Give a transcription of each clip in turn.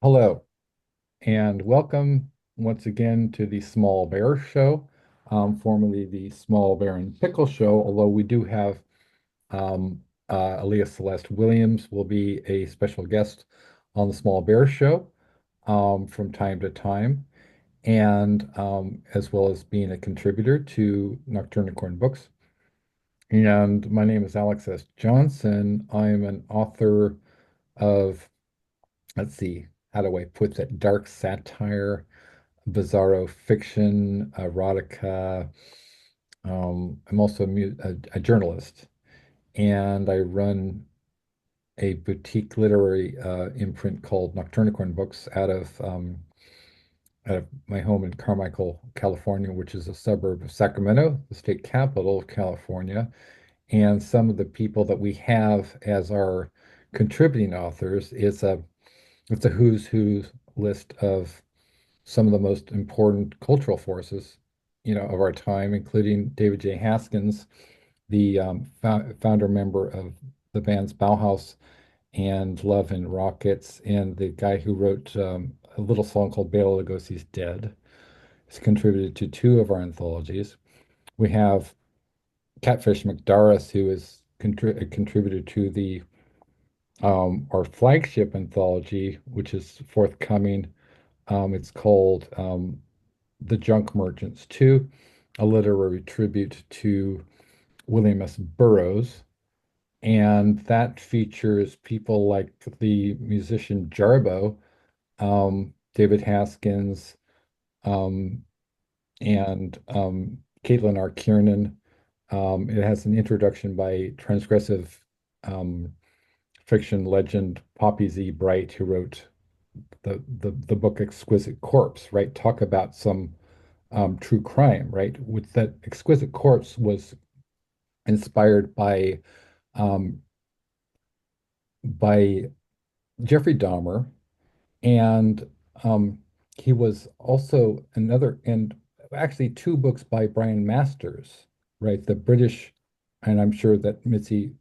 Hello, and welcome once again to the Small Bear Show, formerly the Small Bear and Pickle Show, although we do have Aaliyah Celeste Williams will be a special guest on the Small Bear Show from time to time, and as well as being a contributor to Nocturnicorn Books. And my name is Alex S. Johnson. I am an author of, let's see, how do I put that? Dark satire, bizarro fiction, erotica. I'm also a journalist, and I run a boutique literary imprint called Nocturnicorn Books out of my home in Carmichael, California, which is a suburb of Sacramento, the state capital of California. And some of the people that we have as our contributing authors is a who's who list of some of the most important cultural forces, of our time, including David J. Haskins, the founder member of the bands Bauhaus and Love and Rockets, and the guy who wrote a little song called Bela Lugosi's Dead. He's contributed to two of our anthologies. We have Catfish McDaris, who is a contributor to the our flagship anthology, which is forthcoming. It's called The Junk Merchants 2, a literary tribute to William S. Burroughs. And that features people like the musician Jarbo, David Haskins, um, and Caitlin R. Kiernan. It has an introduction by transgressive um, fiction legend Poppy Z. Bright, who wrote the book Exquisite Corpse, right? Talk about some true crime, right? With that Exquisite Corpse was inspired um, by Jeffrey Dahmer, and he was also another, and actually two books by Brian Masters, right? The British, and I'm sure that Mitzi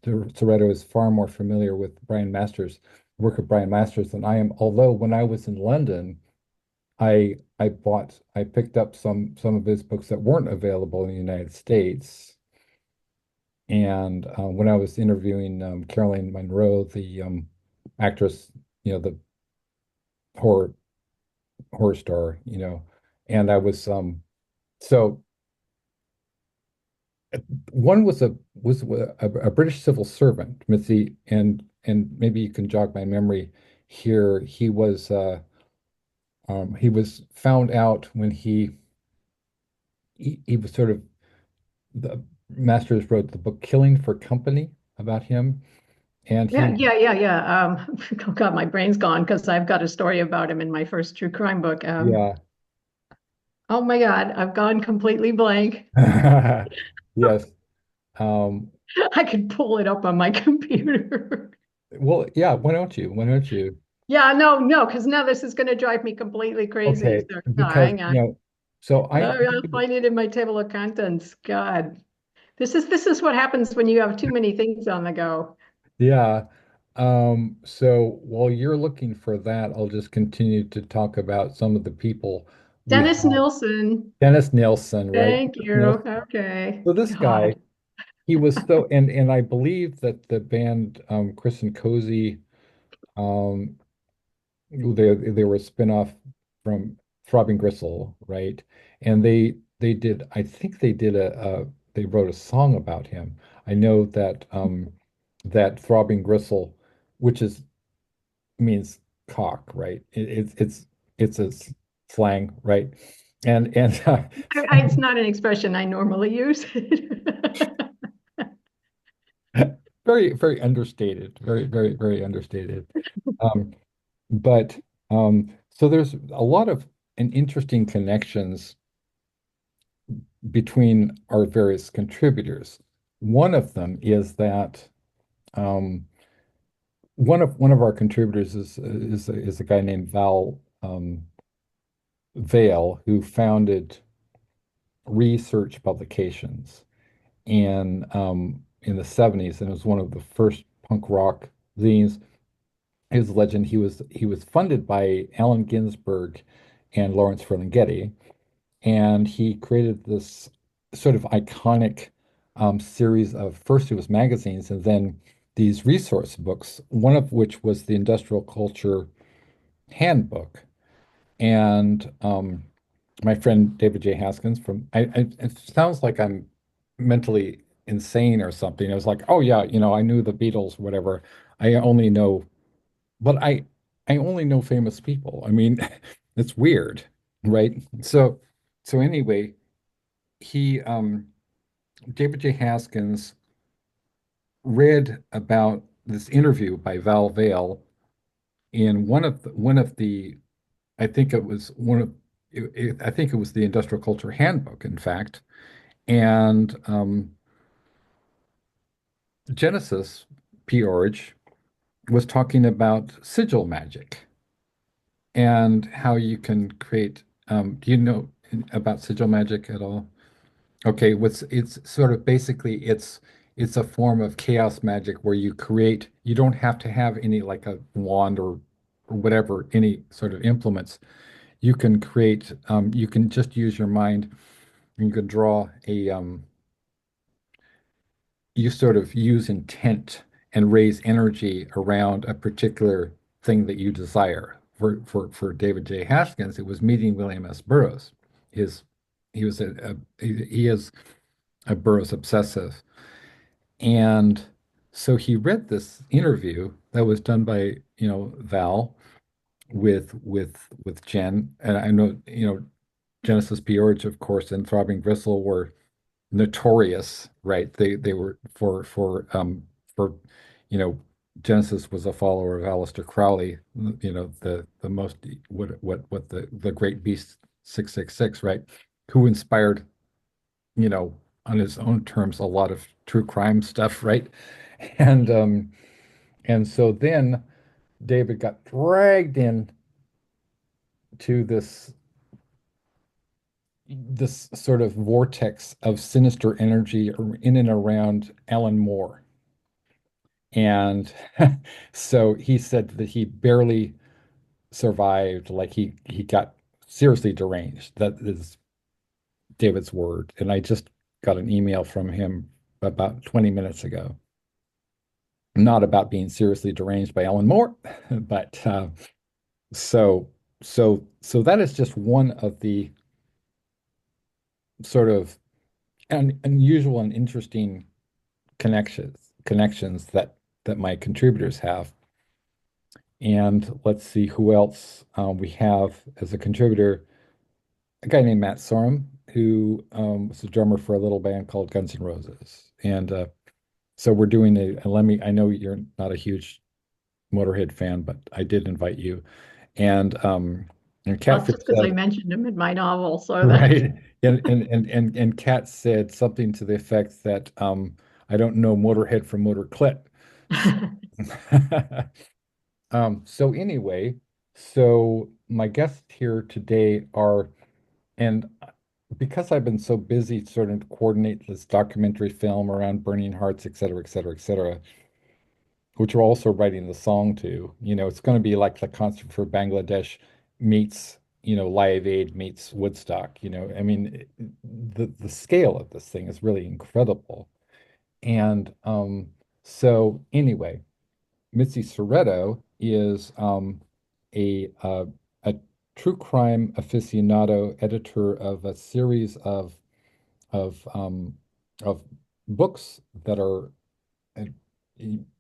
Szereto is far more familiar with Brian Masters, work of Brian Masters than I am. Although when I was in London, I picked up some of his books that weren't available in the United States. And when I was interviewing Caroline Munro, the actress, the horror horror star, and I was so one was a British civil servant, Mitzi, and maybe you can jog my memory here. He was found out when he was sort of the Masters wrote the book Killing for Company about him, and Yeah, he yeah, yeah, yeah. Oh God, my brain's gone because I've got a story about him in my first true crime book. yeah. Oh my God, I've gone completely blank. Yes. Um, I could pull it up on my computer. well, yeah, why don't you? Why don't you? Yeah, no, no, because now this is going to drive me completely crazy. Okay, So, no, because hang on. so Oh, I I'll find it in my table of contents. God, this is what happens when you have too many things on the go. yeah. So while you're looking for that, I'll just continue to talk about some of the people we Dennis have. Nilsson. Dennis Nelson, right? Thank you. Nelson. Okay. So this guy, God. he was so, and I believe that the band Chris and Cozy, um, they were a spinoff from Throbbing Gristle, right? And they did, I think they did they wrote a song about him. I know that Throbbing Gristle, which is means cock, right? It's a slang, right? And It's not an expression I normally use. very very understated, very understated. Um, but so there's a lot of and interesting connections between our various contributors. One of them is that um, one of our contributors is a guy named Val Vale, who founded Research Publications in the 70s, and it was one of the first punk rock zines. his legend. He was funded by Allen Ginsberg and Lawrence Ferlinghetti, and he created this sort of iconic series of first it was magazines and then these resource books, one of which was the Industrial Culture Handbook. And my friend David J. Haskins it sounds like I'm mentally insane or something. I was like, oh yeah, I knew the Beatles, whatever. I only know, but I only know famous people. I mean, it's weird, right? So anyway, he David J. Haskins read about this interview by Val Vale in one of the I think it was one of I think it was the Industrial Culture Handbook, in fact. And Genesis P. Orridge was talking about sigil magic and how you can create. Do you know about sigil magic at all? Okay, it's sort of basically it's a form of chaos magic where you don't have to have any like a wand or whatever, any sort of implements. You can just use your mind. You can draw you sort of use intent and raise energy around a particular thing that you desire. For David J. Haskins, it was meeting William S. Burroughs. His he was he is a Burroughs obsessive. And so he read this interview that was done by, Val with Jen. And I know, Genesis P. Orridge, of course, and Throbbing Gristle were notorious, right? They were for you know Genesis was a follower of Aleister Crowley, the most what the Great Beast 666, right? Who inspired, on his own terms, a lot of true crime stuff, right? And and so then David got dragged in to this sort of vortex of sinister energy in and around Alan Moore. And so he said that he barely survived, like he got seriously deranged. That is David's word. And I just got an email from him about 20 minutes ago. Not about being seriously deranged by Alan Moore, but so so that is just one of the sort of unusual and interesting connections that my contributors have. And let's see who else we have as a contributor. A guy named Matt Sorum, who was a drummer for a little band called Guns N' Roses. And so we're doing I know you're not a huge Motorhead fan, but I did invite you. And That's Catfish just because I said, mentioned him in my novel, so that right. And Kat said something to the effect that I don't know Motorhead from Motor Clit. So anyway, so my guests here today are, and because I've been so busy sort of coordinate this documentary film around Burning Hearts, et cetera, et cetera, et cetera, which we're also writing the song to, it's going to be like the concert for Bangladesh meets, Live Aid meets Woodstock, I mean, the scale of this thing is really incredible. And so anyway, Mitzi Szereto is a true crime aficionado, editor of a series of um, of books that are.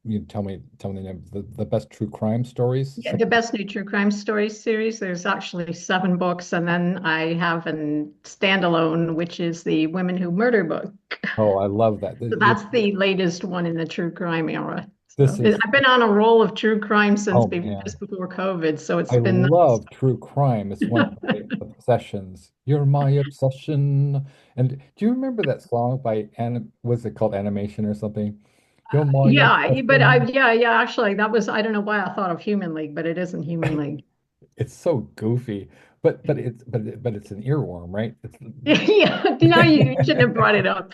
You tell me the name, the best true crime stories. yeah, the best new true crime stories series. There's actually 7 books, and then I have a standalone, which is the Women Who Murder book. Oh, I love that. So that's the latest one in the true crime era. This So is I've been on a roll of true crime since oh man, just before COVID. So it's I been love true crime. It's one of my obsessions. You're my obsession. And do you remember that song by was it called Animation or something? You're my yeah, but obsession. yeah, actually that was I don't know why I thought of Human League, but it isn't Human League. It's so goofy, but it's an earworm, right? Yeah, now you shouldn't have brought it up.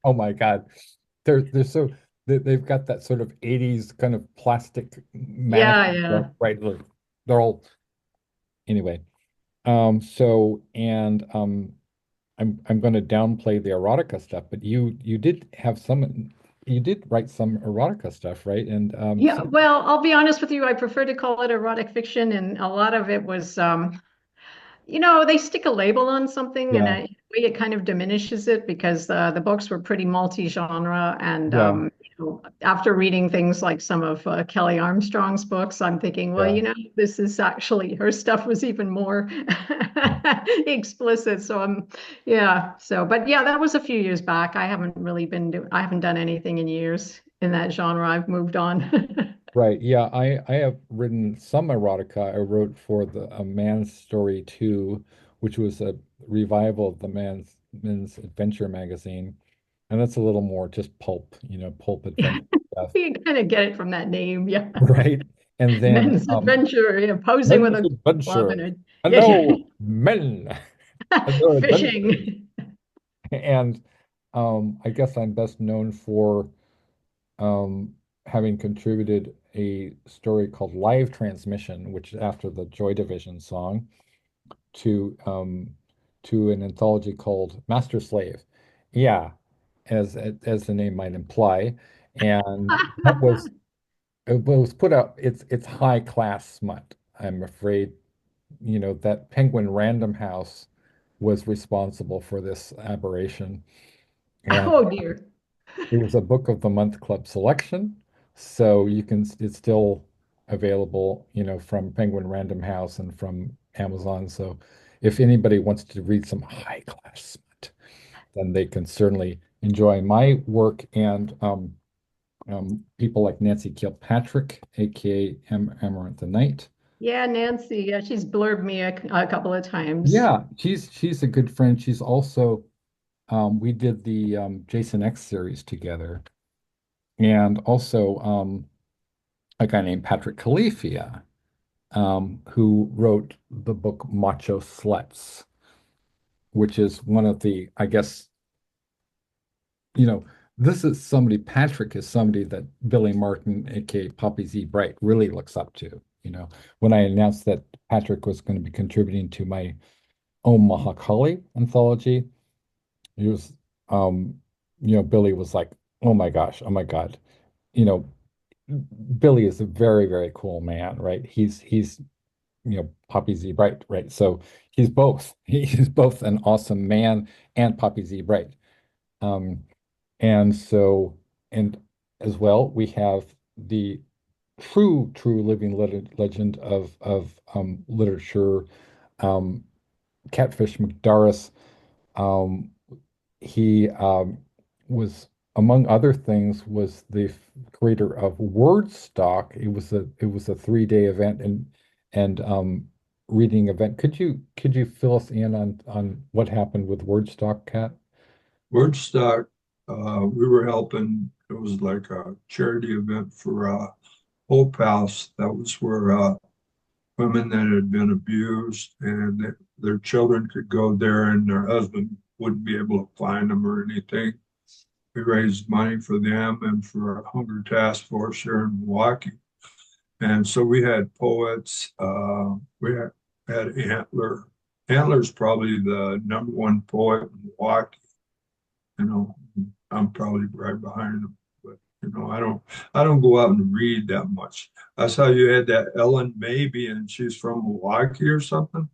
Oh my God. They're so. they've got that sort of 80s kind of plastic Yeah, mannequin yeah. look, right? Look, they're all anyway. So and I'm going to downplay the erotica stuff, but you did have some, you did write some erotica stuff, right? And Yeah, well, I'll be honest with you, I prefer to call it erotic fiction, and a lot of it was they stick a label on something, and yeah, in a way it kind of diminishes it because the books were pretty multi-genre. And yeah, after reading things like some of Kelly Armstrong's books, I'm thinking, well, yeah. this is actually her stuff was even more explicit. So yeah. So, but yeah, that was a few years back. I haven't done anything in years in that genre. I've moved on. Right. Yeah, I have written some erotica. I wrote for the A Man's Story 2, which was a revival of the Men's Adventure magazine. And that's a little more just pulp, pulp adventure stuff. You kind of get it from that name, yeah. Right. And then Men's adventure, posing with Men's a club Adventure. and Hello, men and their adventure. fishing. And I guess I'm best known for having contributed a story called Live Transmission, which is after the Joy Division song, to an anthology called Master Slave. Yeah, as the name might imply. And that was it was put out, it's high class smut. I'm afraid, that Penguin Random House was responsible for this aberration. And Oh dear. it was a Book of the Month Club selection, so it's still available, from Penguin Random House and from Amazon. So if anybody wants to read some high class smut, then they can certainly enjoy my work and people like Nancy Kilpatrick, aka Amaranth the Night. Yeah, Nancy. Yeah, she's blurbed me a couple of times. Yeah, she's a good friend. She's also we did the Jason X series together, and also a guy named Patrick Califia, who wrote the book Macho Sluts, which is one of the, I guess, you know, this is somebody, Patrick is somebody that Billy Martin, aka Poppy Z. Bright, really looks up to. When I announced that Patrick was going to be contributing to my Omaha Collie anthology, he was, Billy was like, oh my gosh, oh my God. You know, Billy is a very, very cool man, right? He's Poppy Z Bright, right? So he's both. He's both an awesome man and Poppy Z Bright. Um, and so, and as well, we have the true living legend of literature, um, Catfish McDaris. Um, he was, among other things, was the creator of Wordstock. It was a 3-day event and reading event. Could you fill us in on what happened with Wordstock, Cat? Woodstock, we were helping, it was like a charity event for Hope House. That was where women that had been abused and their children could go there and their husband wouldn't be able to find them or anything. We raised money for them and for a hunger task force here in Milwaukee. And so we had poets, we had Antler. Antler's probably the number one poet in Milwaukee. You know, I'm probably right behind him, but I don't go out and read that much. I saw you had that Ellen Maybe, and she's from Milwaukee or something.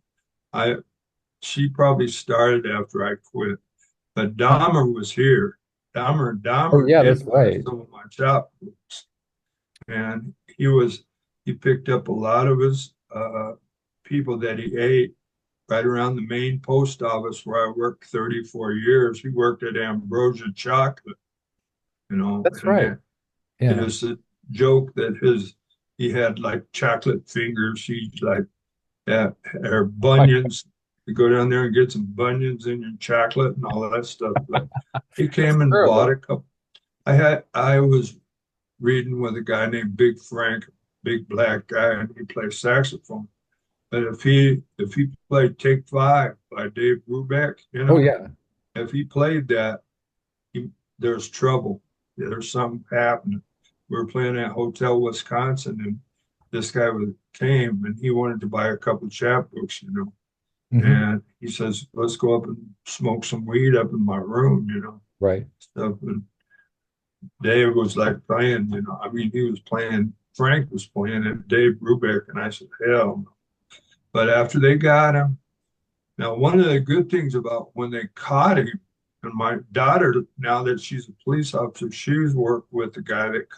I She probably started after I quit. But Dahmer was here. Oh Dahmer yeah, that's did buy right. some of my shop books, and he picked up a lot of his people that he ate right around the main post office where I worked 34 years. He worked at Ambrosia Chocolate, That's and right. it Yeah. is a joke that he had like chocolate fingers. He's like that, or My, bunions. You go down there and get some bunions in your chocolate and all that stuff. But he that's came and bought terrible. a couple. I was reading with a guy named Big Frank, big black guy, and he plays saxophone. But if he played Take Five by Dave Brubeck, Oh yeah. if he played that, there's trouble. there's something happening. We were playing at Hotel Wisconsin, and this guy came and he wanted to buy a couple chapbooks, Mhm. and he says, let's go up and smoke some weed up in my room, Right. stuff. And Dave was like playing, I mean, he was playing, Frank was playing it, Dave Brubeck, and I said, hell no. But after they got him, now one of the good things about when they caught him, and my daughter, now that she's a police officer, she's worked with the guy that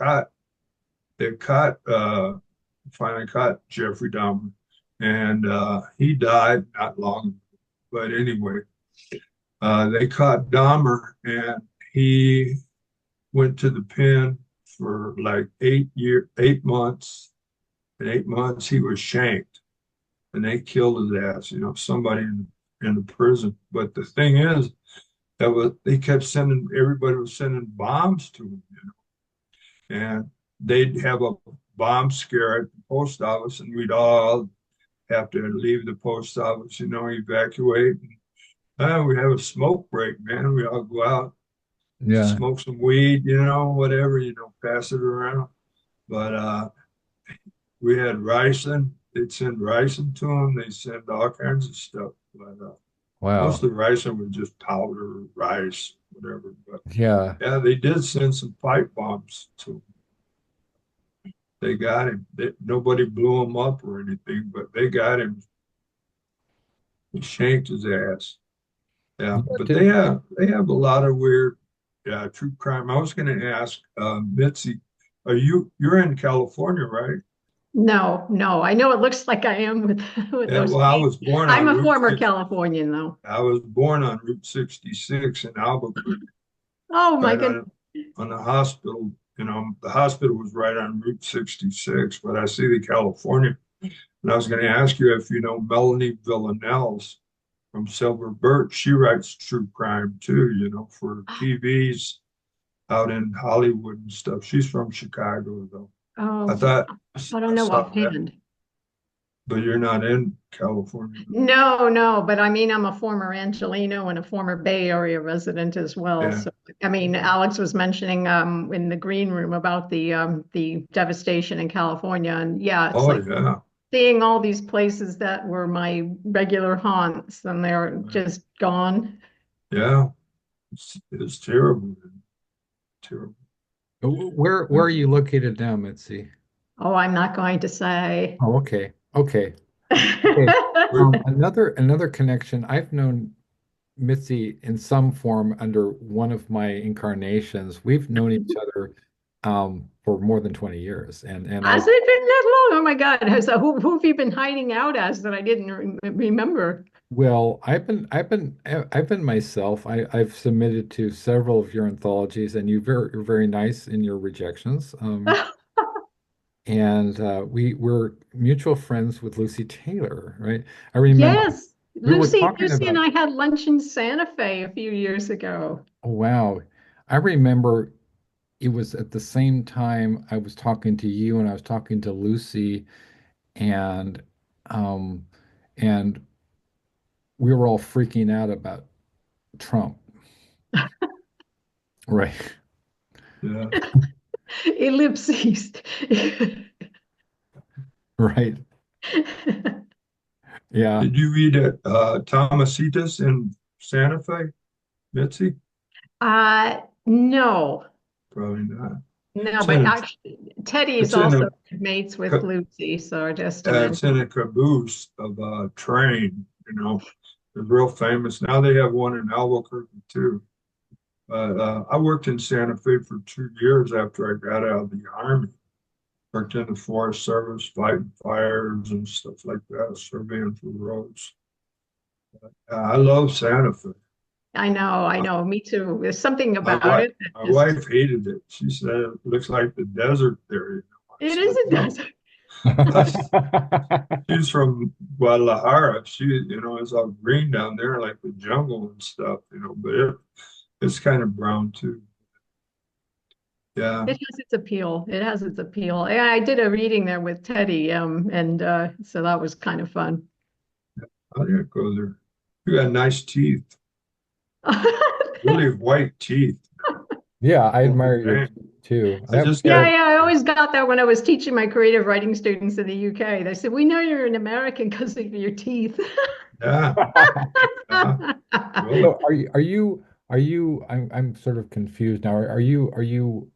finally caught Jeffrey Dahmer. And he died not long ago. But anyway, they caught Dahmer and he went to the pen for like 8 months. In 8 months, he was shanked and they killed his ass, somebody in the prison. But the thing is, they kept everybody was sending bombs to him, and they'd have a bomb scare at the post office, and we'd all have to leave the post office, evacuate. And, we have a smoke break, man. We all go out, Yeah. smoke some weed, whatever, pass it around. But we had ricin. They'd send ricin to them. They send all kinds of stuff. But most Wow. of the ricin was just powder, rice, whatever. But Yeah. yeah, they did send some pipe bombs to him. They got him. Nobody blew him up or anything, but they got him. He shanked his ass. Yeah, Yeah, but they have a lot of weird, yeah, true crime. I was going to ask Mitzi, you're in California, right? No, no, I know it looks like I am with with Yeah, those well, I names. was born I'm on a Route former 6. Californian, though. I was born on Route 66 in Albuquerque, Oh my right goodness. on the hospital. The hospital was right on Route 66, but I see the California. And I was going to ask you if you know Melanie Villanelles from Silver Birch. She writes true crime too, for TVs out in Hollywood and stuff. She's from Chicago, though. I Oh, thought I don't I know saw that, offhand. but you're not in California, though. No, no, but I mean, I'm a former Angelino and a former Bay Area resident as well. Yeah. So, I mean, Alex was mentioning in the green room about the devastation in California, and yeah, it's Oh, like yeah. seeing all these places that were my regular haunts, and they're Right. just gone. Yeah. It's terrible, man. Terrible. Where are you located now, Mitzi? Oh, I'm not going to say. Oh, okay. Okay. Okay. Another connection. I've known Mitzi in some form under one of my incarnations. We've known each other for more than 20 years. And Has I it been that long? Oh my God. So who have you been hiding out as that I didn't remember? well, I've been myself. I've submitted to several of your anthologies, and you're very nice in your rejections. And we're mutual friends with Lucy Taylor, right? I remember Yes. we were Lucy, talking Lucy and about, I had lunch in Santa Fe a few years ago. oh, wow. I remember it was at the same time I was talking to you and I was talking to Lucy and um and we were all freaking out about Trump, right? Yeah. Ellipses. Right. Yeah. Did you read at Tomasitas in Santa Fe, Mitzi? No, Probably not. no, It's but in a, actually, Teddy is it's in also a, mates with Lucy, so just to it's mention. in a caboose of a train, They're real famous. Now they have one in Albuquerque too. But I worked in Santa Fe for 2 years after I got out of the Army. Worked in the Forest Service, fighting fires and stuff like that, surveying for roads. I love Santa Fe. I know, me too. There's something My about wife, it that my just, wife hated it. She said it looks like the desert there. I it said, isn't no. that. She's from Guadalajara. It's all green down there, like the jungle and stuff, but it's kind of brown too. Yeah. It has its appeal. It has its appeal. Yeah, I did a reading there with Teddy, and so that was kind of fun. I didn't go there. You got nice teeth, really white teeth. Yeah, I Oh, admire your dang. tweet too. I I have a just Yeah, got, pair. yeah, I always got that when I was teaching my creative writing students in the UK. They said, "We know you're an American because of your teeth." yeah, yeah. Well, So I'm sort of confused now. Are you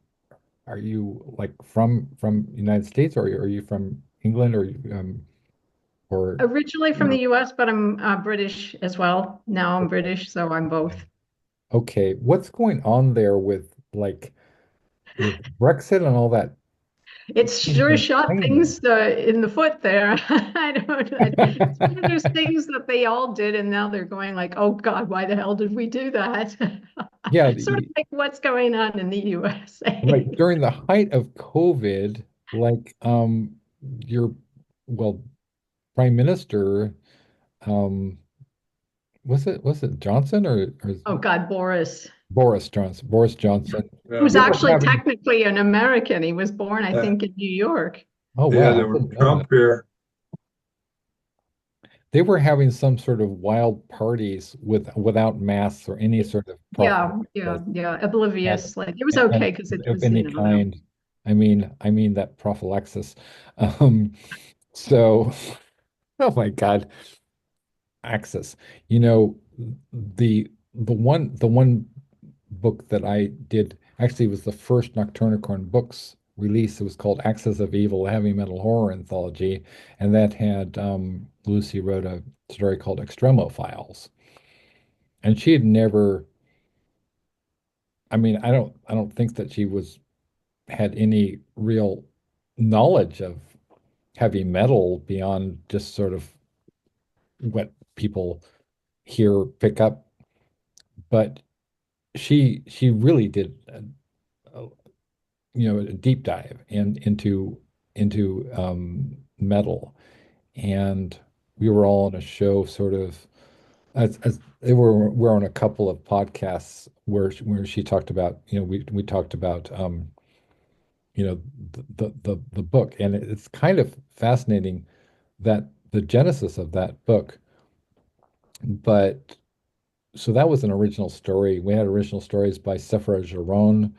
like from United States, or are you from England, or Originally from yeah. the US, but I'm British as well. Now I'm British, so I'm both. okay, what's going on there with Brexit and all that It's sure changing shot claiming? things in the foot there. I don't. It's one of those things that they all did, and now they're going like, "Oh God, why the hell did we do that?" Yeah, Sort of like what's going on in the right. USA. During the height of COVID, like your well, Prime Minister, um was it Johnson or Oh God, Boris, Boris Johnson. who's Yeah, They were actually having, technically an American. He was born, I yeah, think, in New York. oh yeah, wow, I there was didn't know that. Trump here. They were having some sort of wild parties without masks or any sort of Yeah, yeah, prophylaxis yeah. and, Oblivious. Like it was and okay because it of was, any kind. I mean that prophylaxis. Um, so oh my God, access. You know, the one book that I did actually was the first Nocturnicorn books release. It was called Axis of Evil, a heavy metal horror anthology, and that had Lucy wrote a story called Extremo Files, and she had never. I mean, I don't think that she had any real knowledge of heavy metal beyond just sort of what people hear pick up, but she really did a, a deep dive into metal, and we were all on a show sort of as they we're on a couple of podcasts where she talked about, we talked about the book, and it's kind of fascinating that the genesis of that book. But so that was an original story. We had original stories by Sephora Giron,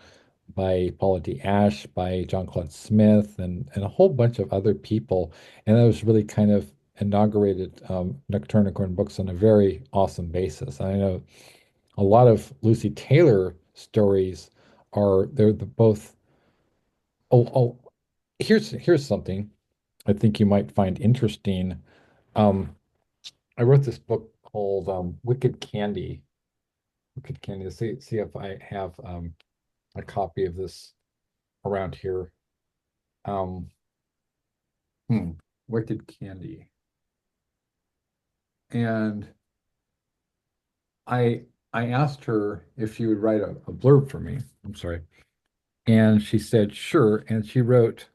by Paula D. Ashe, by John Claude Smith, and a whole bunch of other people. And that was really kind of inaugurated Nocturnicorn books on a very awesome basis. I know a lot of Lucy Taylor stories they're both. Oh, here's something I think you might find interesting. Um, I wrote this book called Wicked Candy. Wicked Candy. See if I have a copy of this around here. Um, hmm, Wicked Candy. And I I asked her if she would write a blurb for me. I'm sorry. And she said, sure. And she wrote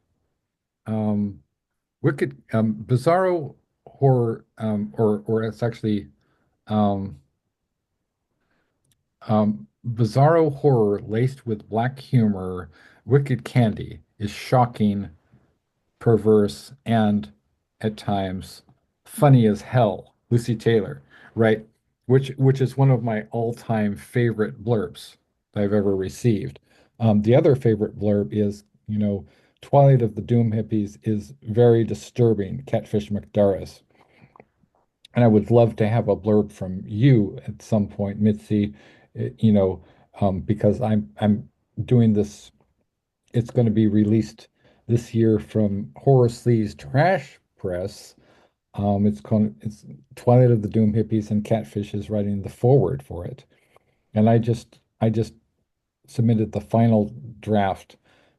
Wicked Bizarro Horror, or it's actually um, Bizarro horror laced with black humor. Wicked Candy is shocking, perverse, and at times funny as hell. Lucy Taylor, right? Which is one of my all-time favorite blurbs that I've ever received. The other favorite blurb is, Twilight of the Doom Hippies is very disturbing, Catfish McDaris. And I would love to have a blurb from you at some point, Mitzi, because I'm doing this. It's going to be released this year from Horror Sleeves Trash Press. It's Twilight of the Doom Hippies, and Catfish is writing the foreword for it. And I just submitted the final draft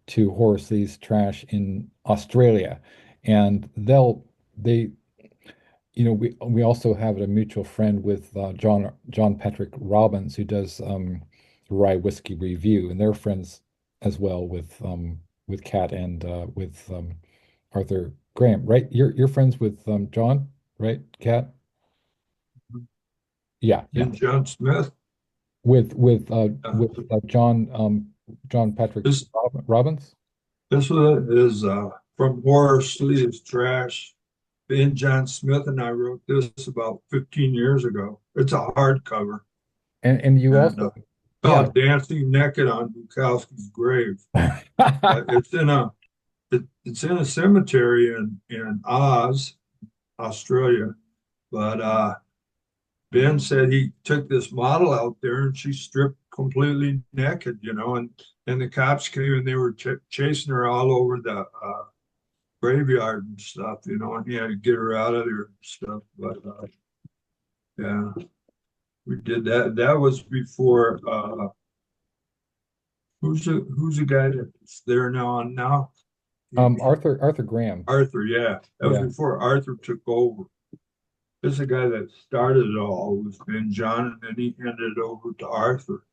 to Horror Sleeves Trash in Australia, and they we also have a mutual friend with John Patrick Robbins, who does the Rye Whiskey Review, and they're friends as well with Kat and with Arthur Graham, right? You're friends with John, right, Kat? Yeah, yeah. And John Smith. With John Patrick This Robbins. this one is from Horror Sleeves Trash. And John Smith and I wrote this about 15 years ago. It's a hardcover, And you and also Oh, Yeah. dancing naked on Bukowski's grave. It's in a it's in a cemetery in Oz, Australia. But Ben said he took this model out there and she stripped completely naked, and the cops came and they were ch chasing her all over the graveyard and stuff, and he had to get her out of there and stuff. But yeah, we did that. That was before who's the guy that's there now? Arthur Graham. Arthur, yeah. That was Yeah. before Arthur took over. This is the guy that started it all was Ben John, and then he handed it over to Arthur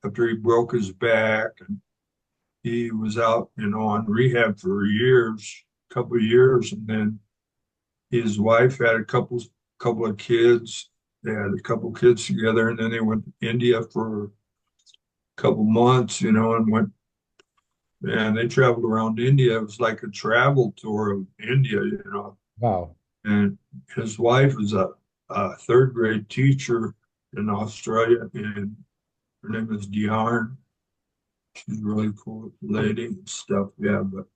after he broke his back, and he was out, on rehab for years, couple of years, and then his wife had a couple of kids. They had a couple of kids together, and then they went to India for a couple months, and they traveled around India. It was like a travel tour of India. Wow. And his wife was a third grade teacher in Australia, and her name is Diarn. She's a really cool lady and stuff. Yeah, but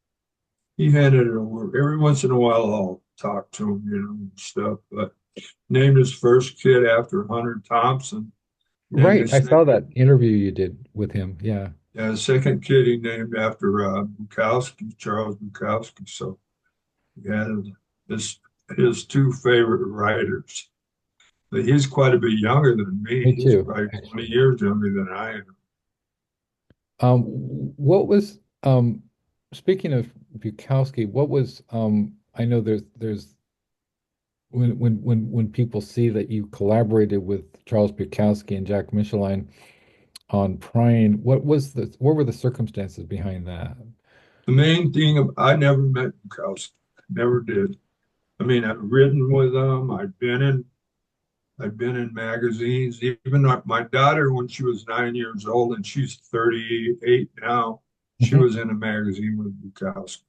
he handed it over. Every once in a while, I'll talk to him, and stuff. But named his first kid after Hunter Thompson. Named Right. his I saw second, that interview you did with him. Yeah. yeah, his second kid he named after Bukowski, Charles Bukowski. So yeah, his his two favorite writers. But he's quite a bit younger than me. Me He's too, probably 20 actually. years younger than I am. What was speaking of Bukowski, what was I know there's when people see that you collaborated with Charles Bukowski and Jack Micheline on Prying, what were the circumstances behind that? The main thing I never met Bukowski, never did. I mean, I've written with him. I've been in magazines. Even my daughter, when she was 9 years old, and she's 38 now, she Mhm. was in a magazine with Bukowski.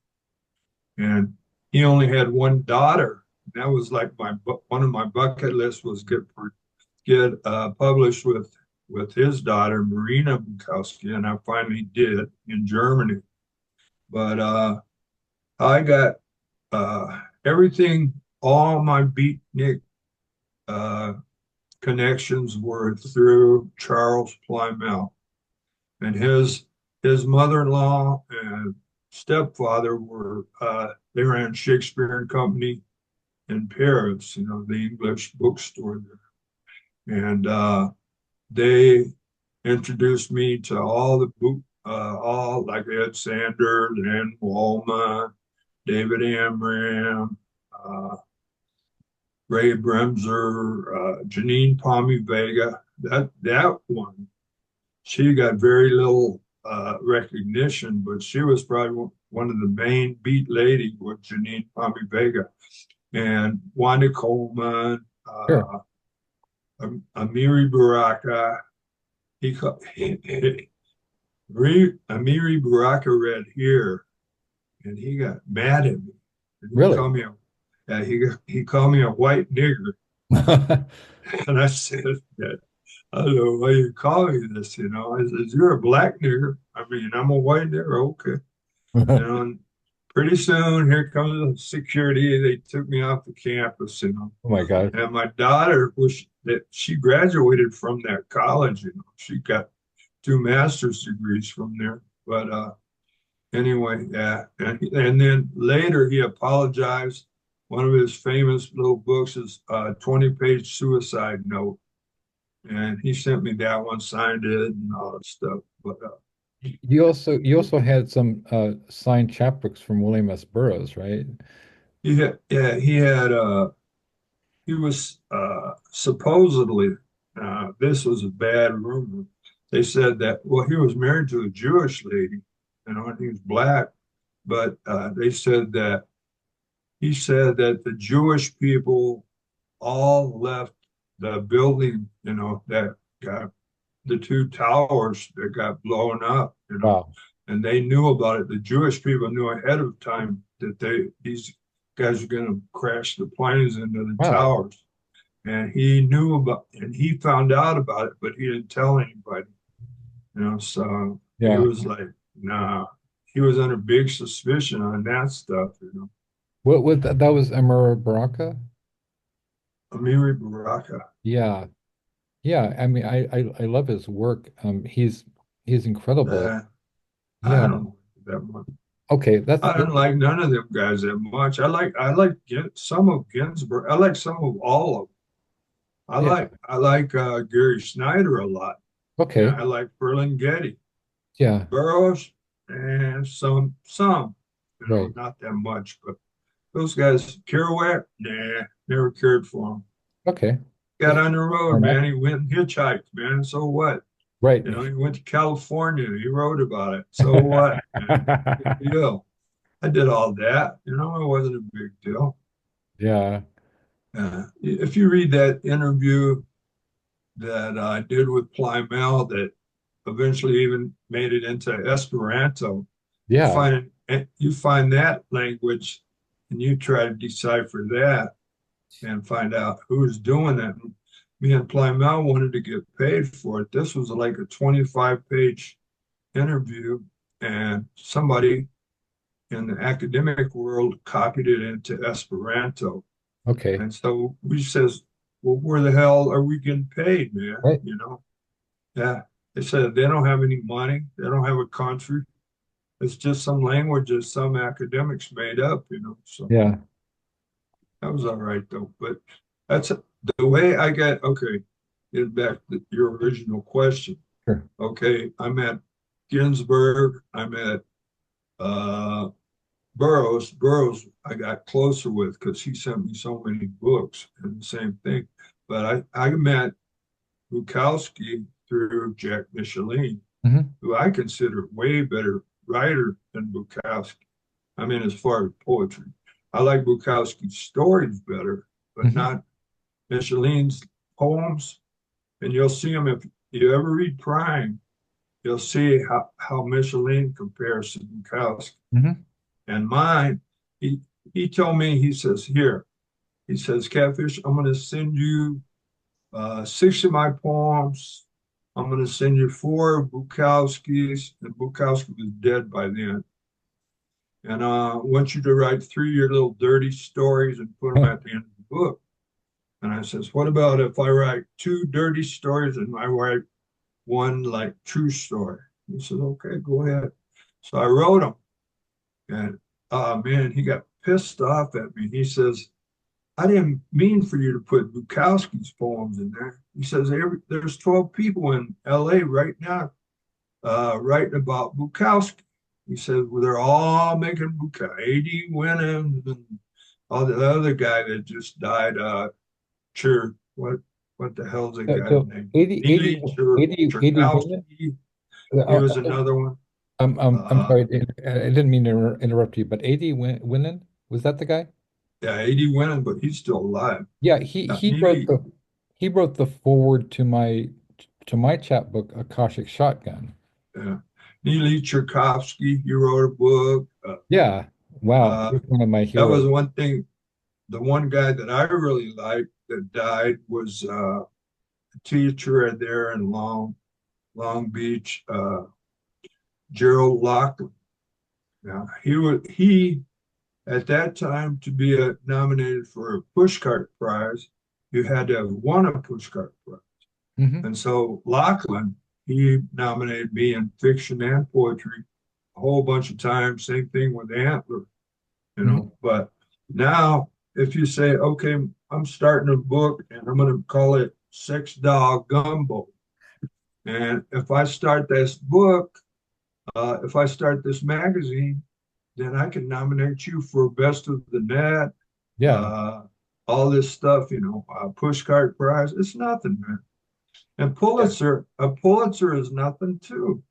And he only had one daughter. That was like one of my bucket lists was get published with his daughter Marina Bukowski, and I finally did in Germany. But I got everything. All my beatnik uh, connections were through Charles Plymmel, and his mother-in-law and stepfather were they ran Shakespeare and Company in Paris, the English bookstore there, and they introduced me to all the all like Ed Sanders and Wallman, David Amram, uh, Ray Bremser, Janine Palmy Vega. That one, she got very little recognition, but she was probably one of the main beat lady with Janine Palmy Vega and Wanda Coleman, Sure. Amiri Baraka. Amiri Baraka read here, and he got mad at me. And he Really? called me he called me a white nigger, and I said that I don't know why you call me this. I said you're a black nigger. I mean, I'm a white nigger. Okay, and pretty soon here comes the security. They took me off the campus. Oh my God. And my daughter was that she graduated from that college. She got two master's degrees from there. But anyway, yeah. And then later he apologized. One of his famous little books is a 20-page suicide note. And he sent me that one, signed it and all that stuff. But You also had some signed chapbooks from William S. Burroughs, right? yeah, he was supposedly, this was a bad rumor. They said that, well, he was married to a Jewish lady, and he was black, but they said that he said that the Jewish people all left the building, that got the two towers that got blown up, Wow. and they knew about it. The Jewish people knew ahead of time that these guys were going to crash the planes into the Wow. towers. And he found out about it, but he didn't tell anybody. So he Yeah. was like, nah, he was under big suspicion on that stuff. What that was Amara Baraka? Amiri Baraka. Yeah. Yeah. I mean, I love his work. He's incredible. Uh, I Yeah. don't like that much. Okay. That's I don't like none of them guys that much. I like some of Ginsberg. I like some of all of them. yeah. I like Gary Snyder a lot. And Okay. I like Ferlinghetti, Yeah. Burroughs, and some, Right. not that much, but those guys, Kerouac, nah, never cared for him. Okay. Got on the Fair road, enough. man. He went and hitchhiked, man. So what? Right. He went to California. He wrote about it. So what, man? Big deal. I did all that. It wasn't a big deal. Yeah. If you read that interview that I did with Plymmel that eventually even made it into Esperanto, you Yeah. find that language and you try to decipher that and find out who's doing it. Me and Plymmel wanted to get paid for it. This was like a 25-page interview, and somebody in the academic world copied it into Esperanto. Okay. And so we says, well, where the hell are we getting paid, man? Right. Yeah. They said they don't have any money. They don't have a country. It's just some language that some academics made up. So Yeah. that was all right though. But that's the way I got, okay, get back to your original question. Sure. Okay, I'm at Ginsberg. I'm at uh, Burroughs. Burroughs I got closer with because he sent me so many books and the same thing. But I met Bukowski through Jack Micheline, Hmm. who I consider way better writer than Bukowski. I mean, as far as poetry, I like Bukowski's stories better, but Hmm. not Micheline's poems. And you'll see them if you ever read Prime, you'll see how Micheline compares to Bukowski. Hmm. And mine, he told me, he says, here, he says, Catfish, I'm going to send you 6 of my poems. I'm going to send you 4 of Bukowski's, and Bukowski was dead by then. And I want you to write 3 of your little dirty stories and put them at the end of the book. And I says, what about if I write 2 dirty stories and I write 1 like true story? He says, okay, go ahead. So I wrote them. And man, he got pissed off at me. He says, I didn't mean for you to put Bukowski's poems in there. He says, there's 12 people in LA right now writing about Bukowski. He says, well, they're all making Bukowski. A.D. Winham and all the other guy that just died. Sure, what the hell's that guy's So name? 80, 80, Neely 80 women. Cherkowski. He was another one. I'm Uh, sorry. I didn't mean to interrupt you, but 80 Winnan, was that the guy? yeah, A.D. Winham, but he's still alive. Yeah, he Neely, he wrote the forward to my chapbook, Akashic Shotgun. uh, Neely Cherkowski, he wrote a book. Yeah. Wow. Uh, He's one of my that was heroes. one thing. The one guy that I really liked that died was a teacher there in Long Beach, Gerald Lachlan. Now he at that time to be nominated for a pushcart prize, you had to have won a pushcart prize. Hmm. And so Lachlan, he nominated me in fiction and poetry a whole bunch of times. Same thing with Antler. Hmm. But now, if you say, okay, I'm starting a book and I'm going to call it Sex Doll Gumbo. And if I start this book, if I start this magazine, then I can nominate you for Best of the Net, Yeah. uh, all this stuff, pushcart prize. It's nothing, man. And Yeah. A Pulitzer is nothing too.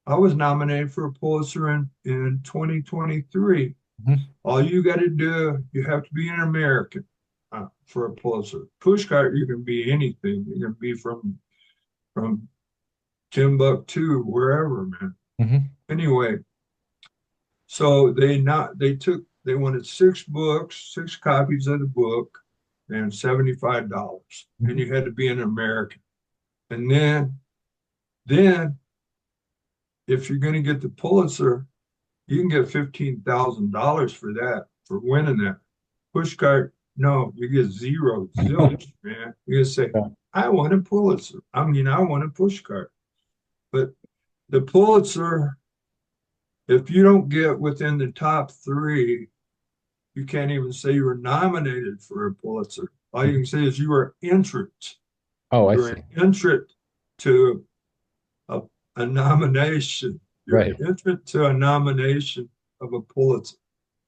I was nominated for a Pulitzer in 2023. Mhm. All you got to do, you have to be an American for a Pulitzer. Pushcart, you can be anything. You can be from Timbuktu, wherever, man. Hmm. Anyway, so they wanted 6 copies of the book, and $75, and Hmm. you had to be an American. And then if you're going to get the Pulitzer, you can get $15,000 for that, for winning that. Pushcart, no, you get zero, zilch, man. You say, Yeah. I want a Pulitzer. I mean, I want a Pushcart. But the Pulitzer, if you don't get within the top three, you can't even say you were nominated for a Pulitzer. All you can say is you were entrant. Oh, I You're see. an entrant to a, a nomination. You're an Right. entrant to a nomination of a Pulitzer.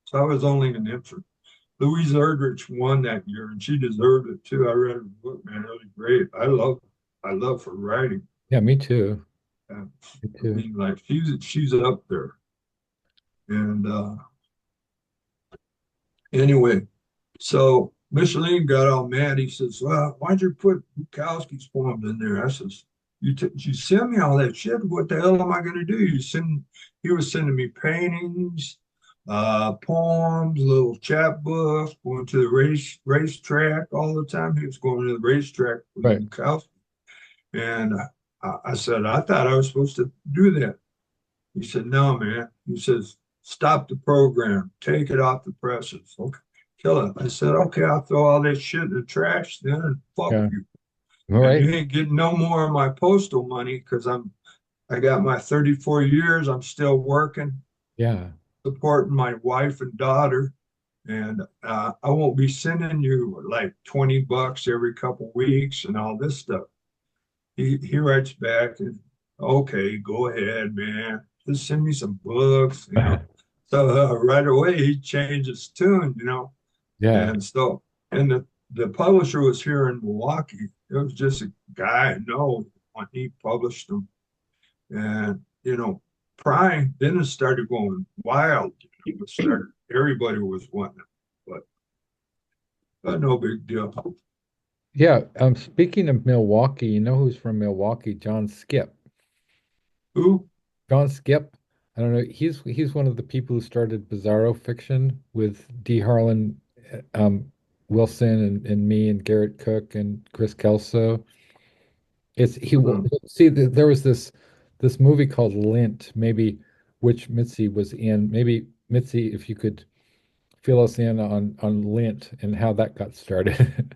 So I was only an entrant. Louise Erdrich won that year, and she deserved it too. I read her book, man. It was great. I love her writing. Yeah, me too. Uh, Me I too. mean, like she's up there. And anyway, so Micheline got all mad. He says, "Well, why'd you put Bukowski's poems in there?" I says, "You send me all that shit. What the hell am I going to do?" He was sending me paintings, poems, little chapbooks, going to the racetrack all the time. He was going to the racetrack with Right. Bukowski, and I said, "I thought I was supposed to do that." He said, "No, man." He says, "Stop the program. Take it off the presses. Okay, kill it." I said, "Okay, I'll throw all that shit in the trash then and fuck Yeah. you. All And right. you ain't getting no more of my postal money because I got my 34 years. I'm still working, Yeah. supporting my wife and daughter. And I won't be sending you like 20 bucks every couple weeks and all this stuff." He writes back and, "Okay, go ahead, man. Just send me some books, you know." So right away he changed his tune, you know. Yeah. And so, and the publisher was here in Milwaukee. It was just a guy I know when he published them. And, you know, Prime, then it started going wild. You know, everybody was wanting it, but no big deal. Yeah. Speaking of Milwaukee, you know who's from Milwaukee? John Skip. Who? John Skip. I don't know. He's one of the people who started Bizarro Fiction with D. Harlan Wilson and me and Garrett Cook and Chris Kelso. It's he will Hmm. see there was this movie called Lint, maybe which Mitzi was in. Maybe Mitzi, if you could fill us in on Lint and how that got started.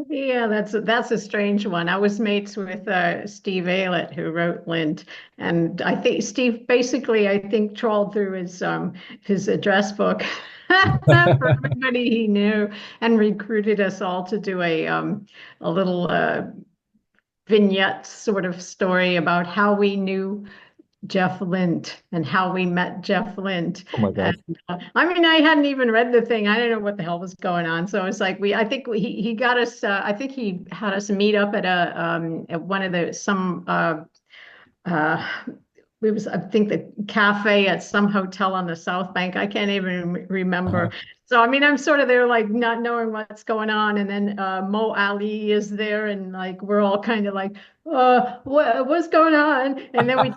Yeah, that's a strange one. I was mates with Steve Aylett, who wrote Lint, and I think Steve basically, I think, trawled through his address book for everybody he knew and recruited us all to do a little vignette sort of story about how we knew Jeff Lint and how we met Jeff Lint. Oh my And gosh. I mean, I hadn't even read the thing. I didn't know what the hell was going on. So it's like I think he got us. I think he had us meet up at one of the some uh, it was, I think, the cafe at some hotel on the South Bank. I can't even remember. Uh-huh. So, I mean, I'm sort of there, like not knowing what's going on. And then Mo Ali is there, and like we're all kind of like, what's going on? And then we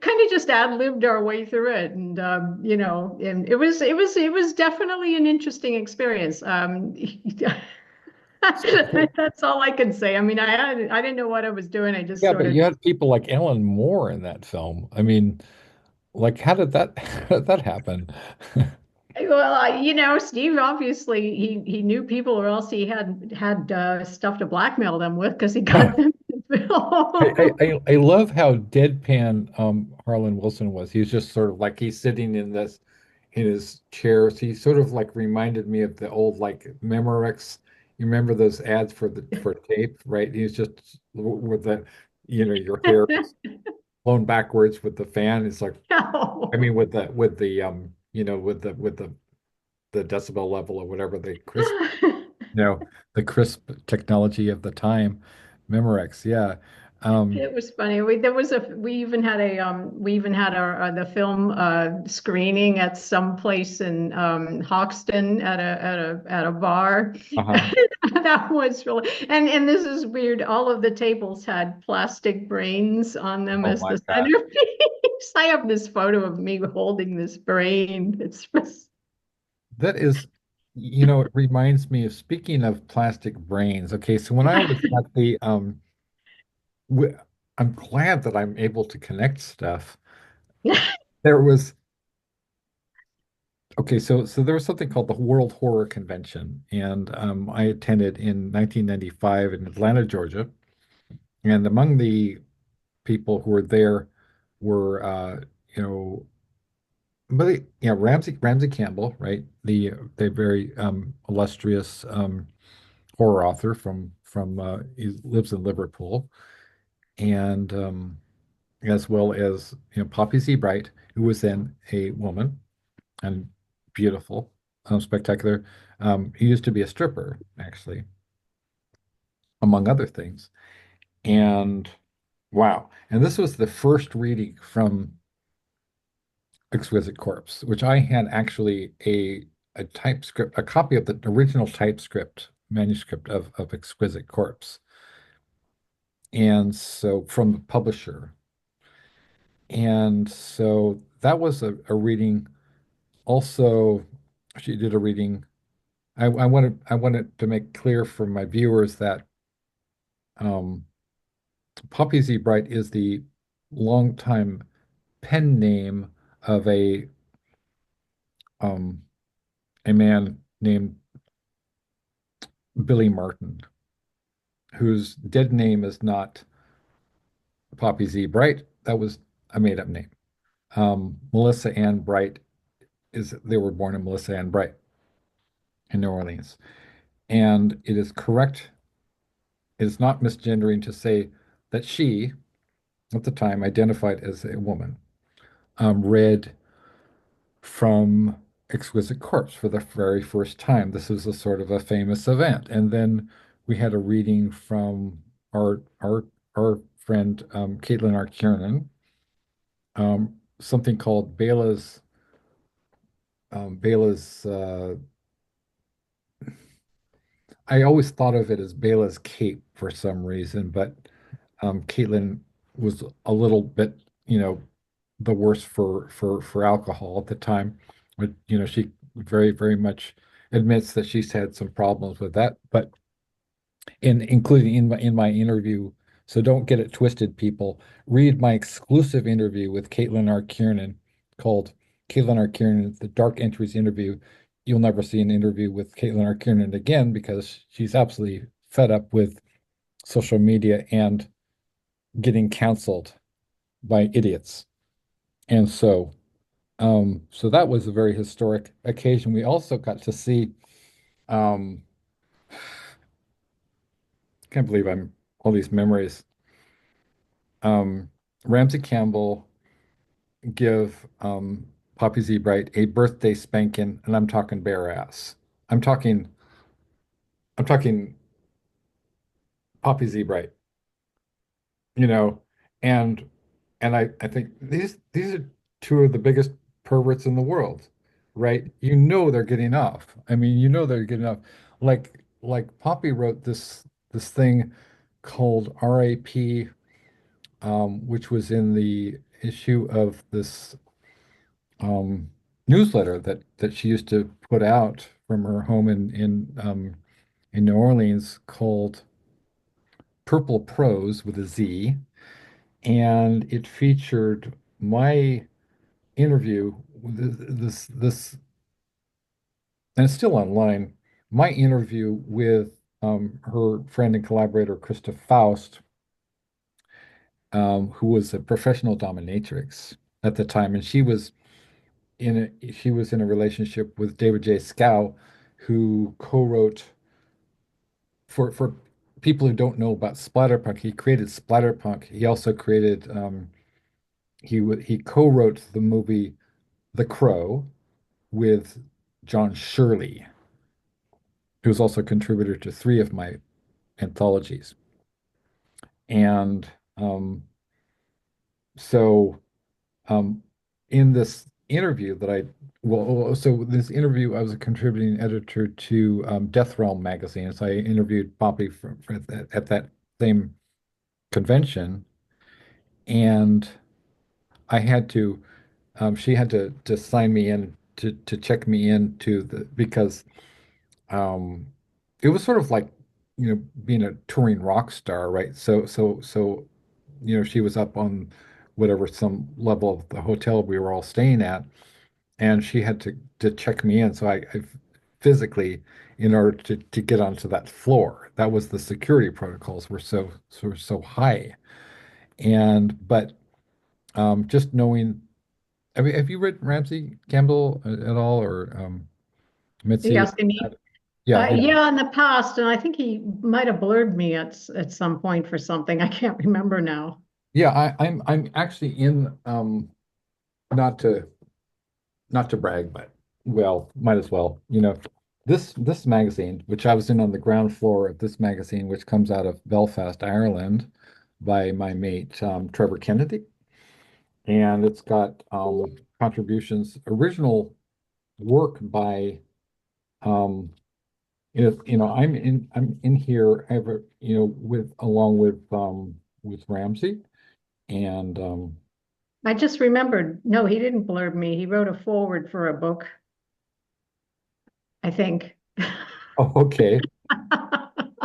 kind of just ad-libbed our way through it. And and it was definitely an interesting experience. That's all I can say. I mean, I didn't know what I was doing. I just Yeah, sort but of. you had people like Alan Moore in that film. I mean, like how did that how did that happen? Well, Steve obviously he knew people, or else he had stuff to blackmail them with because he got them to film. I love how deadpan Harlan Wilson was. He was just sort of like he's sitting in his chair. So he sort of like reminded me of the old like Memorex. You remember those ads for tape, right? He was just with the your hair blown backwards with the fan. It's like I No. mean with the with the decibel level or whatever the crisp you know the crisp technology of the time. Memorex, yeah. Um, It was funny. We even had our the film screening at some place in Hoxton at a bar. uh-huh. That was really, and this is weird. All of the tables had plastic brains on them Oh as my the God. centerpiece. I have this photo of me holding this brain. It's just, That is, it reminds me of speaking of plastic brains. Okay, so when I was at the w I'm glad that I'm able to connect stuff. There was Okay, so there was something called the World Horror Convention, and I attended in 1995 in Atlanta, Georgia. And among the people who were there were, you know, really, Ramsey Campbell, right? The very illustrious horror author from he lives in Liverpool, and as well as Poppy Sebright, who was then a woman and beautiful, spectacular. He used to be a stripper, actually, among other things. And wow. And this was the first reading from Exquisite Corpse, which I had actually a typescript, a copy of the original typescript manuscript of Exquisite Corpse. And so from the publisher. And so that was a reading. Also, she did a reading. I wanted to make clear for my viewers that um, Poppy Z. Bright is the longtime pen name of um, a man named Billy Martin, whose dead name is not Poppy Z. Bright. That was a made-up name. Melissa Ann Bright they were born in Melissa Ann Bright in New Orleans. And it is correct, it is not misgendering to say that she, at the time, identified as a woman, read from Exquisite Corpse for the very first time. This was a sort of a famous event. And then we had a reading from our friend Caitlin R. Kiernan, something called Bela's I always thought of it as Bela's Cape for some reason, but Caitlin was a little bit, the worse for alcohol at the time. But she very much admits that she's had some problems with that. But including in my interview, so don't get it twisted, people. Read my exclusive interview with Caitlin R. Kiernan called Caitlin R. Kiernan, the Dark Entries interview. You'll never see an interview with Caitlin R. Kiernan again because she's absolutely fed up with social media and getting canceled by idiots. And so that was a very historic occasion. We also got to see, um, can't believe I'm all these memories. Um, Ramsey Campbell give Poppy Z. Bright a birthday spanking, and I'm talking bare ass. I'm talking, I'm talking Poppy Z. Bright, you know, and I think these are two of the biggest perverts in the world, right? They're getting off. I mean, they're getting off. Like Poppy wrote this thing called RAP, which was in the issue of this newsletter that she used to put out from her home in New Orleans called Purple Prose with a Z, and it featured my interview this and it's still online. My interview with her friend and collaborator Krista Faust, who was a professional dominatrix at the time, and she was in a relationship with David J. Scow, who co-wrote for people who don't know about splatterpunk. He created splatterpunk. He also created he co-wrote the movie The Crow with John Shirley, who was also a contributor to three of my anthologies. And so um, in this interview that so this interview, I was a contributing editor to Death Realm magazine. So I interviewed Poppy at that same convention, and I had to, she had to sign me in to check me in because um, it was sort of like, being a touring rock star, right? So she was up on whatever some level of the hotel we were all staying at, and she had to check me in. So I physically, in order to get onto that floor, that was the security protocols were so high. And but just knowing, I mean, have you read Ramsey Campbell at all, or Mitzi? Yes, and he, Yeah, yeah, yeah, in the past, and I think he might have blurred me at some point for something. I can't remember now. yeah. I'm actually in not to not to brag, but well, might as well. This magazine, which I was in on the ground floor of this magazine, which comes out of Belfast, Ireland, by my mate Trevor Kennedy, and it's got contributions, original work by I'm in here ever with along with Ramsey and I just remembered, no, he didn't blurb me. He wrote a foreword for a book, I think. oh, okay.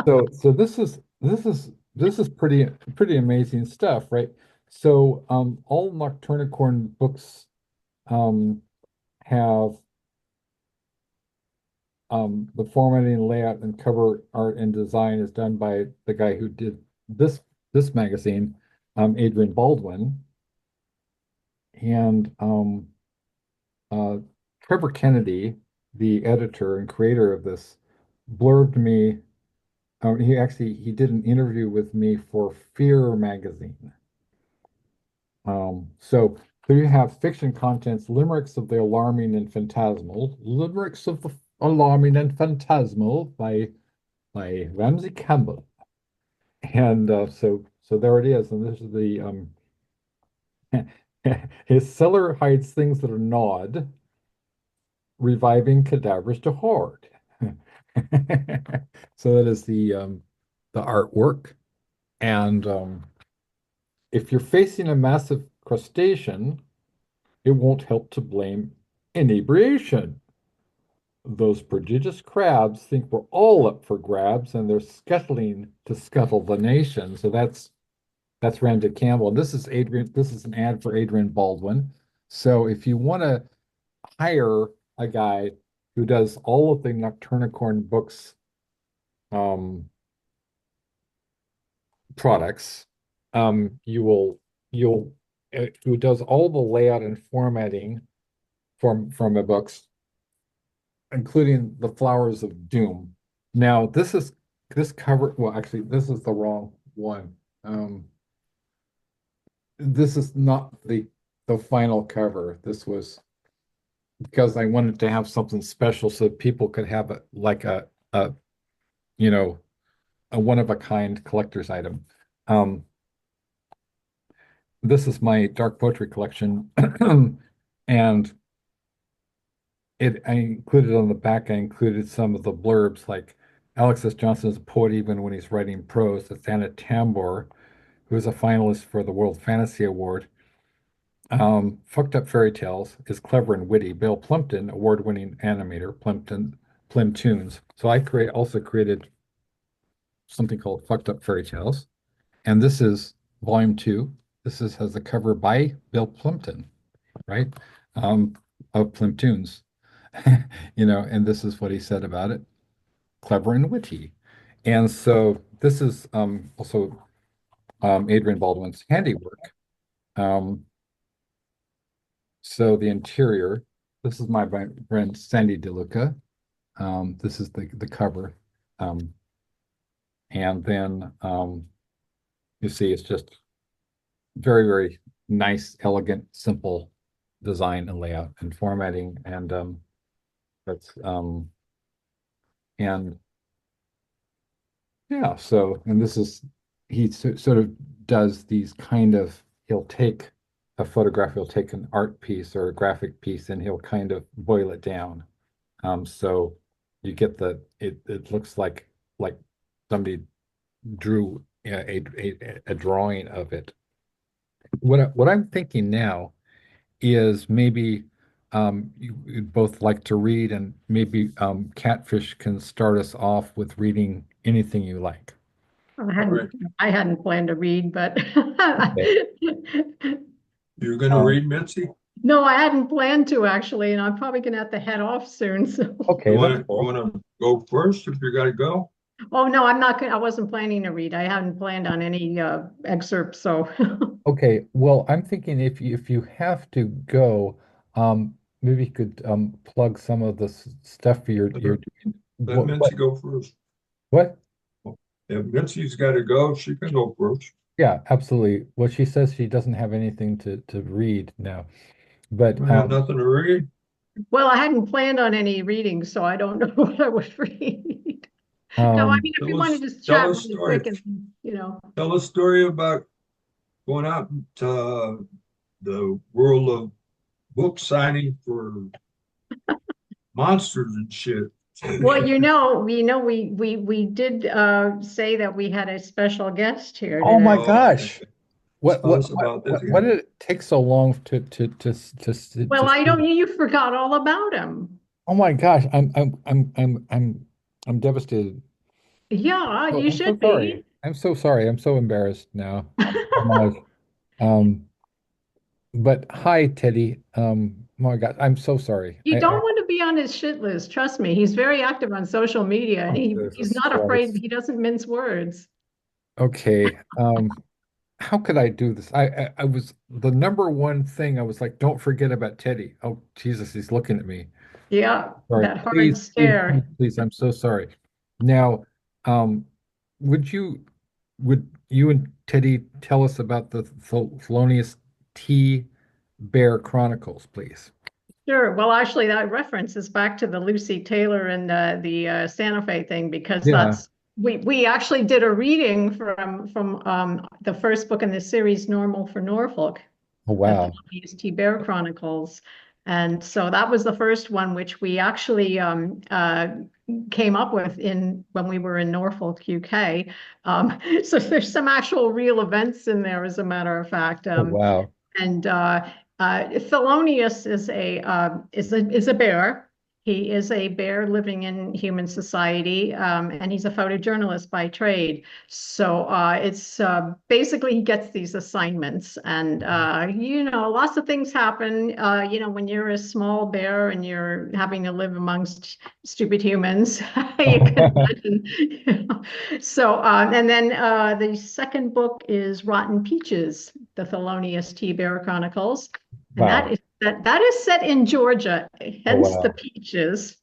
So this is pretty amazing stuff, right? So all Nocturnicorn books um have the formatting, layout, and cover art and design is done by the guy who did this magazine, Adrian Baldwin, and uh Trevor Kennedy, the editor and creator of this, blurbed me. He did an interview with me for Fear magazine. So you have fiction contents, limericks of the alarming and phantasmal by Ramsey Campbell, and so there it is, and this is the his cellar hides things that are gnawed, reviving cadavers to hoard. So that is the artwork, and if you're facing a massive crustacean, it won't help to blame inebriation. Those prodigious crabs think we're all up for grabs, and they're scuttling to scuttle the nation. So that's Randy Campbell. And this is Adrian. This is an ad for Adrian Baldwin. So if you want to hire a guy who does all of the Nocturnicorn books um, products, you'll who does all the layout and formatting from the books, including the Flowers of Doom. Now, this cover. Well, actually, this is the wrong one. This is not the final cover. This was because I wanted to have something special so people could have it like a you know a one of a kind collector's item. Um, this is my dark poetry collection, and I included on the back. I included some of the blurbs, like Alexis Johnson is a poet even when he's writing prose. That's Anna Tambor, who is a finalist for the World Fantasy Award. Fucked Up Fairy Tales is clever and witty. Bill Plympton, award-winning animator, Plymtoons. So also created something called Fucked Up Fairy Tales, and this is volume two. Has a cover by Bill Plympton, right? Um, of Plymtoons, and this is what he said about it: clever and witty. And so this is also Adrian Baldwin's handiwork. Um, so the interior, this is my friend Sandy DeLuca. This is the cover. Um, and then you see it's just very, very nice, elegant, simple design and layout and formatting. And that's and yeah, and this is he sort of does these kind of he'll take a photograph, he'll take an art piece or a graphic piece, and he'll kind of boil it down. So you get it looks like somebody drew a drawing of it. What I'm thinking now is maybe you'd both like to read, and maybe Catfish can start us off with reading anything you like. I All right. hadn't I hadn't planned to read, but Okay. You're going to Um, read, Mitzi? no, I hadn't planned to actually, and I'm probably gonna have to head off soon. So, okay, that's You cool. want to go first if you got to go? oh no, I'm not gonna. I wasn't planning to read. I hadn't planned on any excerpts. So, Okay, well, I'm thinking if you have to go, maybe you could plug some of the stuff you're Let doing. let What Mitzi go first. what? If Mitzi's got to go, she can go first. Yeah, absolutely. Well, she says she doesn't have anything to read now, but I have nothing to read. well, I hadn't planned on any reading, so I don't know what I would read. No, I um, mean, if you Tell want to us, just tell chat a really story. quick and you know, Tell a story about going out into the world of book signing for monsters and shit. well, we did say that we had a special guest here oh my today. Oh, gosh. okay. Tell us about this What guy. did it take so long to Well, I see don't. that? You forgot all about him. Oh my gosh, I'm devastated. Yeah, Oh, you I'm so should sorry. be. I'm so sorry. I'm so embarrassed now. Oh my. Um, but hi, Teddy. My God, I'm so sorry. You don't want to be on his shit list. Trust me. He's very active on social media, and Oh, he's Jesus not afraid. Christ. He doesn't mince words. Okay. How could I do this? I was the number one thing I was like, don't forget about Teddy. Oh, Jesus, he's looking at me. Yeah, Sorry. that hard Please, please, please, stare. please. I'm so sorry. Now, would you would you and Teddy tell us about the Thelonious T. Bear Chronicles, please? Sure. Well, actually, that references back to the Lucy Taylor and the Santa Fe thing because Yeah. that's we actually did a reading from the first book in the series, Normal for Norfolk, Oh, the wow. Thelonious T. Bear Chronicles, and so that was the first one which we actually came up with in when we were in Norfolk, UK. So there's some actual real events in there, as a matter of fact. Oh, wow. And Thelonious is a bear. He is a bear living in human society, and he's a photojournalist by trade. So it's basically he gets these assignments, and lots of things happen. When you're a small bear and you're having to live amongst stupid humans, you can imagine. So, and then the second book is Rotten Peaches, the Thelonious T. Bear Chronicles, and Wow. that is set in Georgia, Oh, hence the wow. peaches.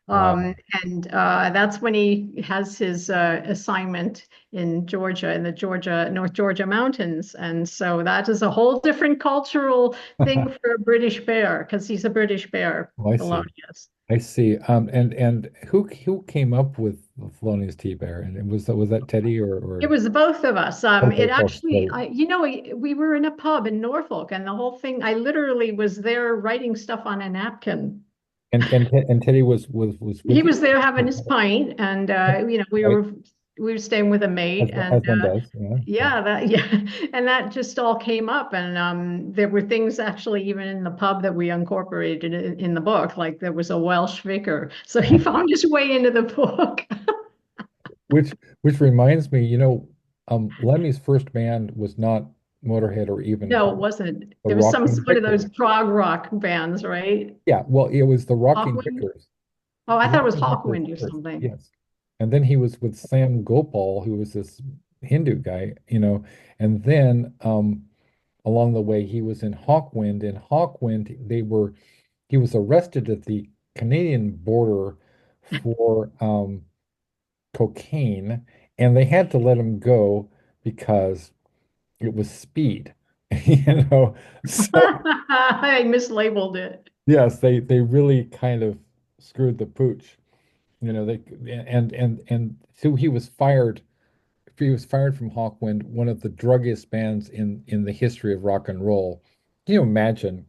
Wow. And that's when he has his assignment in Georgia, in the North Georgia mountains. And so that is a whole different cultural thing for a British bear, because he's a British bear, Oh, I see. Thelonious. I see. And who came up with the Thelonious T. Bear? And was that Teddy It or was both of us. okay, It both. actually, Right. we were in a pub in Norfolk, and the whole thing, I literally was there writing stuff on a napkin. And Teddy was He with you, was there having his pint, and right? we were staying with a mate, and As one does. Yeah. yeah, and that just all came up, and there were things actually even in the pub that we incorporated in the book, like there was a Welsh vicar, so he found his way into the book. Which which reminds me, Lemmy's first band was not Motorhead or even No, it wasn't. the It was some Rocking one of those Vickers. prog rock bands, right? Yeah, well, it was the Rocking Hawkwind? Vickers. Oh, I thought it was Rocking Vickers Hawkwind or first, something. yes. And then he was with Sam Gopal, who was this Hindu guy, and then along the way he was in Hawkwind. In Hawkwind, he was arrested at the Canadian border for cocaine, and they had to let him go because it was speed. You know, so I mislabeled it. yes, they really kind of screwed the pooch. They and so he was fired. He was fired from Hawkwind, one of the druggiest bands in the history of rock and roll. Can you imagine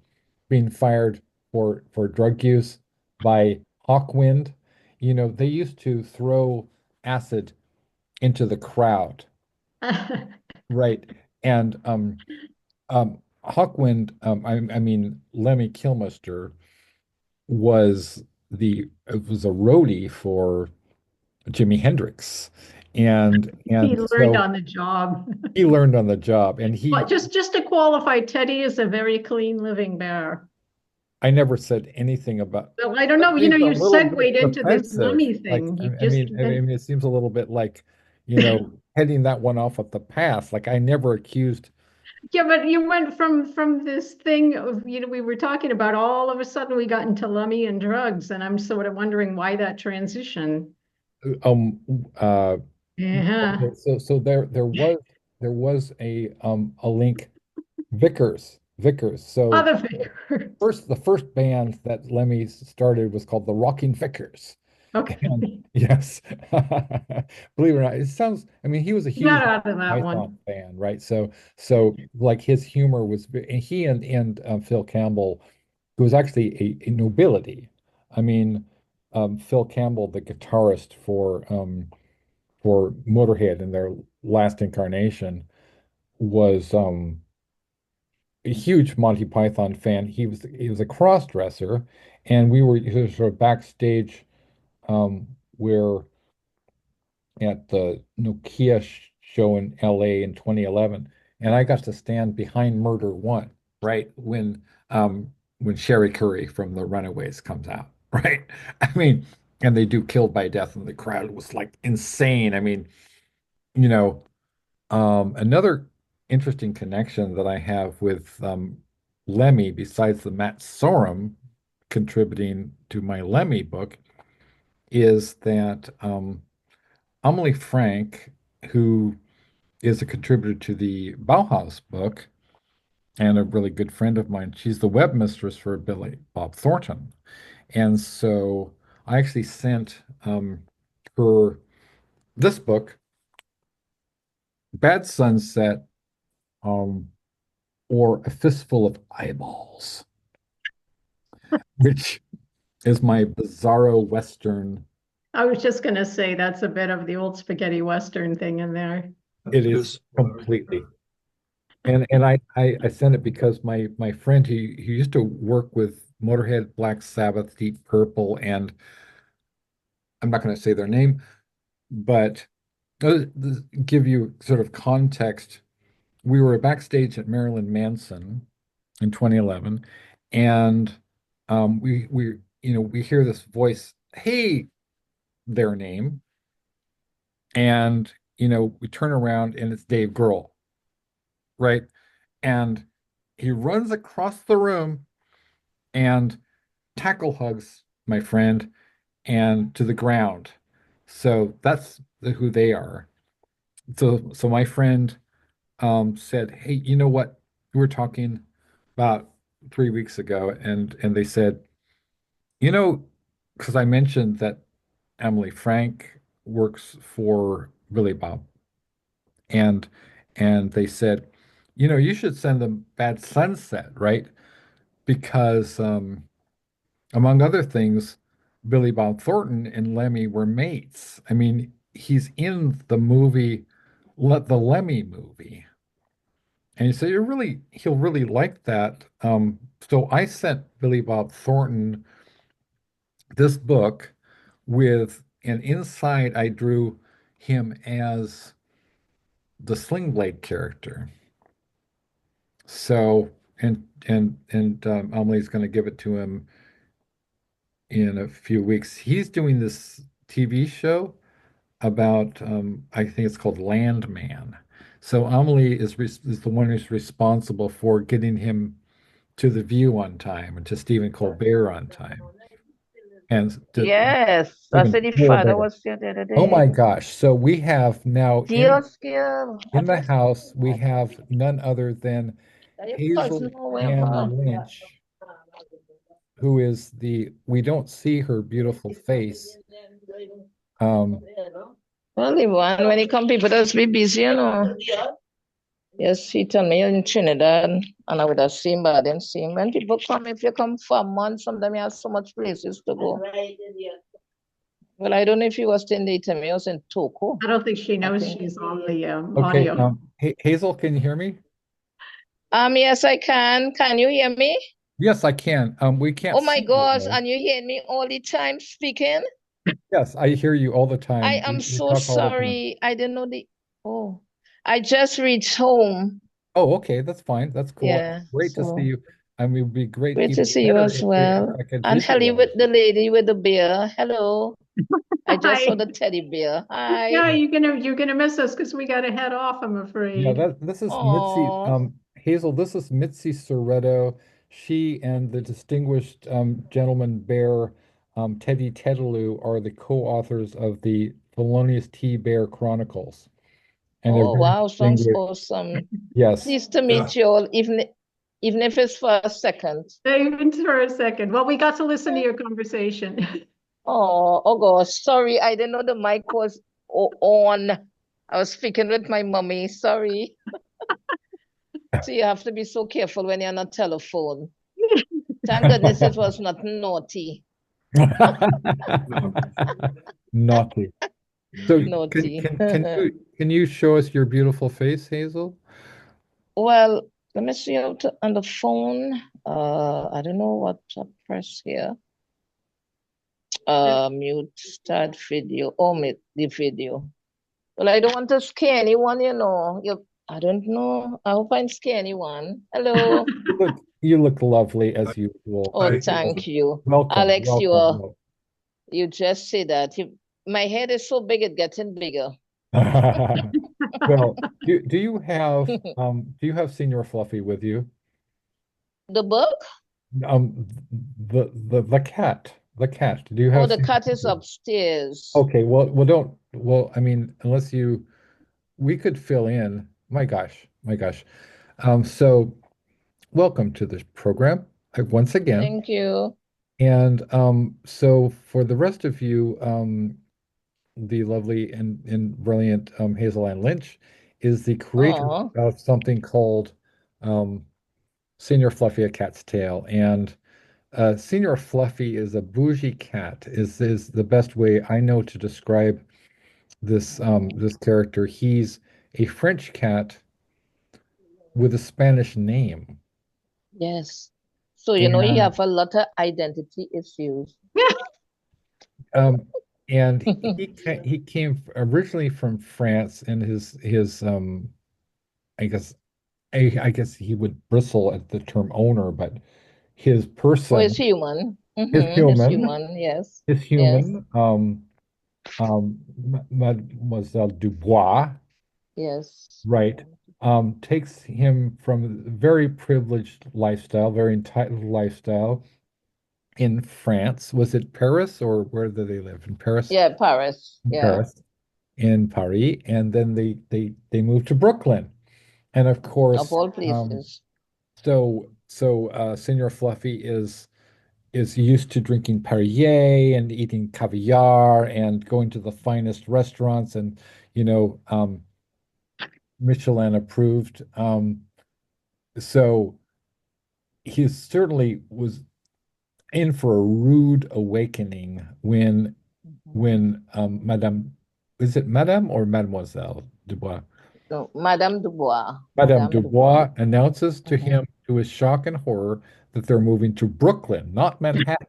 being fired for drug use by Hawkwind? They used to throw acid into the crowd, right? And Hawkwind, I mean Lemmy Kilmister was a roadie for Jimi Hendrix, He and learned so on the job. he learned on the job, and But he just to qualify, Teddy is a very clean living bear. I never said anything about. Well, I don't That know, seems a you little bit segued into this defensive. Lemmy Like, thing. I, You I just mean, I mean, it seems a little bit like, heading that one off at the pass. Like, I never accused. yeah, but you went from this thing of, we were talking about all of a sudden we got into Lemmy and drugs, and I'm sort of wondering why that transition. Um, uh, Yeah. so there was a link. Vickers. So Other figures. the first band that Lemmy started was called the Rocking Vickers. And Okay. yes, believe it or not, it sounds, I mean, he was a Got huge out of that Python one. fan, right? So like his humor was, and he and Phil Campbell, who was actually a nobility. I mean, Phil Campbell, the guitarist for Motorhead in their last incarnation, was a huge Monty Python fan. He was a cross dresser, and he was sort of backstage where at the Nokia show in LA in 2011, and I got to stand behind Murder One, right when Sherry Curry from the Runaways comes out, right? I mean, and they do Killed by Death, and the crowd was like insane. I mean, you know, another interesting connection that I have with Lemmy, besides the Matt Sorum contributing to my Lemmy book, is that Amelie Frank, who is a contributor to the Bauhaus book and a really good friend of mine, she's the webmistress for Billy Bob Thornton. And so I actually sent her this book, Bad Sunset, um, or A Fistful of Eyeballs, which is my bizarro Western. I was just going to say that's a bit of the old spaghetti Western thing in there. It is completely. And I sent it because my friend he used to work with Motorhead, Black Sabbath, Deep Purple, and I'm not going to say their name, but give you sort of context. We were backstage at Marilyn Manson in 2011, and we hear this voice, "Hey," their name, and we turn around and it's Dave Grohl, right? And he runs across the room and tackle hugs my friend and to the ground. So that's who they are. So my friend said, "Hey, you know what? We were talking about 3 weeks ago, and they said, you know, because I mentioned that Emily Frank works for Billy Bob, and they said, you should send them Bad Sunset, right? Because among other things, Billy Bob Thornton and Lemmy were mates. I mean, he's in the movie, the Lemmy movie." And he said, he'll really like that. So I sent Billy Bob Thornton this book with, and inside I drew him as the Sling Blade character. So, and Emily's going to give it to him in a few weeks. He's doing this TV show about, I think it's called Landman. So Amelie is the one who's responsible for getting him to The View on time and to Stephen Colbert on time. And to Yes, I Stephen said the father Colbert. was here the other Oh my day. gosh. So we have now Deal skill. I in the thought house, we have none other than that your cousin or Hazel-Ann whatever. Lynch, who is we don't see her beautiful face. Um, Well, the one when he come, people just be busy, you know. Yes, he told me in Trinidad, and I would have seen, but I didn't see him. When people come, if you come for a month, sometimes you have so much places to go. Well, I don't know if he was staying there, to me, I was in Toko. I don't think she I knows think. she's on the okay. audio. Hazel, can you hear me? Yes, I can. Can you hear me? Yes, I can. We can't Oh my see you gosh, though. and you hear me all the time speaking? Yes, I hear you all the I time. am We so talk all the time. sorry. I didn't know oh, I just reached home. Oh, okay, that's fine. That's cool. Yeah, Great to see so you. I mean, it would be great, great to even see you better as if well. I could And Helly with visualize the you. lady with the bear. Hello. I just saw Hi. the teddy bear. Hi. Yeah, you're gonna miss us because we gotta head off, I'm Yeah, afraid. that this is Mitzi, Oh, Hazel. This is Mitzi Szereto. She and the distinguished gentleman bear, Teddy Tedaloo, are the co-authors of the Thelonious T. Bear Chronicles, and they're oh very wow, sounds distinguished. awesome. Yes. Pleased to Yeah. meet you all, even if it's for a second. Even for a second. Well, we got to listen to your conversation. Oh gosh, sorry, I didn't know the mic was on. I was speaking with my mommy. Sorry. So you have to be so careful when you're on a telephone. Thank goodness it was not naughty. No. Naughty. So Naughty. can you show us your beautiful face, Hazel? Well, let me see how to on the phone. I don't know what to press here. Mute start video. Oh, mute the video. Well, I don't want to scare anyone, you know. I don't know. I hope I don't scare anyone. Hello. You look lovely as usual. Oh, Hi, thank Hazel. you. Welcome, Alex, welcome. you just say that. My head is so big, it's getting bigger. Well, do you have Senor Fluffy with you? The book? Um, the cat. Do you Oh, have the Senor cat is Fluffy? upstairs. Okay, I mean, unless we could fill in. My gosh. So welcome to this program once again. Thank you. And so for the rest of you, the lovely and brilliant Hazel-Ann Lynch is the creator Oh, of something called um, Senor Fluffy, a Cat's Tale. And Senor Fluffy is a bougie cat, is the best way I know to describe this character. He's a French cat with a Spanish name. yes. So, you know, you And have a lot of identity issues. um, and he came originally from France, and his I guess I guess he would bristle at the term owner, but his Oh, it's person, human. his Mm-hmm. It's human, human. Yes. his Yes. human, Mademoiselle Dubois, Yes. right, takes him from a very privileged lifestyle, very entitled lifestyle in France. Was it Paris or where do they live? In Paris? Yeah, Paris. In Yeah. Paris, in Paris, and then they moved to Brooklyn, and of Of course, all places. Senor Fluffy is used to drinking Perrier and eating caviar and going to the finest restaurants and Michelin approved. So he certainly was in for a rude awakening when Madame, is it Madame or Mademoiselle Dubois? No, Madame Dubois. Madame Madame Dubois. Dubois announces to Mm-hmm. him, to his shock and horror, that they're moving to Brooklyn, not Manhattan.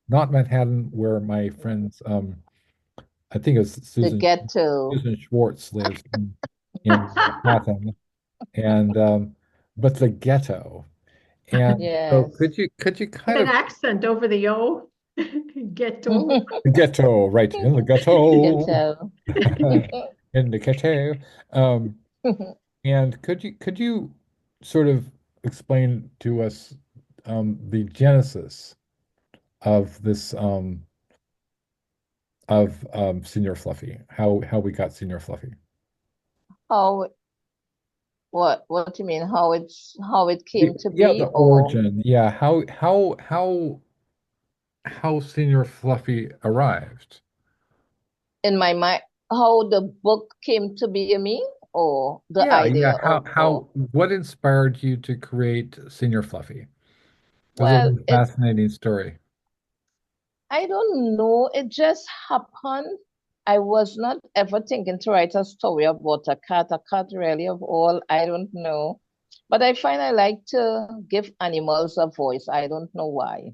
Not Manhattan, where my friends, I think it's The ghetto. Susan Schwartz lives in Manhattan, and but the ghetto. And so Yes. could you With kind an of accent over the O. Get to. the ghetto, right, in the ghetto, Ghetto. in the ghetto. Um, and could you sort of explain to us the genesis of this of Senor Fluffy, how we got Senor Fluffy? How what do you mean? How it came to Yeah, be the or origin. Yeah, how Senor Fluffy arrived. in my mind how the book came to be, you mean? Or the Yeah, idea how of how what inspired you to create Senor Fluffy? Because it well, was a it fascinating story. I don't know, it just happened. I was not ever thinking to write a story about a cat really of all, I don't know. But I find I like to give animals a voice. I don't know why.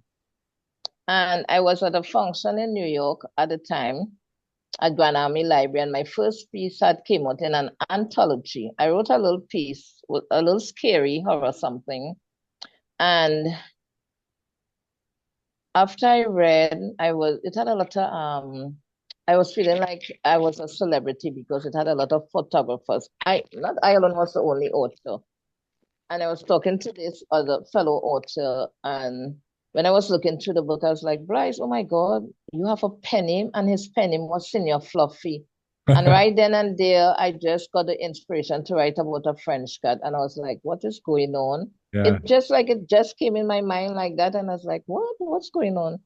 And I was at a function in New York at the time at Grand Army Library, and my first piece had came out in an anthology. I wrote a little piece, with a little scary horror something. And after I read, it had a lot of I was feeling like I was a celebrity because it had a lot of photographers. Not I alone was the only author. And I was talking to this other fellow author, and when I was looking through the book, I was like, Bryce, oh my God, you have a pen name, and his pen name was Senor Fluffy. And right then and there, I just got the inspiration to write about a French cat. And I was like, what is going on? Yeah. It just came in my mind like that. And I was like, what's going on?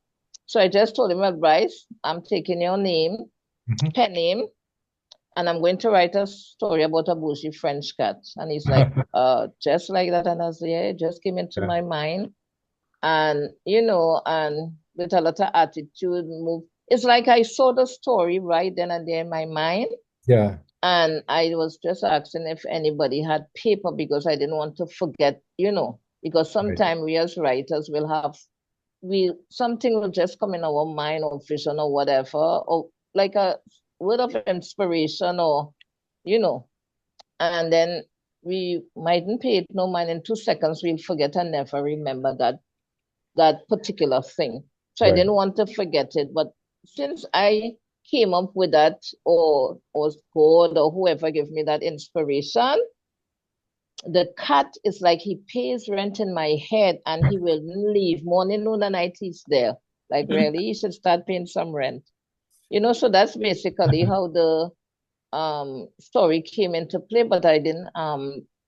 So I just told him, well, Bryce, I'm taking your name, Mhm. pen name, and I'm going to write a story about a bushy French cat. And he's like, just like that. And I was, yeah, it just came into Yeah. my mind. And, and with a lot of attitude, move. It's like I saw the story right then and there in my mind. Yeah. And I was just asking if anybody had paper because I didn't want to forget, because Right. sometimes we as writers will have, something will just come in our mind or vision or whatever, or like a word of inspiration or, and then we mightn't pay it no mind. In 2 seconds, we'll forget and never remember that particular thing. So I Right. didn't want to forget it. But since I came up with that, or God or whoever gave me that inspiration, the cat is like he pays rent in my head and he will leave morning, noon, and night he's there. Like really, he should start paying some rent. So that's basically how the story came into play, but I didn't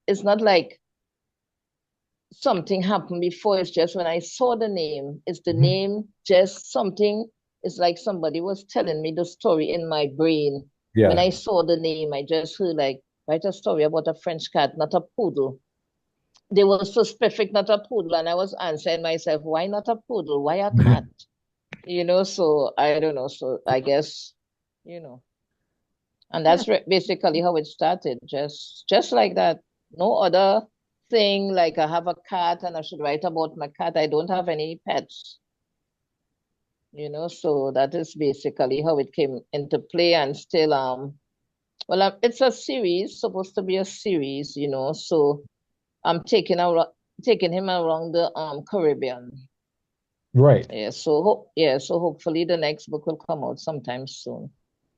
it's not like something happened before. It's just when I saw the name, it's the Mhm. name, just something. It's like somebody was telling me the story in my brain. When Yeah. I saw the name, I just heard like, write a story about a French cat, not a poodle. They were so specific, not a poodle. And I was answering myself, why not a poodle? Why a cat? So I don't know. So I guess, you know, and Yeah. that's basically how it started. Just like that. No other thing like I have a cat and I should write about my cat. I don't have any pets, so that is basically how it came into play. And still well, it's a series, supposed to be a series, so I'm taking him around the Caribbean. Right. So hopefully the next book will come out sometime soon.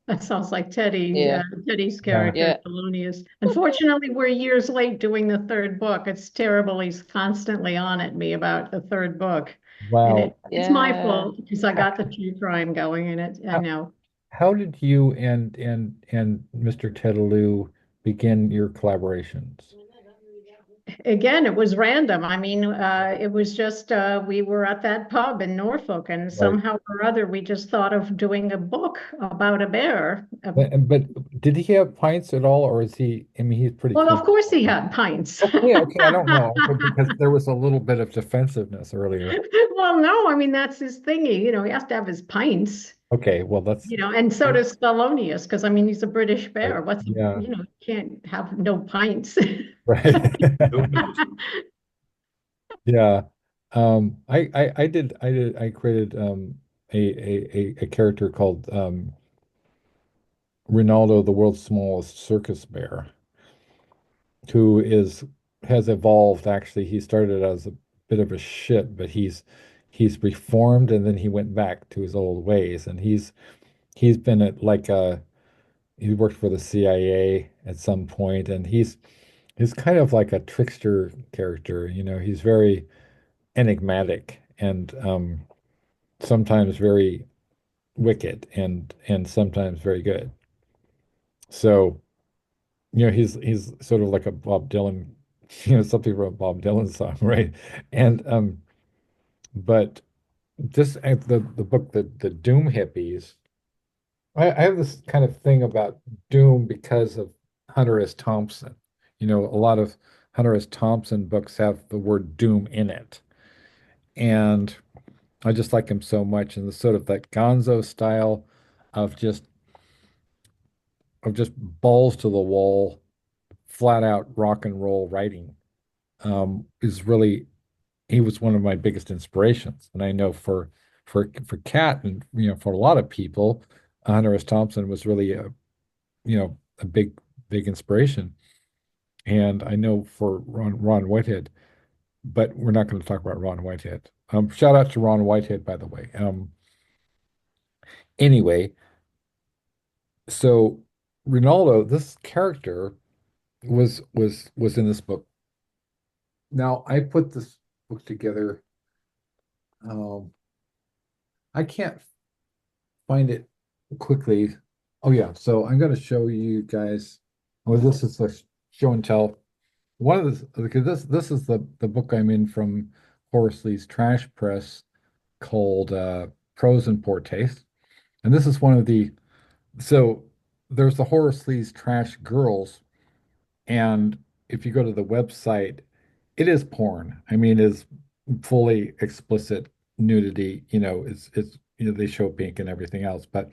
That sounds like Yeah. Teddy's Yeah. character, Yeah. Thelonious. Unfortunately, we're years late doing the third book. It's terrible. He's constantly on at me about the third book. And Wow. it's my Yeah. fault because I got the true crime going in it. I How, know. how did you and Mr. Tedaloo begin your collaborations? Again, it was random. I mean, it was just we were at that pub in Norfolk, and Right. somehow or other, we just thought of doing a book about a bear. But did he have pints at all, or is he? I mean, he's pretty Well, clean. of course, he had pints. Okay, okay, I don't know, but because there was a little bit of defensiveness earlier. Well, no, I mean that's his thingy. He has to have his pints. Okay, well, that's And so does Thelonious, because I mean he's a British right. bear. Yeah, Can't have no pints. right. Nobody's Yeah. I created a character called Ronaldo, the world's smallest circus bear, who has evolved. Actually, he started as a bit of a shit, but he's reformed, and then he went back to his old ways, and he's been at like a he worked for the CIA at some point, and he's kind of like a trickster character. He's very enigmatic and sometimes very wicked and sometimes very good. So, he's sort of like a Bob Dylan, something from a Bob Dylan song, right? And but just the book, the Doom Hippies, I have this kind of thing about Doom because of Hunter S. Thompson. A lot of Hunter S. Thompson books have the word Doom in it. And I just like him so much, and the sort of that Gonzo style of just balls to the wall, flat out rock and roll writing is really he was one of my biggest inspirations. And I know for for Cat and for a lot of people, Hunter S. Thompson was really a big inspiration. And I know for Ron Whitehead, but we're not going to talk about Ron Whitehead. Shout out to Ron Whitehead, by the way. Anyway, so Ronaldo, this character was in this book. Now I put this book together. Um, I can't find it quickly. Oh yeah, so I'm going to show you guys. Well, this is a show and tell. One of the because this is the book I'm in from Horace Lee's Trash Press called Prose and Poor Taste, and this is one of the so there's the Horace Lee's Trash Girls, and if you go to the website, it is porn. I mean, it's fully explicit nudity. It's they show pink and everything else, but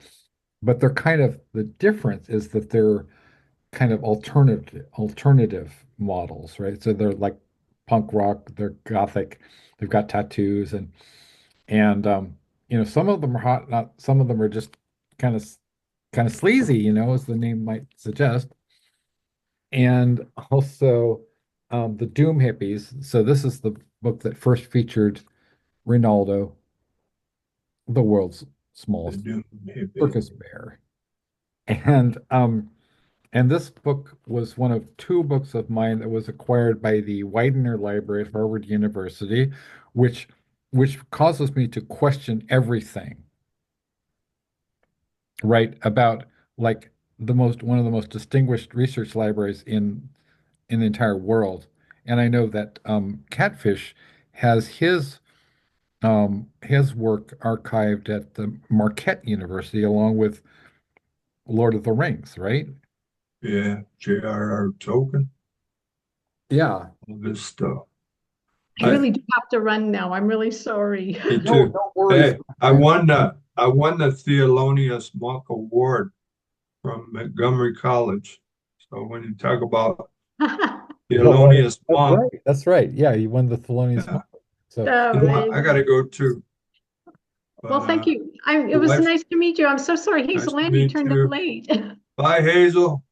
they're kind of the difference is that they're kind of alternative models, right? So they're like punk rock, they're gothic, they've got tattoos and some of them are hot, not some of them are just kind of kind of sleazy, as the name might suggest. And also the Doom Hippies. So this is the book that first featured Ronaldo, the world's The smallest Doom hippie. circus bear. And this book was one of two books of mine that was acquired by the Widener Library at Harvard University, which causes me to question everything, right? About like one of the most distinguished research libraries in the entire world. And I know that Catfish has his work archived at the Marquette University along with Lord of the Rings, right? Yeah, J.R.R. Tolkien, Yeah. all this stuff. I really do have to run now. I'm really sorry. Me No, too. don't worry. Hey, I won the Thelonious Monk Award from Montgomery College. So when you talk about Thelonious That's Monk, right. That's right. Yeah, you won the Thelonious yeah, Monk. So Oh, I got to go too. well, But thank you. It was nice, nice to meet you. I'm so sorry, nice to Hazel-Ann, you meet turned up you. late. Bye, Hazel.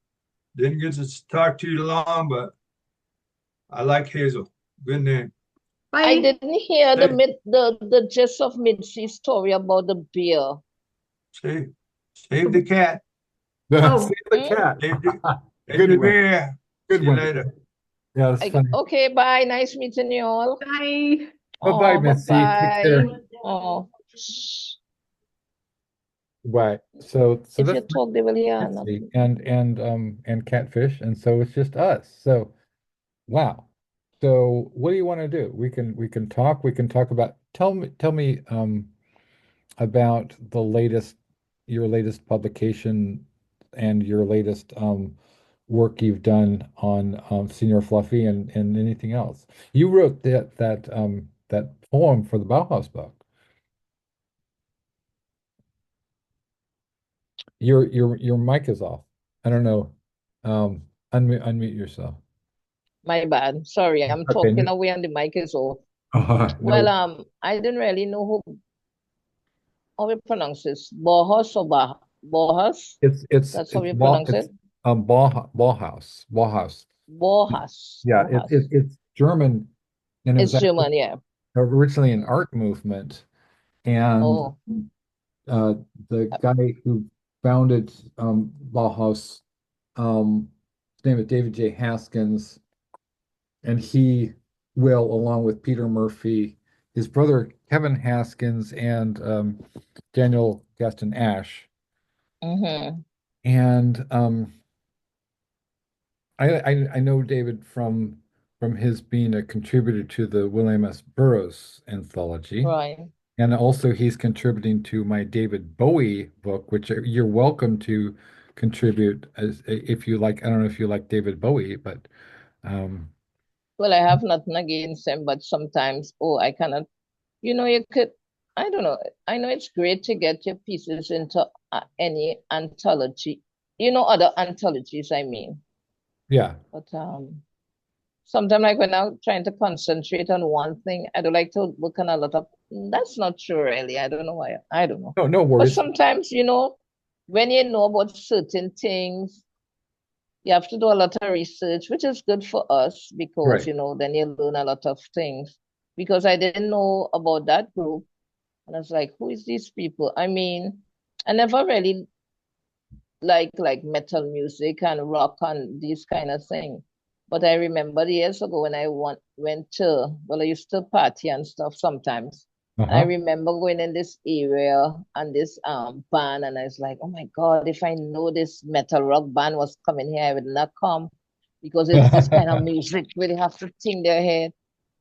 Didn't get to talk to you long, but I like Hazel. Good name. I Bye. didn't hear Hey, the gist of Mitzi's story about the beer. save the cat. Oh, save the Hmm? cat. Save the Good one. bear. Good See you one. later. Yeah, that's funny. Okay, bye. Nice meeting you all. bye. Bye-bye, Oh, Mitzi. Take care. bye-bye. Oh, Right. So if you that's talk, they will hear Mitzi nothing. and Catfish, and so it's just us. So wow. So what do you want to do? We can talk about tell me about your latest publication and your latest work you've done on Senor Fluffy and anything else. You wrote that poem for the Bauhaus book. Your mic is off. I don't know. Unmute yourself. My bad. Sorry, I'm Okay, talking away and the mic is off. Well, no, I didn't really know how we pronounce this. Bauhaus or Bauhaus? That's how we pronounce it. Bauhaus. Bauhaus. Yeah, Bauhaus. it's German, and it was It's actually German, yeah. originally an art movement, and Oh, uh, the guy who founded Bauhaus, his name is David J. Haskins, and he will, along with Peter Murphy, his brother Kevin Haskins, and Daniel Gaston Ash, mm-hmm. and I know David from his being a contributor to the William S. Burroughs anthology. Right. And also he's contributing to my David Bowie book, which you're welcome to contribute as if you like. I don't know if you like David Bowie, but um Well, I have nothing against him, but sometimes, I cannot, you could, I don't know. I know it's great to get your pieces into any anthology, other anthologies, I mean. yeah. But sometimes like when I'm trying to concentrate on one thing, I do like to work on a lot of, that's not true really. I don't know why. I don't know. No, no But worries. sometimes, when you know about certain things, you have to do a lot of research, which is good for us because, Right. then you learn a lot of things. Because I didn't know about that group. And I was like, who is these people? I mean, I never really like metal music and rock and these kind of thing. But I remember years ago when I went to, well, I used to party and stuff sometimes. And I Uh-huh. remember going in this area and this band, and I was like, oh my God, if I know this metal rock band was coming here, I would not come because it's this kind of music where they have to think their head.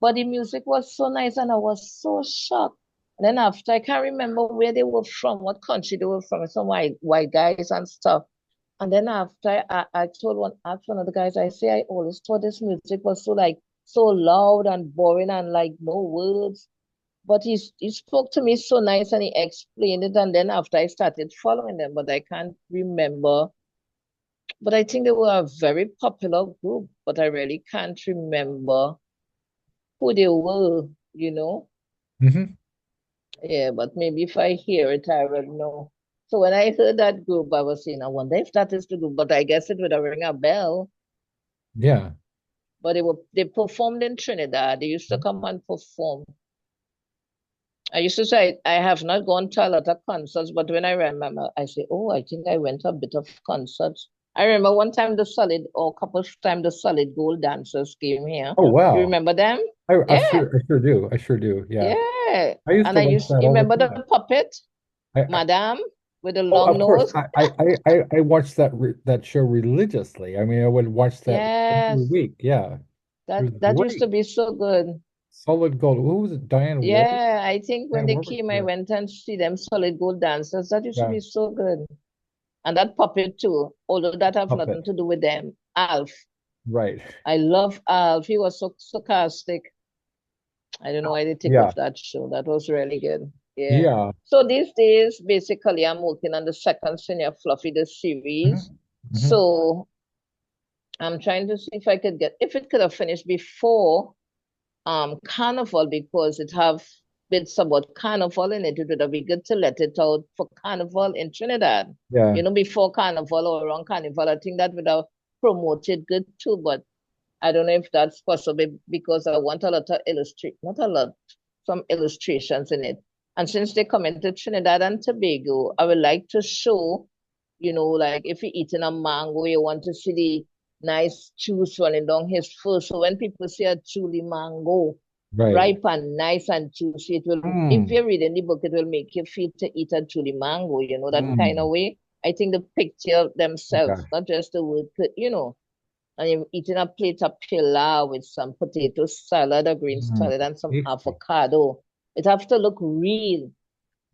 But the music was so nice and I was so shocked. And then after, I can't remember where they were from, what country they were from, some white guys and stuff. And then after, I asked one of the guys, I say, I always thought this music was so loud and boring and like no words. But he spoke to me so nice and he explained it. And then after I started following them, but I can't remember. But I think they were a very popular group, but I really can't remember who they were. hmm Yeah, but maybe if I hear it, I will know. So when I heard that group, I was saying, I wonder if that is the group, but I guess it would have ring a bell. Yeah. But they performed in Trinidad. They used to come and perform. I used to say I have not gone to a lot of concerts, but when I remember, I say, oh, I think I went to a bit of concerts. I remember one time or a couple of times the Solid Gold dancers came here. Oh, You wow. remember them? I Yeah, sure do. I sure do. Yeah. yeah. I used And to watch that you all remember the the time. puppet, I Madame, with the Oh, long of course. nose? I watched that show religiously. I mean, I would watch that every Yes, week. Yeah. It was that used to great. be so good. Solid Gold. Who was it? Diane Warwick? Yeah, I think when Diane they Warwick? came, I Yeah. went and see them Solid Gold dancers. That used to Yeah. be so good. And that puppet too, although that have nothing Puppet. to do with them. Alf. Right. I love Alf. He was so sarcastic. I don't know why they take Yeah. off that show. That was really good. Yeah. Yeah. So these days, basically, I'm working on the second Senor Fluffy, the hmm series. hmm So I'm trying to see if it could have finished before Carnival because it have bits about Carnival in it. It would have been good to let it out for Carnival in Trinidad. Yeah. Before Carnival or around Carnival. I think that would have promoted good too, but I don't know if that's possible because I want a lot of not a lot, some illustrations in it. And since they come into Trinidad and Tobago, I would like to show, like if you're eating a mango, you want to see the nice juice running down his fur. So when people see a truly mango, Right. ripe and nice and juicy, if Mm. you're reading the book, it will make you feel to eat a truly mango, that kind of Mm. way. I think the picture themselves, Okay. not just the word, and you're eating a plate of pilau with some potato salad or green Mm. salad and some Tasty. avocado. It have to look real,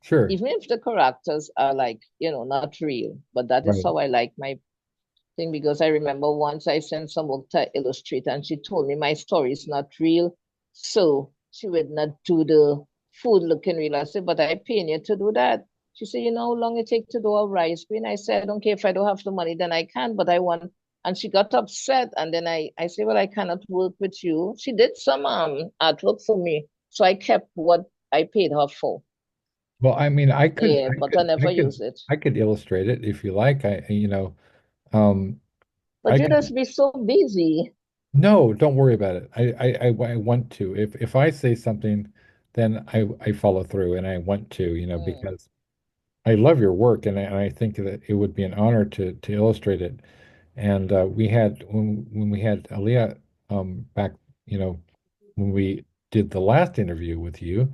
Sure. even if the characters are like, not real. But that is Right. how I like my thing because I remember once I sent some work to illustrate and she told me my story is not real. So she would not do the food looking real. I said, but I paying you to do that. She said, you know how long it take to do a rice cream? I said, I don't care if I don't have the money, then I can, but I want. And she got upset. And then I said, well, I cannot work with you. She did some artwork for me. So I kept what I paid her for. Well, I mean, Yeah, but I never use it. I could illustrate it if you like. Um, But I you could. just be so busy. No, don't worry about it. I want to. If I say something, then I follow through, and I want to, Mm, because I love your work, and I think that it would be an honor to illustrate it. And we had when we had Aaliyah back, you know, when we did the last interview with you,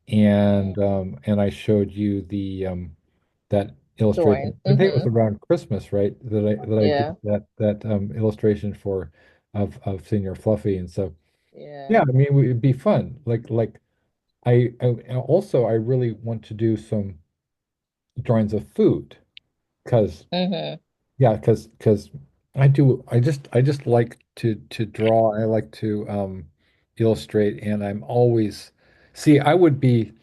mm. and I showed you the that Drawing. illustration. I think it was Mm-hmm. around Christmas, right? That I did Yeah, that illustration for of Senor Fluffy, and so yeah, yeah. I mean it'd be fun. I really want to do some drawings of food because Mm-hmm. yeah, because I just like to draw. I like to illustrate, and I'm always see. I would be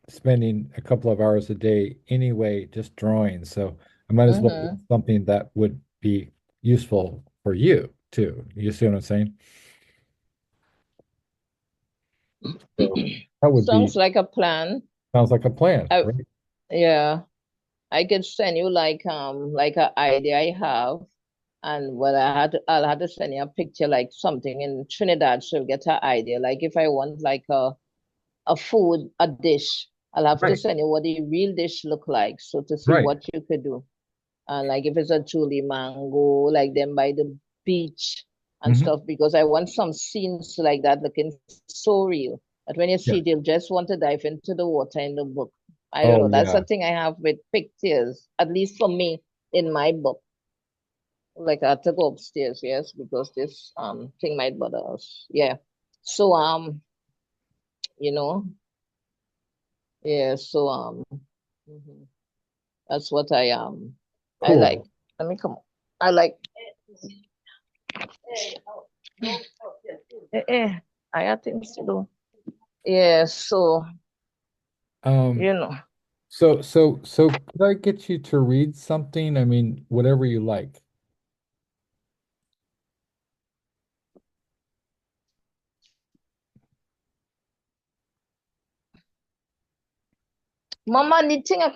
spending a couple of hours a day anyway, just drawing. So I might as well do Mm-hmm. something that would be useful for you too. You see what I'm saying? So that would be Sounds like a plan. sounds like a plan, I, right? yeah, I could send you like an idea I have, and what I'll have to send you a picture like something in Trinidad so you get an idea. Like if I want like a food, a dish, I'll have to Right, send you what the real dish look like, so to see right. what you could do. And like if it's a truly mango, like them by the beach and Hmm. stuff, because I want some scenes like that looking so real that when you Yeah. see it, you'll just want to dive into the water in the book. I don't Oh know. That's the yeah. thing I have with pictures, at least for me in my book. Like I have to go upstairs, yes, because this thing might bother us. Yeah. So you know, yeah, so mhm. That's what I like. Cool. Let me come. I like I have things to do. Yeah, so Um, you know. so could I get you to read something? I mean, whatever you like. Mama knitting a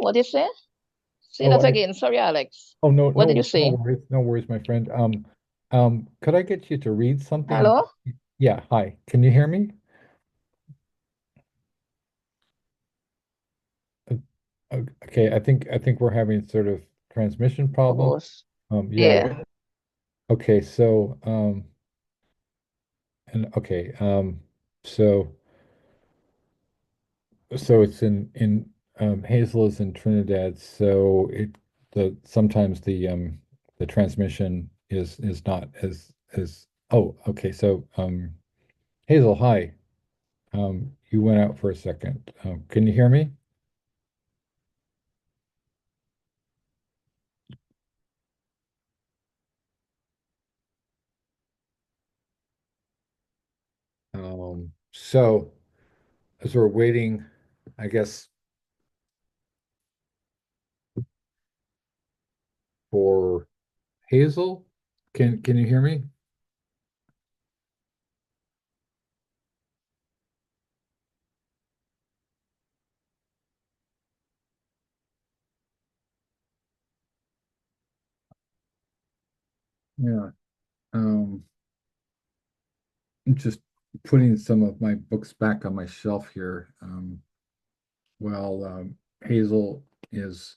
what did you say? Say Oh, that again. Sorry, Alex. oh no, What did you no say? worries, no worries, my friend. Could I get you to read something? Hello? Yeah, hi. Can you hear me? Uh, Okay, I think we're having sort of transmission problem. Bauhaus. Yeah, yeah. Yeah. Okay, so and okay, so it's in Hazel is in Trinidad, so it the sometimes the transmission is not as oh, okay, so Hazel, hi. You went out for a second. Can you hear me? So as we're waiting, I guess for Hazel, can you hear me? Yeah. Um, I'm just putting some of my books back on my shelf here. While Hazel is,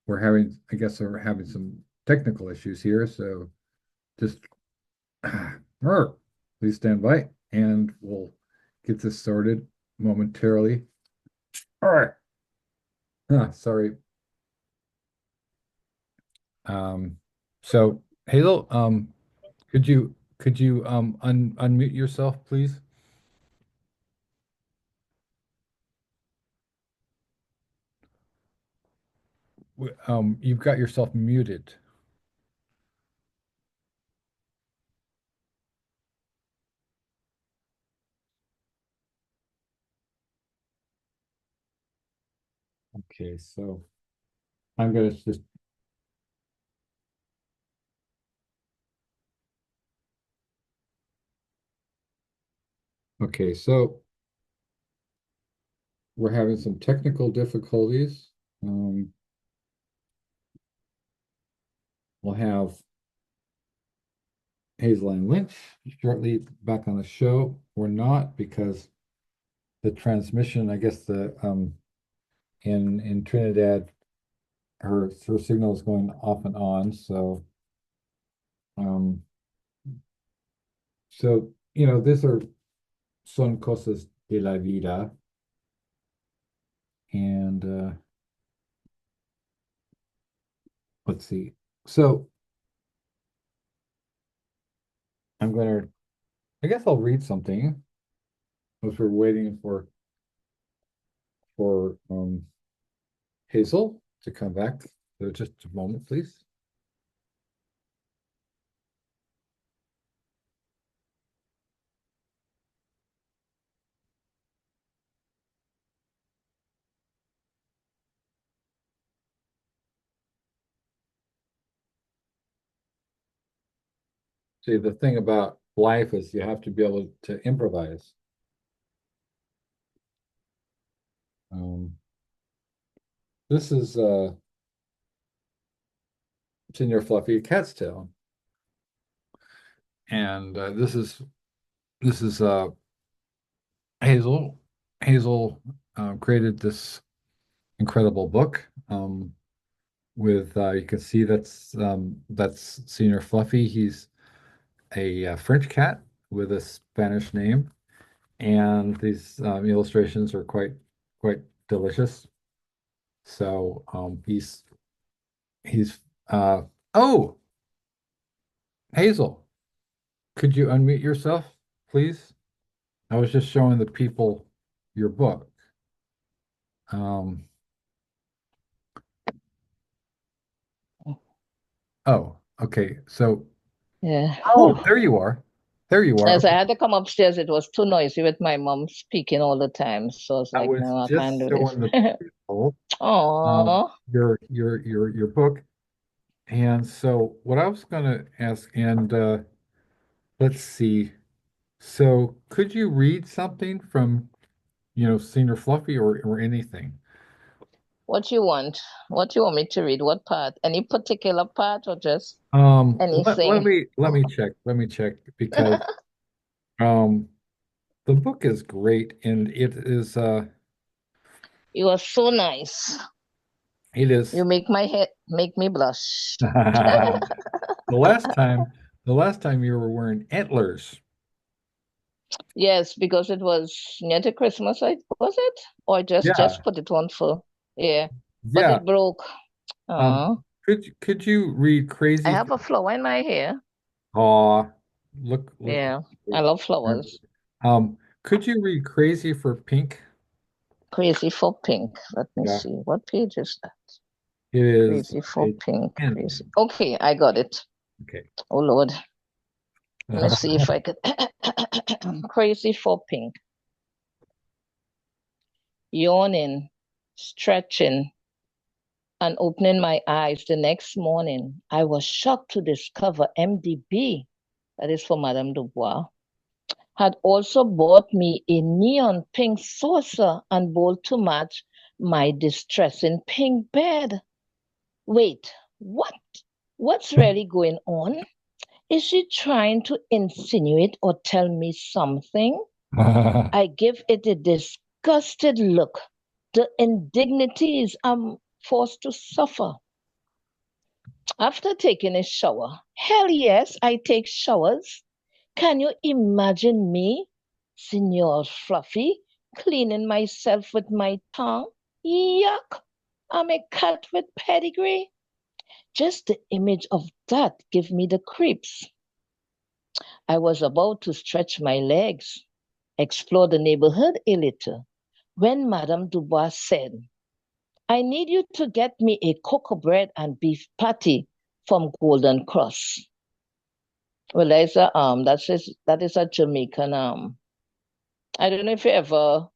I guess we're having some technical issues here. So just, please stand by and we'll get this started momentarily. All right. Sorry. Um, so Hazel, could you unmute yourself, please? You've got yourself muted. Okay, so I'm gonna just okay, so we're having some technical difficulties. Um, we'll have Hazel-Ann Lynch shortly back on the show, or not, because the transmission, I guess the in Trinidad, her signal is going off and on. Um, so these are son cosas de la vida, and let's see. So I'm gonna, I guess I'll read something as we're waiting for Hazel to come back. So just a moment, please. See, the thing about life is you have to be able to improvise. This is Senor Fluffy, a cat's tail. And this is Hazel. Hazel created this incredible book with you can see that's Senor Fluffy. He's a French cat with a Spanish name, and these illustrations are quite delicious. So he's oh, Hazel, could you unmute yourself, please? I was just showing the people your book. Oh, okay. So, Yeah. oh, there you are. There you are. As I had to come upstairs, it was too noisy with my mom speaking all the time. So I was I like, was no, I just can't do showing this. the people Oh, your book. And so what I was going to ask, and let's see. So could you read something from, Senior Fluffy or anything? what you want? What you want me to read? What part? Any particular part or just Let anything? me check because um the book is great and You are so nice. it You is make my head make me blush. the last time you were wearing antlers. Yes, because it was near to Christmas, was it? Or Yeah, just put it on for yeah. But yeah. it broke. Um, Oh, could you read I Crazy have a flower in my hair. Aw, look. Yeah, I love flowers. Could you read Crazy for Pink? Crazy for pink. Let me Yeah, see. What page is that? it is Crazy for page pink. 10. Crazy. Okay, I got it. Okay. Oh Lord. Let me see if I could. Crazy for pink. Yawning, stretching, and opening my eyes the next morning, I was shocked to discover MDB, that is for Madame Dubois, had also bought me a neon pink saucer and bowl to match my distressing pink bed. Wait, what? What's really going on? Is she trying to insinuate or tell me something? I give it a disgusted look. The indignities I'm forced to suffer. After taking a shower, hell yes, I take showers. Can you imagine me, Senor Fluffy, cleaning myself with my tongue? Yuck! I'm a cat with pedigree. Just the image of that give me the creeps. I was about to stretch my legs, explore the neighborhood a little, when Madame Dubois said, I need you to get me a cocoa bread and beef patty from Golden Cross. Well, that is a Jamaican I don't know if you ever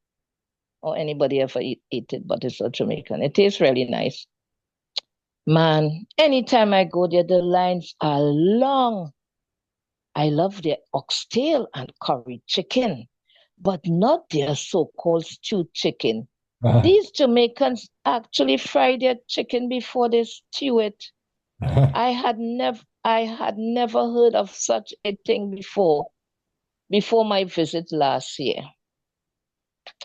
or anybody ever eat it, but it's a Jamaican. It tastes really nice. Man, anytime I go there, the lines are long. I love their oxtail and curry chicken, but not their so-called stewed chicken. These Jamaicans actually fry their chicken before they stew it. I had never heard of such a thing before my visit last year.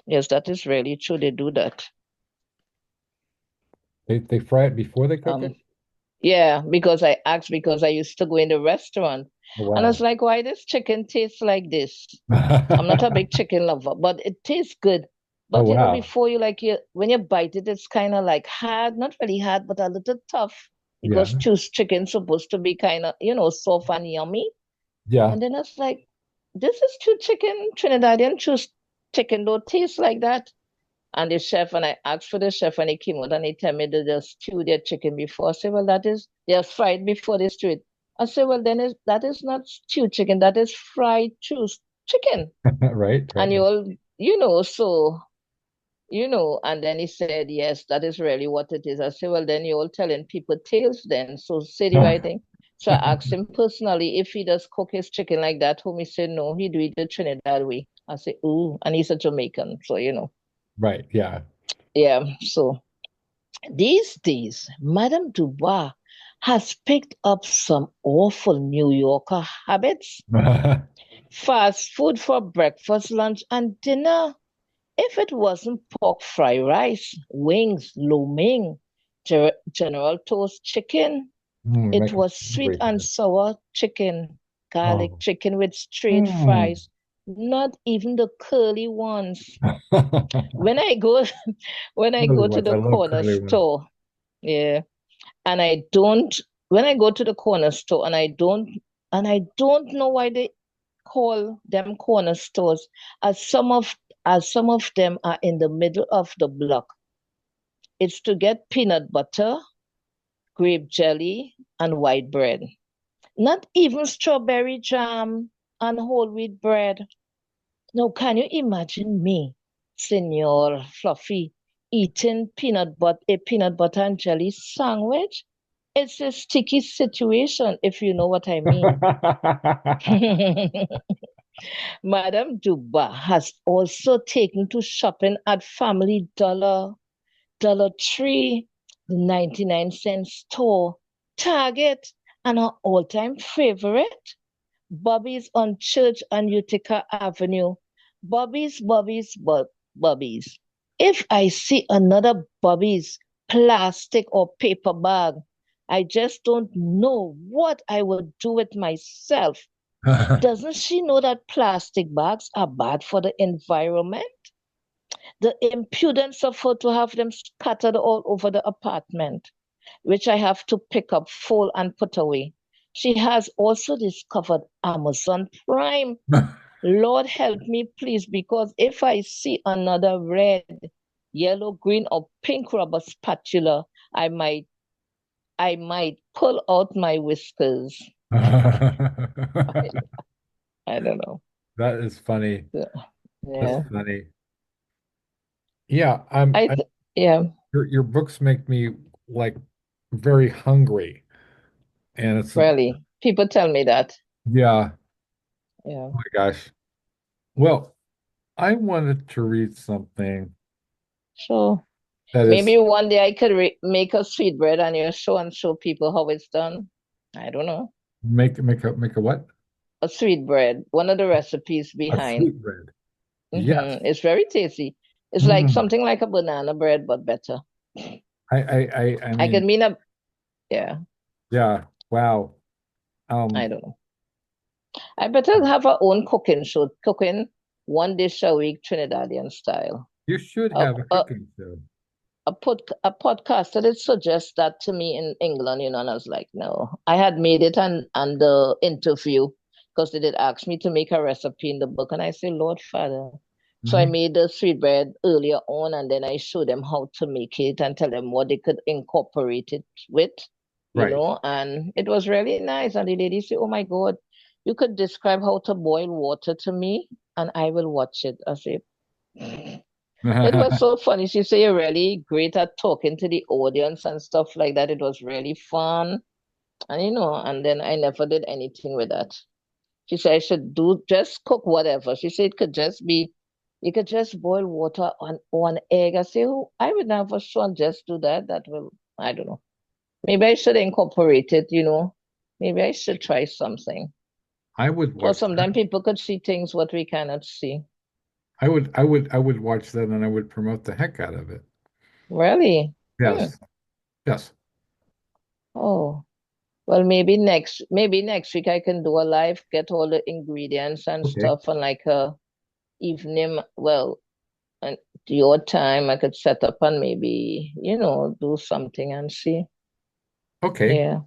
Yes, that is really true. They do that. They fry it before they cook it? Um, yeah, because I asked because I used to go in the restaurant Oh, and I was wow. like, why does chicken taste like this? I'm not a big chicken lover, but it tastes good. Oh, But wow. before when you bite it, it's kind of like hard, not really hard, but a little tough because Yeah. choose chicken's supposed to be kind of, soft and yummy. Yeah. And then I was like, this is true chicken. Trinidadian choose chicken don't taste like that. And the chef, and I asked for the chef, and he came out and he told me they just stew their chicken before. I said, well, they are fried before they stew it. I said, well, that is not stewed chicken, that is fried choose chicken. Right, And right. and then he said, yes, that is really what it is. I said, well, then you're all telling people tales then. So say the right thing. So I asked him personally if he does cook his chicken like that. Whom he said no, he do it the Trinidad way. I said, ooh, and he's a Jamaican, so Right. Yeah. yeah. So these days, Madame Dubois has picked up some awful New Yorker habits. Fast food for breakfast, lunch, and dinner. If it wasn't pork fried rice, wings, lo mein, General Toast chicken, it Making was me sweet hungry and sour chicken, garlic here. chicken with straight Oh. fries, not even the curly ones. When I go when I Curly go to ones. I the love corner curly ones. store, yeah, and I don't when I go to the corner store and I don't know why they call them corner stores, as some of them are in the middle of the block. It's to get peanut butter, grape jelly, and white bread. Not even strawberry jam and whole wheat bread. Now, can you imagine me, Senor Fluffy, eating a peanut butter and jelly sandwich? It's a sticky situation, if you know what I mean. Madame Duba has also taken to shopping at Family Dollar, Dollar Tree, the 99-cent store, Target, and her all-time favorite, Bobby's on Church and Utica Avenue. Bobby's. If I see another Bobby's plastic or paper bag, I just don't know what I would do with myself. Doesn't she know that plastic bags are bad for the environment? The impudence of her to have them scattered all over the apartment, which I have to pick up full and put away. She has also discovered Amazon Prime. Lord help me, please, because if I see another red, yellow, green, or pink rubber spatula, I might I might pull out my whiskers. I, I don't know. That is funny. That's Yeah. funny. Yeah, Yeah, your books make me like very hungry. And it's really. People tell me that. yeah, Yeah. oh my gosh. Well, I wanted to read something So that is maybe one day I could make a sweetbread on your show and show people how it's done. I don't know. make a what? A sweetbread, one of the recipes A behind. sweet bread. Yes. It's very tasty. It's like Mm. something like a banana bread, but better. I I mean, could mean yeah, yeah, wow. I Um, don't know. I better have our own cooking show, cooking one dish a week, Trinidadian style. you should A, have a a, cooking show. a podcaster did suggest that to me in England, and I was like, no. I had made it on the interview because they did ask me to make a recipe in the book, and I said, Lord Father. So I Hmm. made the sweetbread earlier on, and then I showed them how to make it and tell them what they could incorporate it with, Right. and it was really nice. And the lady said, oh my God, you could describe how to boil water to me, and I will watch it. I said, it was so funny. She said you're really great at talking to the audience and stuff like that. It was really fun. And and then I never did anything with that. She said I should do just cook whatever. She said it could just be you could just boil water on one egg. I say, oh, I would never sure and just do that. That will I don't know. Maybe I should incorporate it. Maybe I should try something. I would Because watch that. sometimes people could see things what we cannot see. I would watch that and I would promote the heck out of it. Really? Hmm. Yes. Yes. Oh. Well, maybe next week I can do a live, get all the ingredients and Okay. stuff, and like a evening, well, and your time I could set up and maybe, do something and see. Okay. Yeah.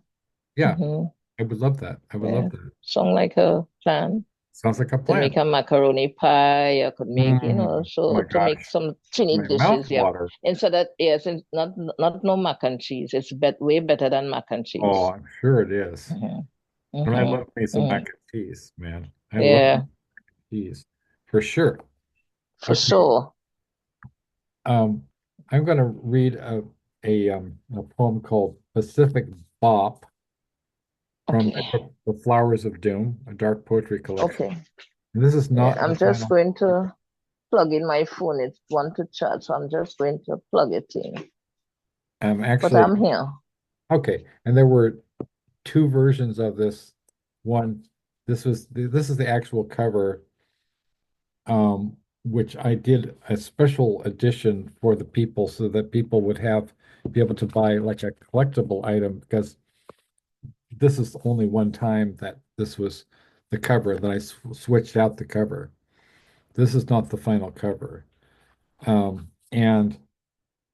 Yeah. Mm-hmm. I would love that. I would Yeah. love that. Sound like a plan. Sounds like a To make plan. a macaroni pie, I could make, Oh my so to make gosh. some tiny My mouth dishes, yeah. water. Instead of, yes, it's not no mac and cheese. It's way better than mac and Oh, cheese. I'm sure it is. Mm-hmm. And I Mm-hmm. love me some Mm-hmm. mac and cheese, man. I love Yeah, cheese for sure. for Okay. sure. Um, I'm going to read a poem called Pacific Bop. from Okay. The Flowers of Doom, a dark poetry collection. Okay. And this is Yeah, not the I'm just final. going to plug in my phone. It's one to charge, so I'm just going to plug it in. But Actually, I'm here. okay. And there were two versions of this. One, this is the actual cover, which I did a special edition for the people so that people would be able to buy like a collectible item because this is only one time that this was the cover that I switched out the cover. This is not the final cover. And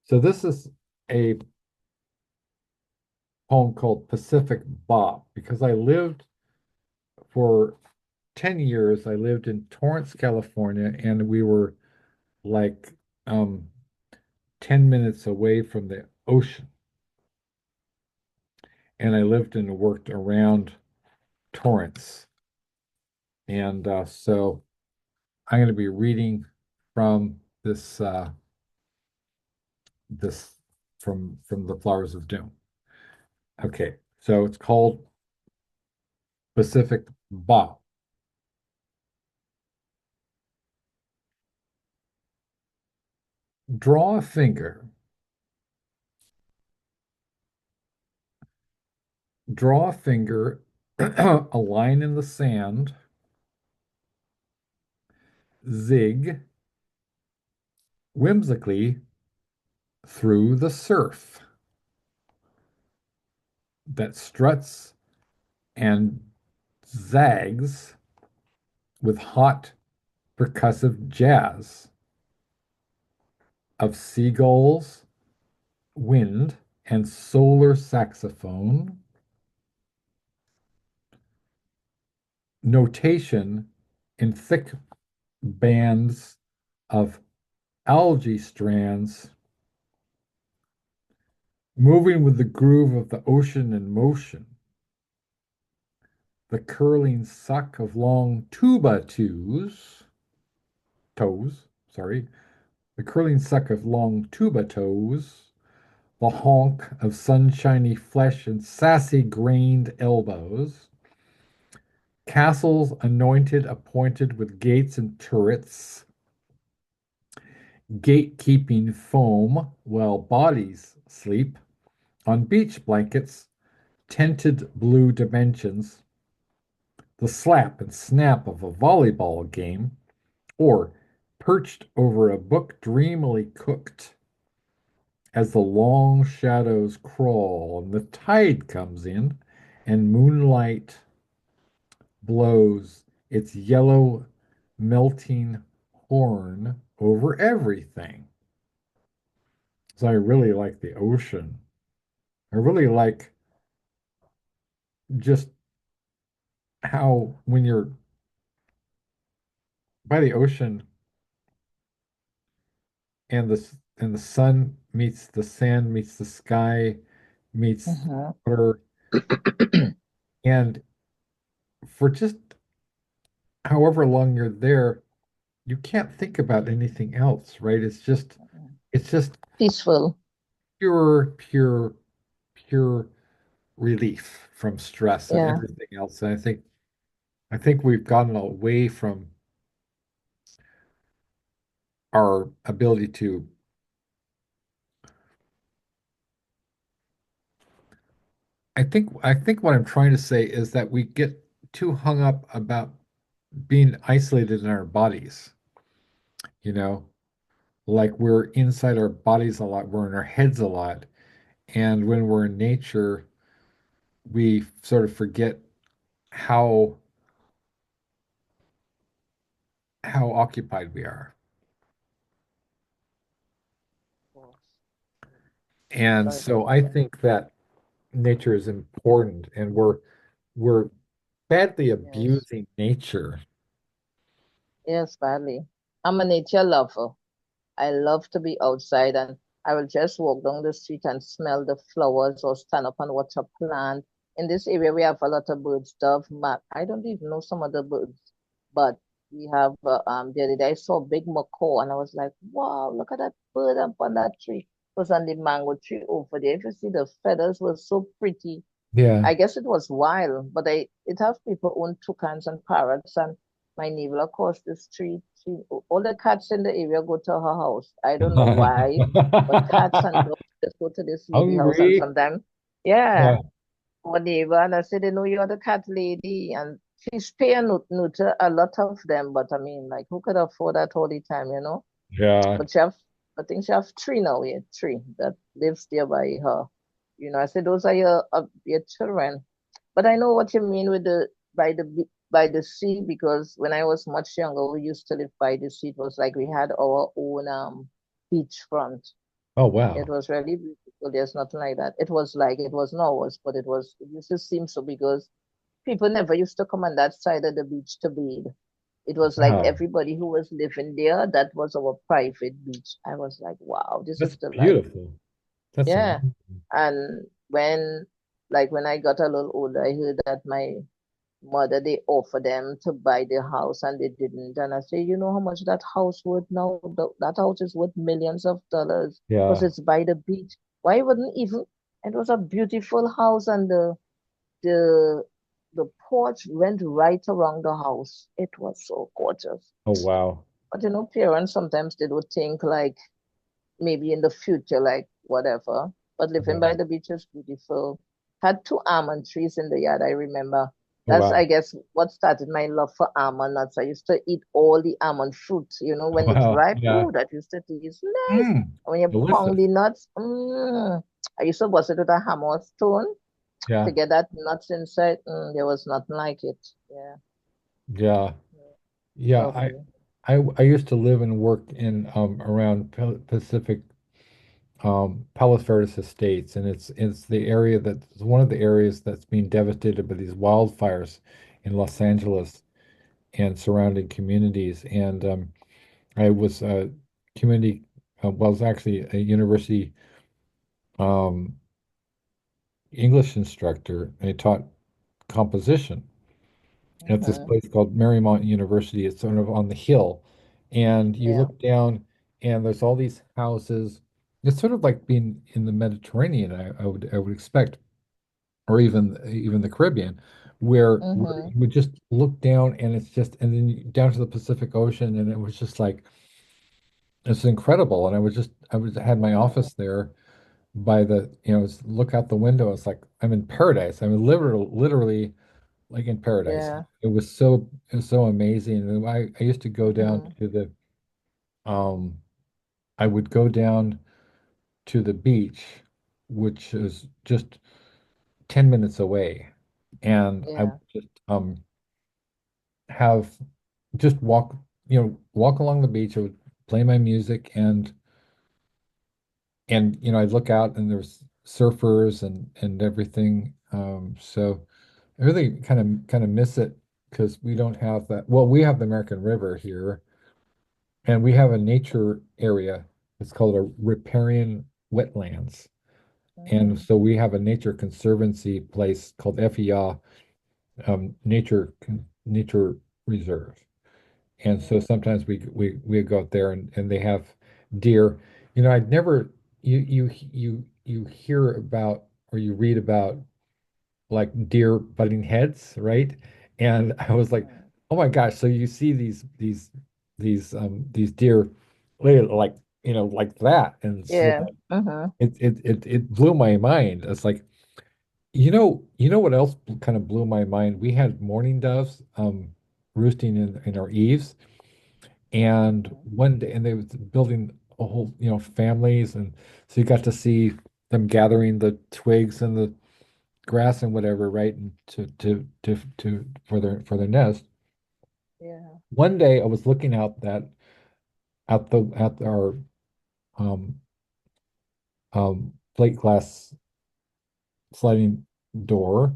so this is a poem called Pacific Bop because I lived for 10 years. I lived in Torrance, California, and we were like 10 minutes away from the ocean. And I lived and worked around Torrance. And so I'm going to be reading from this from The Flowers of Doom. Okay, so it's called Pacific Bop. Draw a finger. Draw a finger, a line in the sand, zig, whimsically through the surf that struts and zags with hot percussive jazz of seagulls, wind, and solar saxophone. Notation in thick bands of algae strands, moving with the groove of the ocean in motion. The curling suck of long toes, sorry, the curling suck of long tuba toes, the honk of sunshiny flesh and sassy grained elbows, castles anointed, appointed with gates and turrets, gatekeeping foam while bodies sleep on beach blankets, tinted blue dimensions, the slap and snap of a volleyball game, or perched over a book dreamily cooked as the long shadows crawl and the tide comes in and moonlight blows its yellow melting horn over everything. So I really like the ocean. I really like just how when you're by the ocean and the sun meets the sand meets the sky meets water, and for just however long you're there, you can't think about anything else, right? It's just Peaceful. pure relief from stress and Yeah. everything else. And I think we've gotten away from our ability to I think what I'm trying to say is that we get too hung up about being isolated in our bodies, you know, like we're inside our bodies a lot, we're in our heads a lot. And when we're in nature, we sort of forget how occupied we are. And Sorry about so I think that nature is important and we're badly Yes. abusing nature. Yes, badly. I'm a nature lover. I love to be outside and I will just walk down the street and smell the flowers or stand up and watch a plant. In this area, we have a lot of birds, dove, I don't even know some of the birds, but we have, the other day I saw a big macaw and I was like, wow, look at that bird up on that tree. It was on the mango tree over there. If you see the feathers were so pretty. Yeah. I guess it was wild, but it have people own toucans and parrots. And my neighbor across the street, all the cats in the area go to her house. I don't know why, but cats and dogs just go to this lady house. And Hungry. sometimes, yeah, Yeah. our neighbor, and I said, they know you're the cat lady. And she's paying neuter a lot of them, but I mean, like, who could afford that all the time, you know? Yeah. But I think she have three now, yeah, three that lives there by her. You know, I said, those are your children. But I know what you mean with by the sea, because when I was much younger, we used to live by the sea. It was like we had our own beach front. Oh, It wow. was really beautiful. There's nothing like that. It was like it wasn't ours, but it used to seem so because people never used to come on that side of the beach to bathe. It was like Wow. everybody who was living there, that was our private beach. I was like, wow, this That's is the life. beautiful. That's Yeah. amazing. And when I got a little older, I heard that my mother, they offered them to buy the house and they didn't. And I say, you know how much that house worth now? That house is worth millions of dollars because Yeah. it's by the beach. Why wouldn't even? It was a beautiful house, and the the porch went right around the house. It was so gorgeous. Oh, wow. But you know, parents sometimes they do think like maybe in the future, like whatever. But living by Yeah. the beach is beautiful. Had two almond trees in the yard, I remember. Oh, That's, wow. I guess, what started my love for almond nuts. I used to eat all the almond fruit, you know, when it's Wow. ripe. Yeah. Ooh, that used to taste nice. Mm, And when you pound delicious. the nuts, I used to bust it with a hammer or stone to Yeah. get that nuts inside. There was nothing like it. Yeah, Yeah. Yeah. lovely. I used to live and work in around Pacific Palos Verdes Estates, and it's the area that's one of the areas that's being devastated by these wildfires in Los Angeles and surrounding communities. And I was a community, well, I was actually a university um, English instructor. And I taught composition at this Hmm. place called Marymount University. It's sort of on the hill, and you Yeah. look down, and there's all these houses. It's sort of like being in the Mediterranean, I would expect, or even the Caribbean, where Hmm. you would just look down, and it's just, and then down to the Pacific Ocean, and it was just like it's incredible. And I had my Hmm. office there by look out the window. It's like I'm in paradise. I'm literally like in paradise. Yeah. It was so amazing. And I used to go down Hmm. to the um I would go down to the beach, which is just 10 minutes away, and I Yeah. would just have just walk along the beach. I would play my music, and I'd look out, and there's surfers and everything. So I really kind of miss it because we don't have that. Well, we have the American River here, and we have a nature area. It's called a riparian wetlands. And Hmm. so we have a nature conservancy place called FEA, Nature Reserve. And so sometimes we go out there, and they have deer. I'd never you hear about, or you read about, like, deer butting heads, right? And I was like, Hmm. oh my gosh, so you see these deer like like that. And so Yeah. Hmm. it blew my mind. It's like, you know what else kind of blew my mind? We had mourning doves roosting in our eaves, and one day, and they was building a whole, families, and so you got to see them gathering the twigs and the grass and whatever, right? And to for their nest. Yeah. One day I was looking out that at our um plate glass sliding door,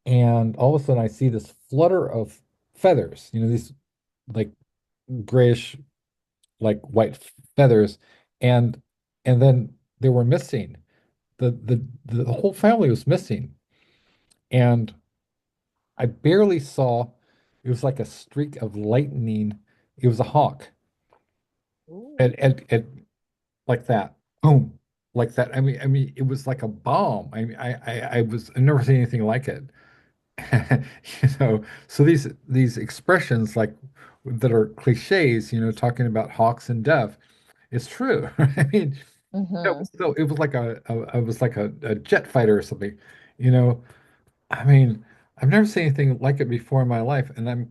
and all of a sudden I see this flutter of feathers, these like grayish, like white feathers, and then they were missing. The whole family was missing, and I barely saw. It was like a streak of lightning. It was a hawk, Ooh. and like that, boom, like that. I mean, it was like a bomb. I mean, I've never seen anything like it. You know, so these expressions like that are cliches, you know, talking about hawks and dove, it's true. I mean, Mm-hmm. it was like it was like a jet fighter or something, you know. I mean, I've never seen anything like it before in my life, and I'm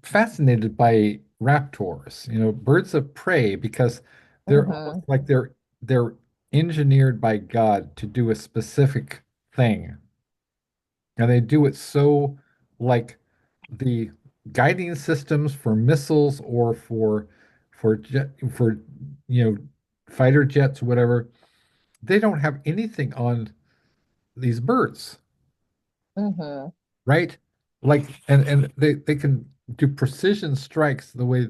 fascinated by raptors, you know, birds of prey, because they're almost Mm-hmm. like they're engineered by God to do a specific thing. And they do it so like the guiding systems for missiles or for you know fighter jets, whatever, they don't have anything on these birds, Mm-hmm. right? Like and they can do precision strikes the way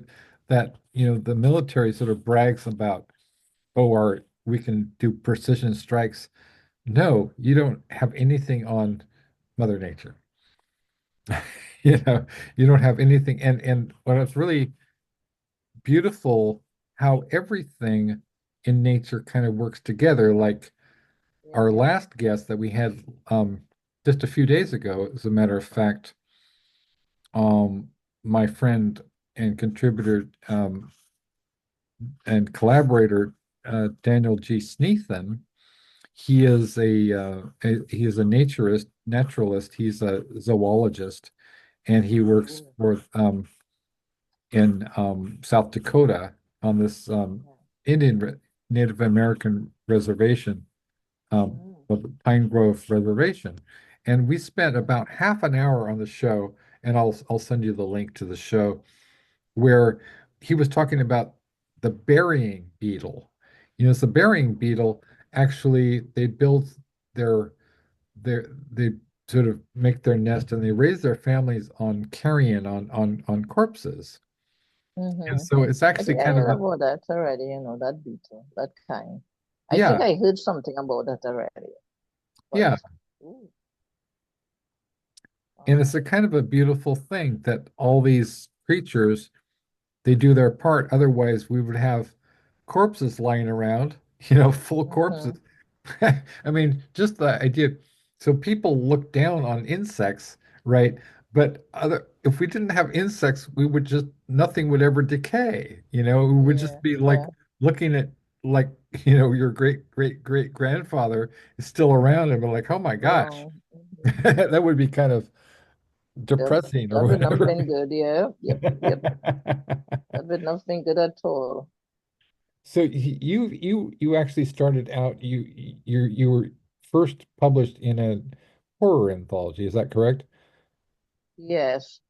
that you know the military sort of brags about, oh, our we can do precision strikes. No, you don't have anything on Mother Nature. You know, you don't have anything. And what it's really beautiful how everything in nature kind of works together. Like our Yeah. last guest that we had just a few days ago, as a matter of fact, um, my friend and contributor and collaborator Daniel G. Sneathan. He is a naturalist. He's a zoologist, and he works Ooh. for in South Dakota on this Indian Native American reservation, Mm-hmm. the Pine Grove Reservation, and we spent about half an hour on the show, and I'll send you the link to the show where he was talking about the burying beetle. You know, it's the burying beetle. Actually, they build their they sort of make their nest and they raise their families on carrion on corpses. And Mm-hmm. so it's I actually think I kind of heard a, about that already, that beetle, that kind. I think yeah, I heard something about that already. But yeah. ooh, And it's wow. a kind of a beautiful thing that all these creatures they do their part. Otherwise, we would have corpses lying around, you know, full corpses. Mm-hmm. I mean, just the idea. So people look down on insects, right? But if we didn't have insects, we would just nothing would ever decay. You know, we would Yeah, just be like yeah. looking at like, you know, your great grandfather is still around and be like, oh my gosh, Wow. Mm-hmm. that would be kind of Yep. depressing or That'd be whatever. nothing good. Yeah. Yep. Yep. That'd be nothing good at all. So you actually started out you were first published in a horror anthology, is that correct? Yes.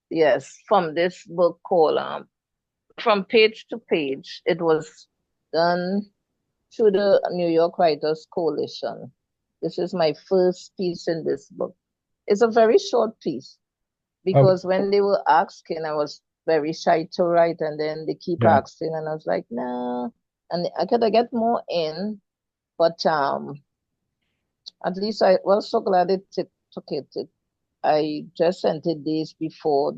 Yes, from this book called From Page to Page. It was done through the New York Writers Coalition. This is my first piece in this book. It's a very short piece Oh, because when they were asking, I was very shy to write, and then they keep yeah, asking, and I was like, no. And I could get more in, but at least I was so glad took it. I just sent it days before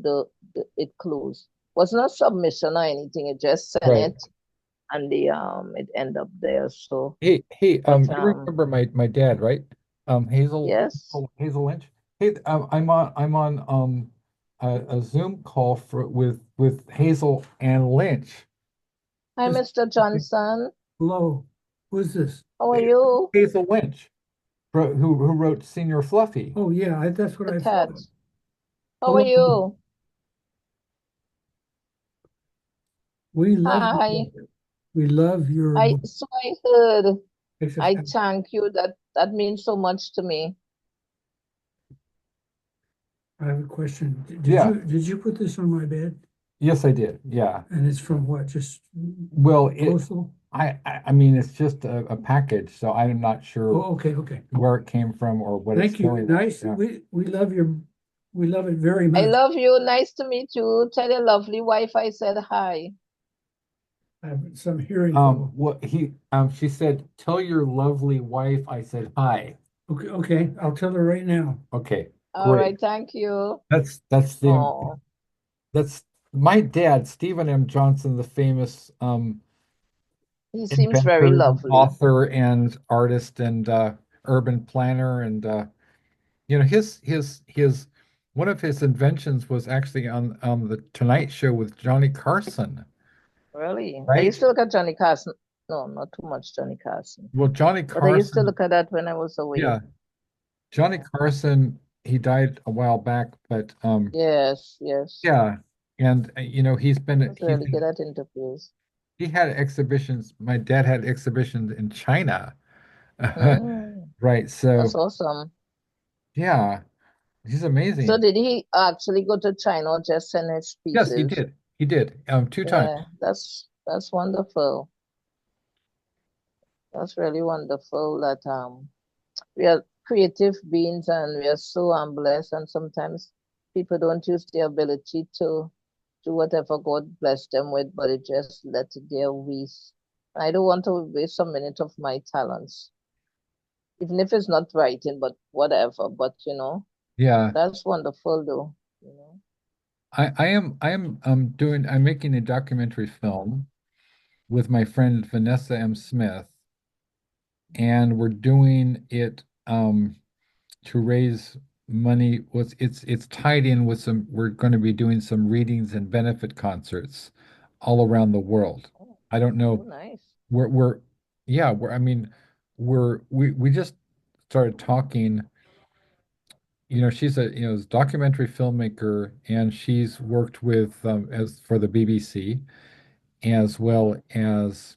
it closed. Was not submission or anything. It just sent right. it, and it ended up there. So, Hey, but you remember my dad, right? yes. Hazel Lynch. Hey, I'm on a Zoom call with Hazel-Ann Lynch. Hi, This, Mr. Johnson. hello, who's this? How are you? Hazel Lynch, who wrote Senor Fluffy. Oh, yeah, that's what The I cat. thought. How are Hello, you? we love Hi. we love your book. So I heard. Makes us I happy. thank you. That means so much to me. I have a question. Yeah, Did you put this on my bed? yes, I did. Yeah. And it's from what? Just Well, postal? I mean, it's just a package, so I'm not sure Oh, okay, okay. where it came from or what its Thank you. story was. Nice. Yeah. We love it very I much. love you. Nice to meet you. Tell your lovely wife I said hi. I have some hearing trouble. What she said, tell your lovely wife I said hi. Okay, okay. I'll tell her right now. Okay, All great. right. Thank you. That's Oh, that's my dad, Stephen M. Johnson, the famous He seems very inventor, and lovely. author, and artist, and urban planner, and his one of his inventions was actually on the Tonight Show with Johnny Carson, Really. I used right? to look at Johnny Carson. No, not too much Johnny Carson. Well, Johnny But I used to Carson, look at that when I was away. yeah, Johnny Yeah. Carson, he died a while back, but Yes, yes. yeah, and he's He been was really good at interviews. he had exhibitions. My dad had exhibitions in China, Mm, right? that's So awesome. yeah, he's So amazing. did he actually go to China or just send his Yes, he pieces? did. He did 2 times. Yeah, that's wonderful. That's really wonderful that we are creative beings and we are so blessed, and sometimes people don't use their ability to do whatever God bless them with, but it just let their waste. I don't want to waste a minute of my talents, even if it's not writing, but whatever. But Yeah, that's wonderful though. I'm making a documentary film with my friend Vanessa M. Smith, and we're doing it to raise money. It's tied in with some, we're going to be doing some readings and benefit concerts all around the world. Oh, I don't oh, know. nice. We're yeah, I mean, we just started talking. She's a documentary filmmaker, and she's worked with as for the BBC, as well as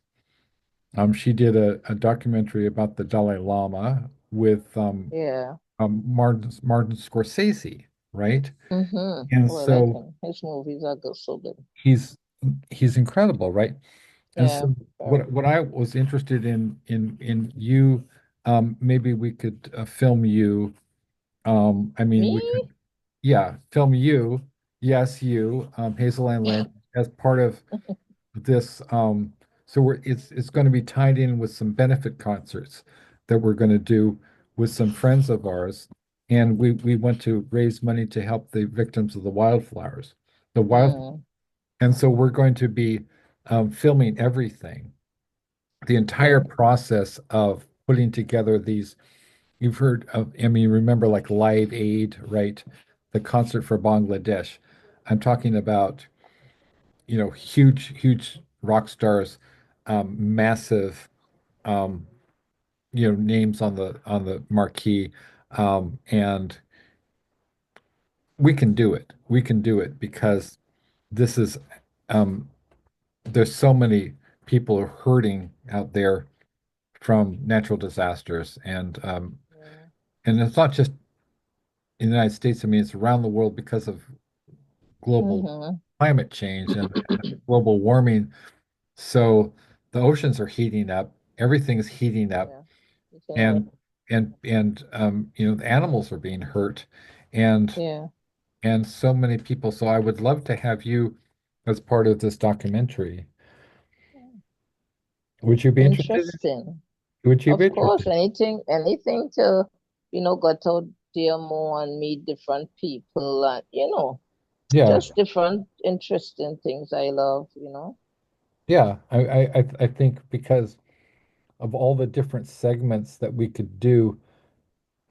she did a documentary about the Dalai Lama with Yeah. Martin Scorsese, right? Mm-hmm. And Oh, I like so him. His movies are good, so good. he's he's incredible, right? And Yeah, so very. what I was interested in you, maybe we could film you. I mean, Me? we could, yeah, film you. Yes, you, Hazel-Ann Lynch, as part of this. So it's going to be tied in with some benefit concerts that we're going to do with some friends of ours, and we want to raise money to help the victims of the wildflowers, the wild, Mm, and so we're going to be filming everything, the entire yeah. process of putting together these. You've heard of, I mean, remember like Live Aid, right? The concert for Bangladesh. I'm talking about, huge rock stars, massive, um, names on the marquee, and we can do it. We can do it because this is, um, there's so many people are hurting out there from natural disasters, Yeah. and it's not just in the United States. I mean, it's around the world because of global Mm-hmm. climate change and global warming. So the oceans are heating up, everything is heating up, Yeah. Eating up. and the animals are being hurt, and Yeah. and so many people. So I would love to have you as part of this documentary. Would you be interested? Interesting. Would you be Of course, interested? anything to, get out there more and meet different people and, Yeah, just different interesting things I love. yeah. I think because of all the different segments that we could do,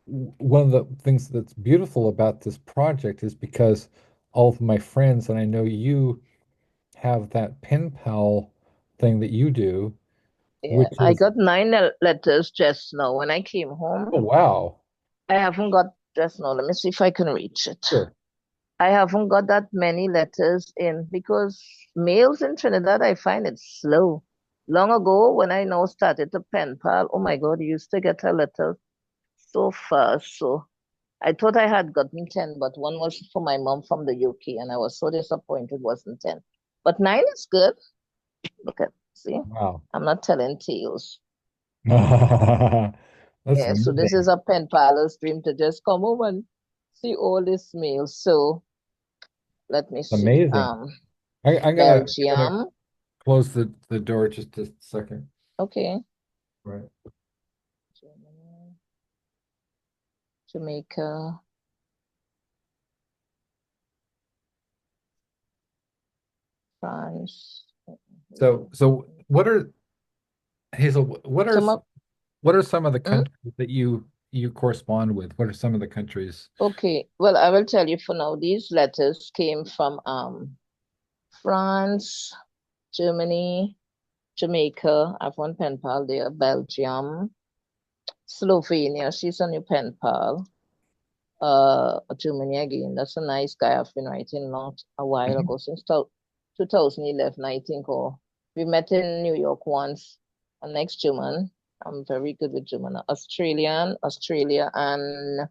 one of the things that's beautiful about this project is because all of my friends, and I know you have that pen pal thing that you do, Yeah. which I is, got 9 letters just now when I came home. oh wow, I haven't got just now. Let me see if I can reach it. sure. I haven't got that many letters in because mails in Trinidad, I find it slow. Long ago, when I now started to pen pal, oh my God, you used to get a letter so fast. So I thought I had gotten 10, but one was for my mom from the UK, and I was so disappointed it wasn't 10. But 9 is good. Look at, see, Wow. I'm not telling tales. That's Yeah, so this is amazing. a pen pal's dream to just come home and see all this mail. So let me see. Amazing. I gotta Belgium. close the door just a second. Okay. Right. Germany, Jamaica, France. So what are Hazel, Some of, what are some of the mm, countries that you correspond with? What are some of the countries? okay. Well, I will tell you for now, these letters came from France, Germany, Jamaica. I have one pen pal there, Belgium, Slovenia. She's a new pen pal. Germany again. That's a nice guy I've been writing not a while Mhm. ago, since 2011, I think, or we met in New York once. And next German. I'm very good with German. Australia, and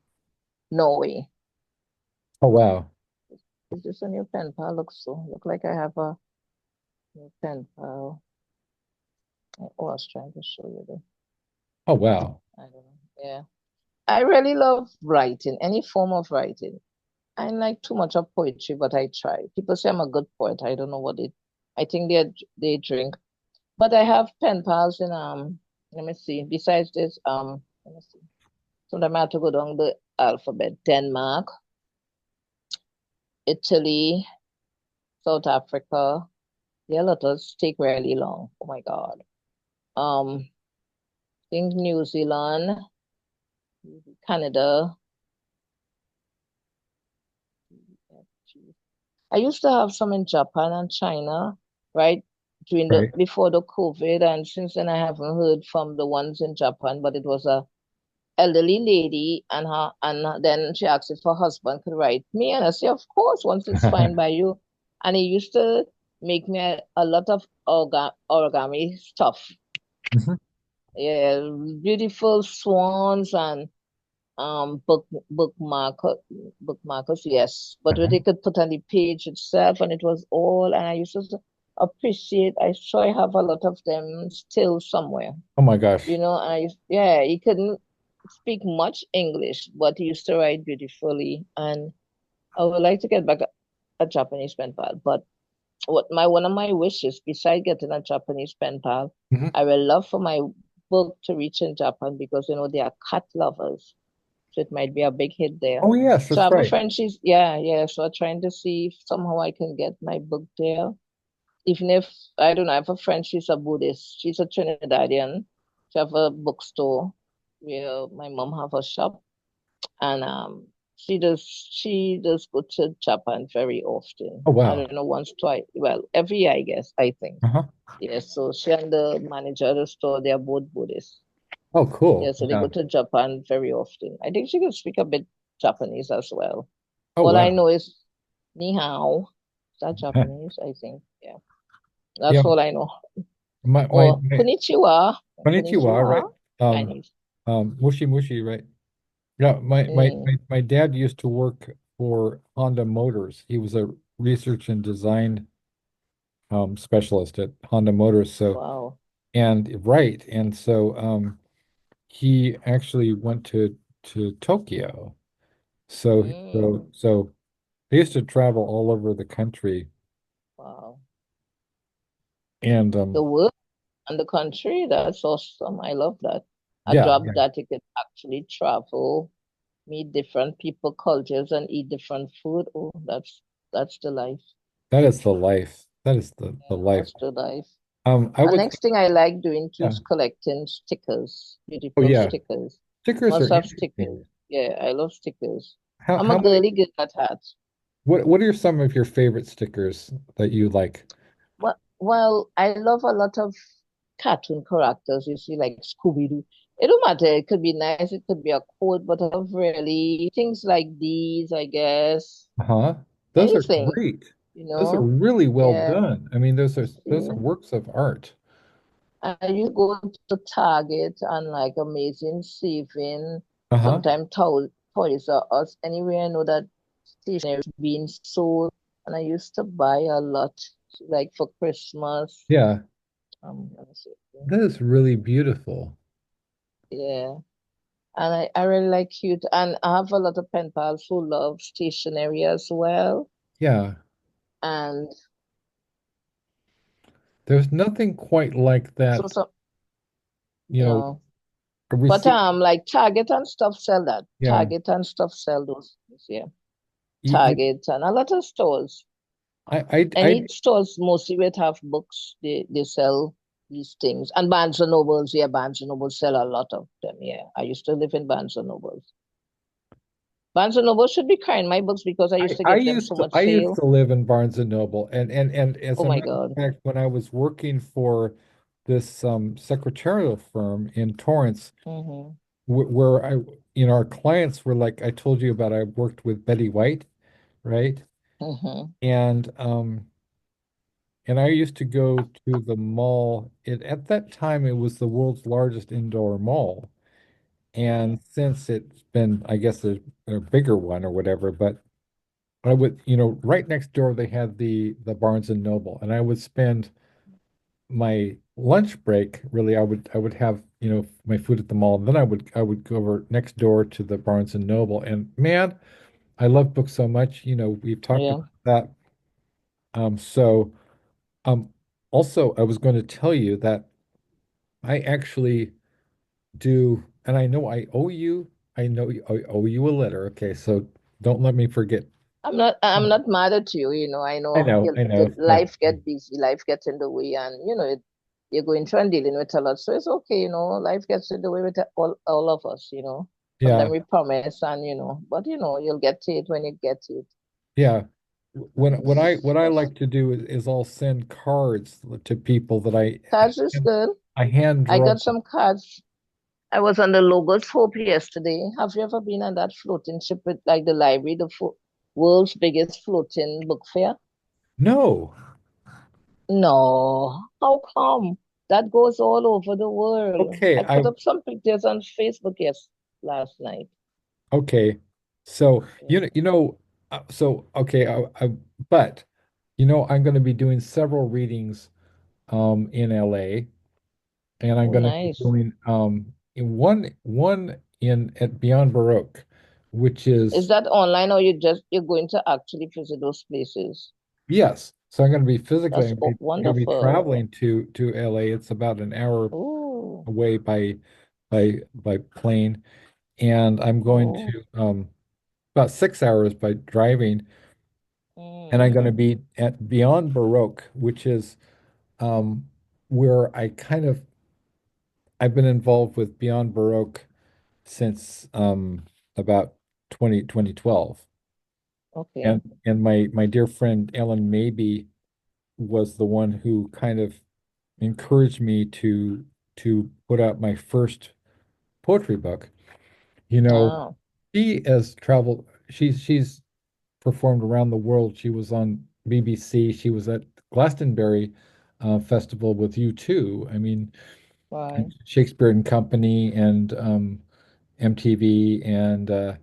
Norway. Oh wow. Is this a new pen pal? Look like I have a new pen pal. Oh, I was trying to show you the, Oh wow. I don't know. Yeah. I really love writing, any form of writing. I like too much of poetry, but I try. People say I'm a good poet. I don't know what it. I think they drink. But I have pen pals in let me see. Besides this, let me see. Sometimes I have to go down the alphabet. Denmark, Italy, South Africa. The letters take really long. Oh my God. I think New Zealand, Canada. I used to have some in Japan and China, right? During the Right. before the COVID, and since then I haven't heard from the ones in Japan, but it was a elderly lady, and then she asked if her husband could write me, and I say, of course, once it's fine by you. And he used to make me a lot of origami stuff. Mhm. Yeah, beautiful swans and bookmarkers, yes. But what Uh-huh. they could put on the page itself, and it was all, and I used to appreciate. I sure I have a lot of them still somewhere, Oh my gosh. and yeah, he couldn't speak much English, but he used to write beautifully. And I would like to get back a Japanese pen pal. But one of my wishes, besides getting a Japanese pen pal, Mhm. I would love for my book to reach in Japan, because they are cat lovers. So it might be a big hit there. Oh yes, So I that's have a right. friend, yeah. So I'm trying to see if somehow I can get my book there. Even if, I don't know, I have a friend, she's a Buddhist. She's a Trinidadian. She have a bookstore where my mom have a shop. And she does go to Japan very often. Oh I wow. don't know, once, twice. Well, every year, I guess, I think. Uh-huh. Yeah, so she and the manager of the store, they are both Buddhists. Oh Yeah, cool. so they Yeah. go to Japan very often. I think she can speak a bit Japanese as well. Oh All I wow. know is ni hao. Is that Japanese? I think. Yeah. Yeah. That's all I know. My my, Or my konnichiwa. konnichiwa, right? Konnichiwa. Chinese. Mushi mushi, right? Yeah, Mm, my dad used to work for Honda Motors. He was a research and design specialist at Honda Motors. So wow. and right, and so he actually went to Tokyo. Mm, So I used to travel all over the country, wow. and The world and the country, that's awesome. I love that. A yeah, job yeah, that you could actually travel, meet different people, cultures, and eat different food. Oh, that's the life. that is the life. That is the Yeah, life. that's the life. I And would next thing I like doing too yeah. is collecting stickers, Oh beautiful yeah, stickers. stickers Must are have interesting. stickers. Yeah, I love stickers. I'm a How many? girly girl at heart. What are some of your favorite stickers that you like? Well, I love a lot of cartoon characters, you see, like Scooby-Doo. It don't matter. It could be nice, it could be a quote, but I love really things like these, I guess. Uh-huh. Those are Anything, great. you Those are know? really well Yeah. done. I mean, those are See? works of art. You go to Target and like Amazing Saving, Uh-huh. sometimes Toys R Us, anywhere I know that stationery is being sold. And I used to buy a lot, like for Christmas. Yeah, Let me see. that is really beautiful. Yeah. And I really like cute. And I have a lot of pen pals who love stationery as well. Yeah. And There's nothing quite like so, that, so you know, no. a But receipt. like Target and stuff sell that. Yeah. Target and stuff sell those things, yeah. I Target and a lot of stores. I Any stores mostly would have books, they sell these things. And Barnes and Nobles, yeah, Barnes and Nobles sell a lot of them. Yeah, I used to live in Barnes and Nobles. Barnes and Noble should be carrying my books because I used to I get them so used to much I used sale. to live in Barnes and Noble, and as Oh a my matter of God. fact, when I was working for this secretarial firm in Torrance, Mm-hmm. where our clients were like I told you about, I worked with Betty White, right? Mm-hmm. And I used to go to the mall. At that time it was the world's largest indoor mall. And since it's been, I guess, a bigger one or whatever, but I would, right next door they had the Barnes and Noble, and I would spend my lunch break, really, I would have, my food at the mall, and then I would go over next door to the Barnes and Noble, and man, I love books so much. We've talked Yeah. about that. So um also I was going to tell you that I actually do, and I know I owe you a letter. Okay, so don't let me forget. I'm not mad at you, I I know know, I know. the life get busy, life gets in the way, and you're going through and dealing with a lot. So it's okay, life gets in the way with all of us, Yeah, Sometimes we promise and but you'll get to it when you get to it. yeah. What I It's like to do is I'll send cards to people that cards is good. I hand I draw. got some cards. I was on the Logos Hope yesterday. Have you ever been on that floating ship with like the library, the world's biggest floating book fair? No. No, how come? That goes all over the world. Okay, I put up some pictures on Facebook last night. okay. So Yeah. okay, but I'm going to be doing several readings in LA, and I'm Oh, going to be nice. doing in one in at Beyond Baroque, which Is is, that online or you're going to actually visit those places? yes. So I'm going to be physically, That's I'm going to be wonderful. traveling to LA. It's about an hour Oh, away by plane, and I'm going oh. to about 6 hours by driving, and I'm Mm. going to be at Beyond Baroque, which is um, where I've been involved with Beyond Baroque since about 2012. Okay. And my dear friend Ellen Mabey was the one who kind of encouraged me to put out my first poetry book. You know, Oh, she has traveled, she's performed around the world. She was on BBC, she was at Glastonbury Festival with U2. I mean, right. and Shakespeare and Company and MTV, and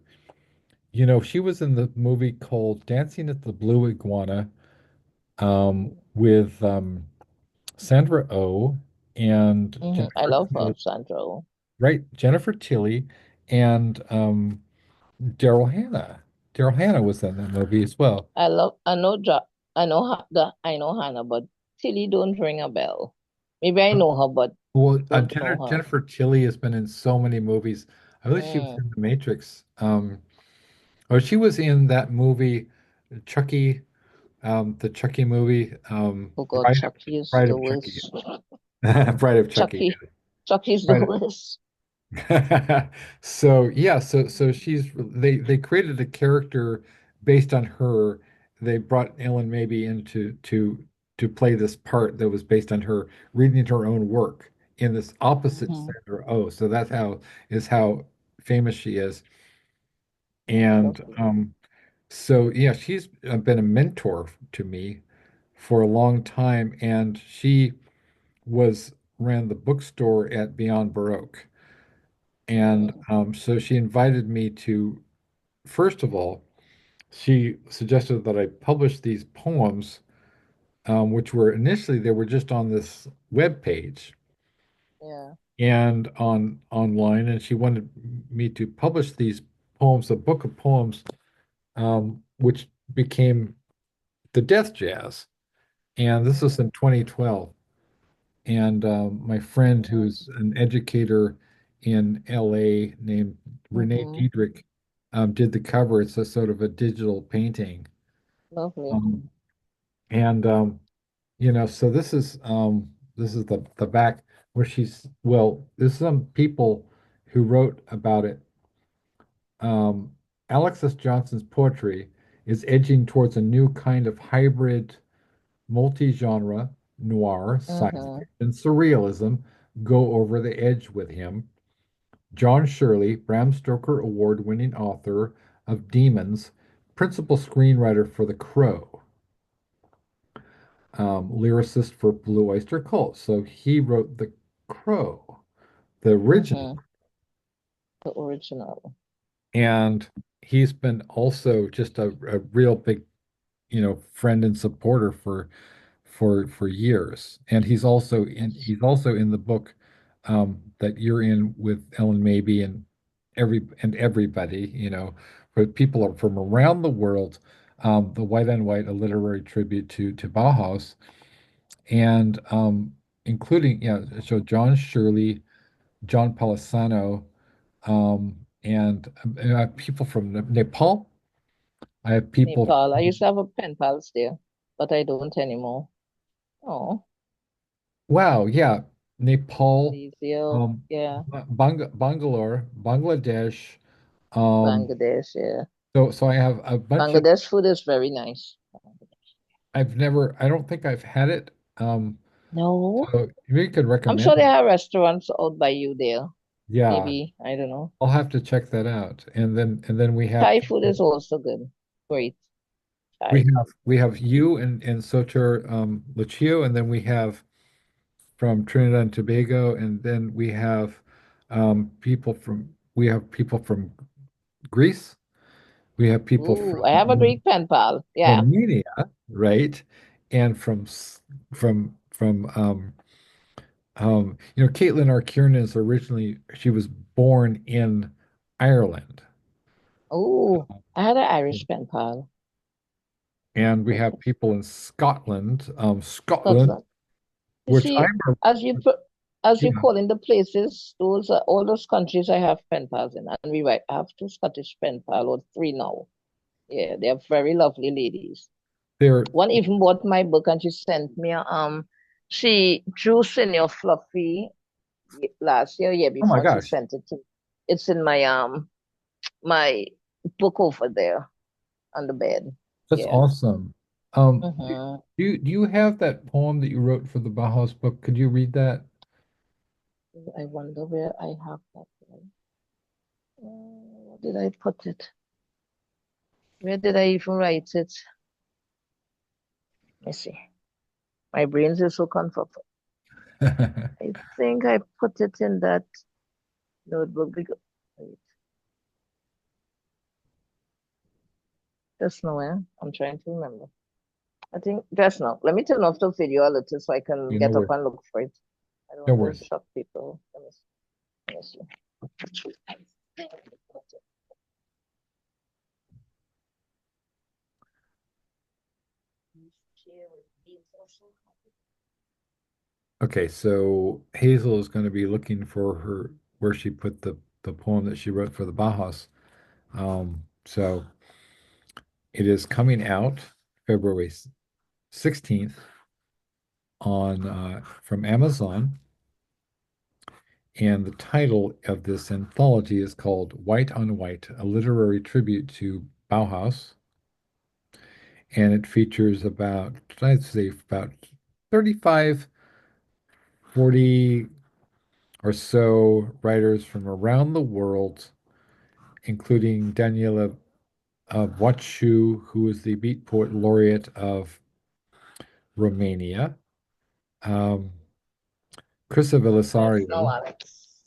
she was in the movie called Dancing at the Blue Iguana with Sandra Oh and I Jennifer love Tilly, Sandra. right? Jennifer Tilly and Daryl Hannah. Daryl Hannah was in that movie as well. I know Hannah, but Tilly don't ring a bell. Maybe I know her, but Well, don't know her. Jennifer Tilly has been in so many movies. I believe she was Mm. in The Matrix. Or she was in that movie, Chucky, the Chucky movie, Oh God, Chucky is Bride the of Chucky, worst. Bride of Chucky. Chucky, Chucky's the Bride worst. So yeah, so they created a character based on her. They brought Ellen Mabey in to play this part that was based on her reading her own work in this opposite Hmm. Sandra Oh. So that's how famous she is. And Lovely. so yeah, she's been a mentor to me for a long time, and she was ran the bookstore at Beyond Baroque. And Mm. so she invited me to, first of all, she suggested that I publish these poems, which were initially they were just on this web page Yeah. and online, and she wanted me to publish these poems, a book of poems, which became the Death Jazz. And this was Mm. in 2012. And my friend, who's Nice. an educator in LA named Renee Mm-hmm. Diedrich, did the cover. It's a sort of a digital painting. Lovely. Um, and so this is this is the back where she's, well, there's some people who wrote about it. Um, Alexis Johnson's poetry is edging towards a new kind of hybrid, multi-genre noir, science Mm-hmm. fiction, surrealism go over the edge with him. John Shirley, Bram Stoker award-winning author of Demons, principal screenwriter for The Crow, lyricist for Blue Oyster Cult. So he wrote The Crow, the original, Mm-hmm. The original. and he's been also just a real big, friend and supporter for years. And he's also in the book that you're in with Ellen Mabey and everybody, but people are from around the world. The White on White, a literary tribute to Bauhaus, and including, so John Shirley, John Palisano, and I have people from Nepal. I have people. Nepal. I used to have a pen pals there, but I don't anymore. Oh, Wow, yeah, Nepal, Malaysia. um, Yeah. Bangalore, Bangladesh. Um, Bangladesh. Yeah. so I have a bunch of. Bangladesh food is very nice. I don't think I've had it. No, So maybe you could I'm recommend sure it. there are restaurants out by you there. Yeah, Maybe. I don't know. I'll have to check that out. And then we have Thai food is also good. Great. we Thai. have we have you and Soter Lucio, and then we have from Trinidad and Tobago, and then we have people from Greece. We have people Ooh, I have a from Greek pen pal. Yeah. Romania, right? And Caitlin Arcurnan is originally she was born in Ireland, Ooh, I had an Irish pen pal. and we have people in Scotland, Scotland, Scotland. You which see, I'm, as you put, as you yeah, call in the places, those are all those countries I have pen pals in, and we I have two Scottish pen pal or three now. Yeah, they are very lovely ladies. they're, One even bought my book and she sent me she drew Senor Fluffy last year oh my before, and she gosh, sent it to me. It's in my book over there on the bed. that's Yeah. awesome. Um, do Hmm. do you have that poem that you wrote for the Bauhaus book? Could you read that? I wonder where I have that one. Where did I put it? Where did I even write it? Let me see. My brains is so confused. I think I put it in that notebook. Wait, just now, eh? I'm trying to remember. I think just now. Let me turn off the video a little so I can You know get up where? and look for it. I No don't want to worries. shock people. Let me see. I think I put it. Share with beans also. Okay, so Hazel is going to be looking for her where she put the poem that she wrote for the Bauhaus. So it is coming out February 16th on from Amazon, and the title of this anthology is called White on White, a literary tribute to Bauhaus, and it features I'd say about 35, 40 or so writers from around the world, including Daniela Wacsu, who is the Beat Poet Laureate of Romania, um, Krista Yes, no, Velisario. Alex.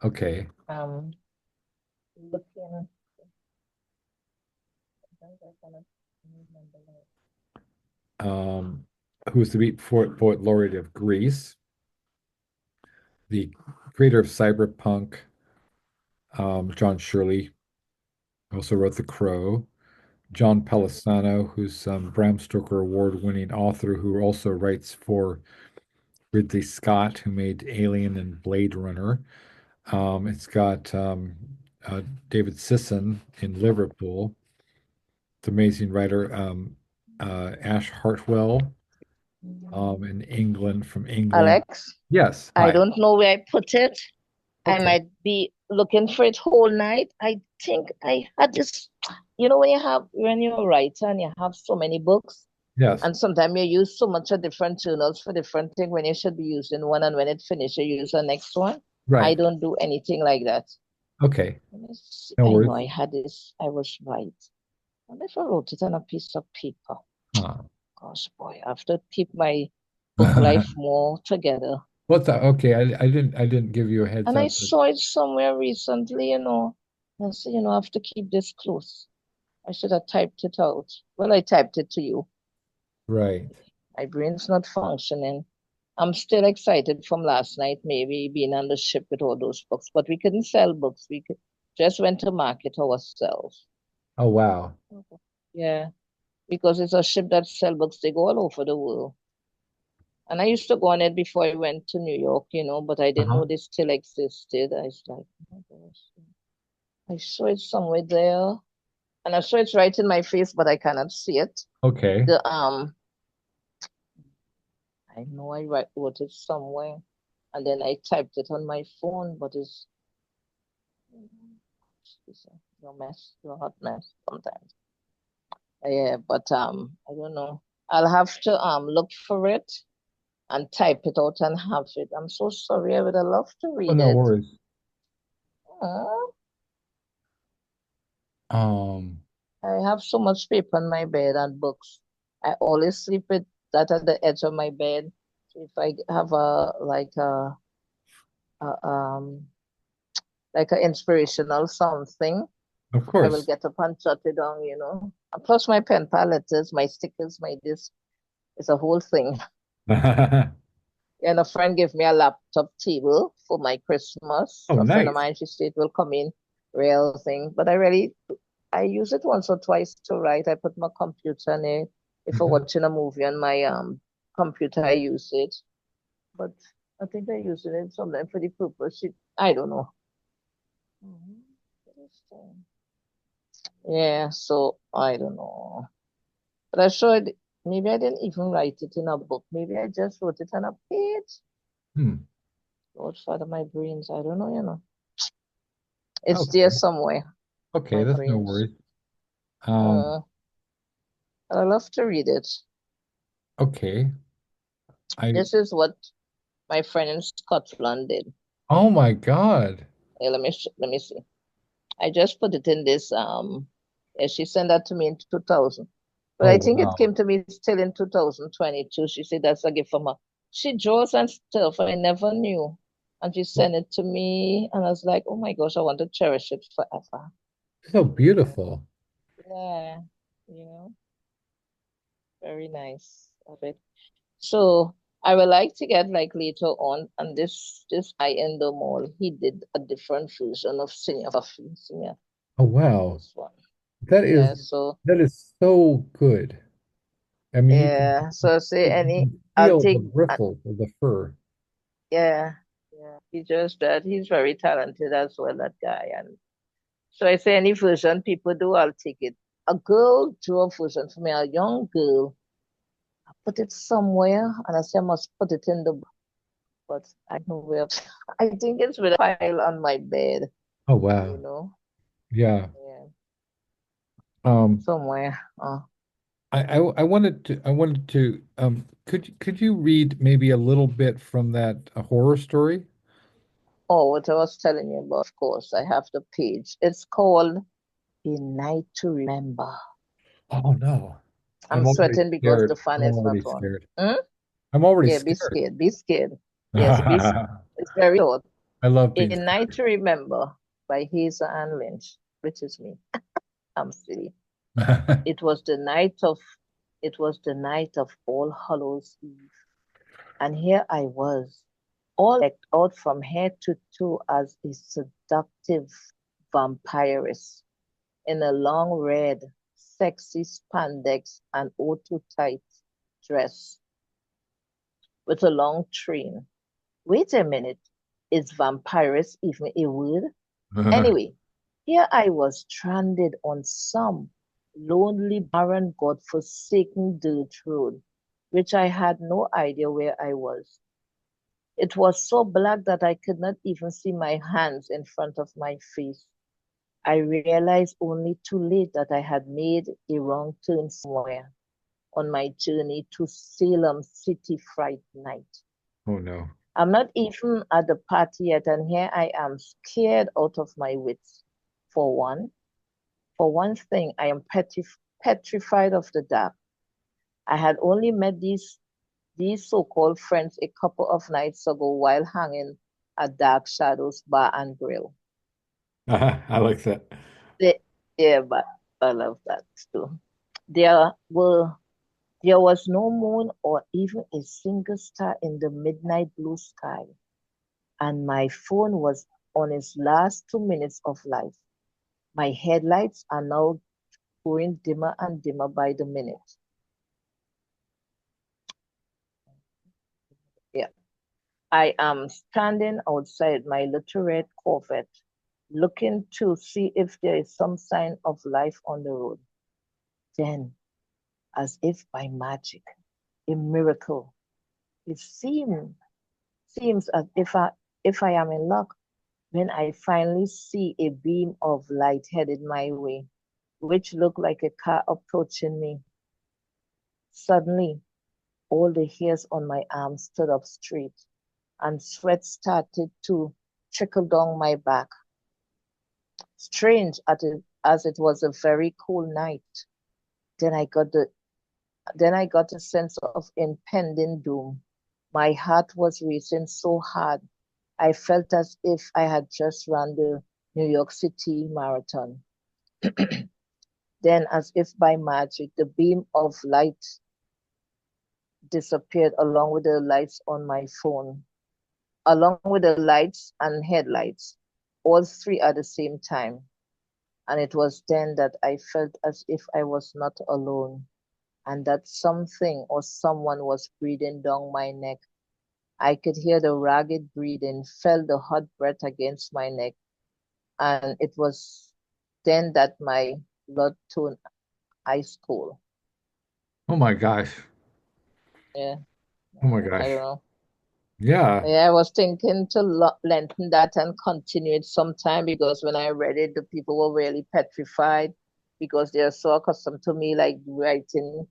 Okay. Um, looking. I think I cannot remember that. Who is the Beat Poet Laureate of Greece, the creator of cyberpunk, John Shirley, also wrote The Crow. John Palisano, who's Bram Stoker award-winning author who also writes for Ridley Scott, who made Alien and Blade Runner. It's got uh, David Sisson in Liverpool, the amazing writer Ash Hartwell, in England, from England. Alex, Yes, I hi. don't know where I put it. I Okay. might be looking for it whole night. I think I had this, when you're a writer and you have so many books, Yes, and sometimes you use so much of different journals for different things when you should be using one, and when it finishes, you use the next one. I right. don't do anything like that. Okay. Let me see. No I know worries. I had this, I was right. I never wrote it on a piece of paper. Huh. Gosh, boy, I have to keep my book life more together. What's that? Okay, I didn't give you a heads And I up, but saw it somewhere recently. I said, I have to keep this close. I should have typed it out. Well, I typed it to you. right. My brain's not functioning. I'm still excited from last night, maybe being on the ship with all those books, but we couldn't sell books. Just went to market ourselves. Oh wow. Yeah, because it's a ship that sells books. They go all over the world. And I used to go on it before I went to New York, but I didn't know Uh-huh. they still existed. I was like, oh my gosh. I saw it somewhere there. And I saw it's right in my face, but I cannot see it. Okay. The I know wrote it somewhere, and then I typed it on my phone, but it's a mess, a hot mess sometimes. Yeah, but I don't know. I'll have to look for it and type it out and have it. I'm so sorry. I would have loved to Oh, read no it. worries. Aw, Um, I have so much paper on my bed and books. I always sleep with that at the edge of my bed. So if I have a like an inspirational something, of I will course. get up and jot it down. And plus my pen palettes, my stickers, my this, it's a whole thing. And a friend gave me a laptop table for my Christmas. Oh, A friend of nice. mine, she said it will come in real thing. But I use it once or twice to write. I put my computer in it. If I'm Mhm. watching a movie on my computer, I use it. But I think I use it sometimes for the purpose. I don't know. Interesting. Yeah, so I don't know. But maybe I didn't even write it in a book. Maybe I just wrote it on a page. Hmm. Lord Father, my brains, I don't know. It's there Okay. somewhere, Okay, my that's no brains. worries. Um, Uh, I love to read it. okay. I This is what my friend in Scotland did. Oh my God. Hey, let me see. I just put it in this yeah, she sent that to me in 2000. But Oh I think it wow. came to me still in 2022. She said that's a gift from her. She draws and stuff. I never knew. And she sent it to me, and I was like, oh my gosh, I want to cherish it forever. So beautiful. Yeah, you know, very nice of it. So I would like to get like later on, and this guy in the mall, he did a different version of Senor Fluffy. Oh wow. This one. That is Yeah, so that is so good. I mean, yeah, so say you any, can I'll feel the take, ripples of the fur. yeah, yeah. He just that he's very talented as well, that guy. And so I say any version people do, I'll take it. A girl drew a version for me, a young girl. I put it somewhere, and I say I must put it in the book, but I know where. I think it's with a file on my bed, Oh you wow. know. Yeah. Yeah, Um, somewhere. I wanted to could you read maybe a little bit from that horror story? Oh, what I was telling you about, of course, I have the page. It's called A Night to Remember. Oh no. I'm I'm already sweating because the scared. fan I'm is not already on. scared. Hmm? I'm already Yeah, be scared. scared. Be scared. Yes, be scared. It's very short. I love A being Night to Remember by Hazel-Ann Lynch, which is me. I'm silly. scared. It was the night of it was the night of All Hallows Eve. And here I was, all decked out from head to toe as a seductive vampiress in a long red, sexy spandex and O2 tight dress with a long train. Wait a minute, is vampiress even a word? Anyway, here I was stranded on some lonely, barren, godforsaken dirt road which I had no idea where I was. It was so black that I could not even see my hands in front of my face. I realized only too late that I had made a wrong turn somewhere on my journey to Salem City Fright Night. Oh no. I'm not even at the party yet, and here I am scared out of my wits. For one thing, I am petrified of the dark. I had only met these so-called friends a couple of nights ago while hanging at Dark Shadows Bar and Grill. I like that. They, yeah, but I love that too. There was no moon or even a single star in the midnight blue sky, and my phone was on its last 2 minutes of life. My headlights are now growing dimmer and dimmer by the minute. Yeah. I am standing outside my little red Corvette, looking to see if there is some sign of life on the road. Then, as if by magic, a miracle, it seems as if I am in luck when I finally see a beam of light headed my way, which looked like a car approaching me. Suddenly, all the hairs on my arms stood up straight, and sweat started to trickle down my back. Strange as it was a very cool night. Then I got a sense of impending doom. My heart was racing so hard. I felt as if I had just run the New York City Marathon. Then, as if by magic, the beam of light disappeared along with the lights on my phone, along with the lights and headlights, all three at the same time. And it was then that I felt as if I was not alone, and that something or someone was breathing down my neck. I could hear the ragged breathing, felt the hot breath against my neck, and it was then that my blood turned ice cold. Oh my gosh. Yeah, Oh my I gosh. don't know. Yeah. Yeah, I was thinking to lengthen that and continue it sometime because when I read it, the people were really petrified because they're so accustomed to me like writing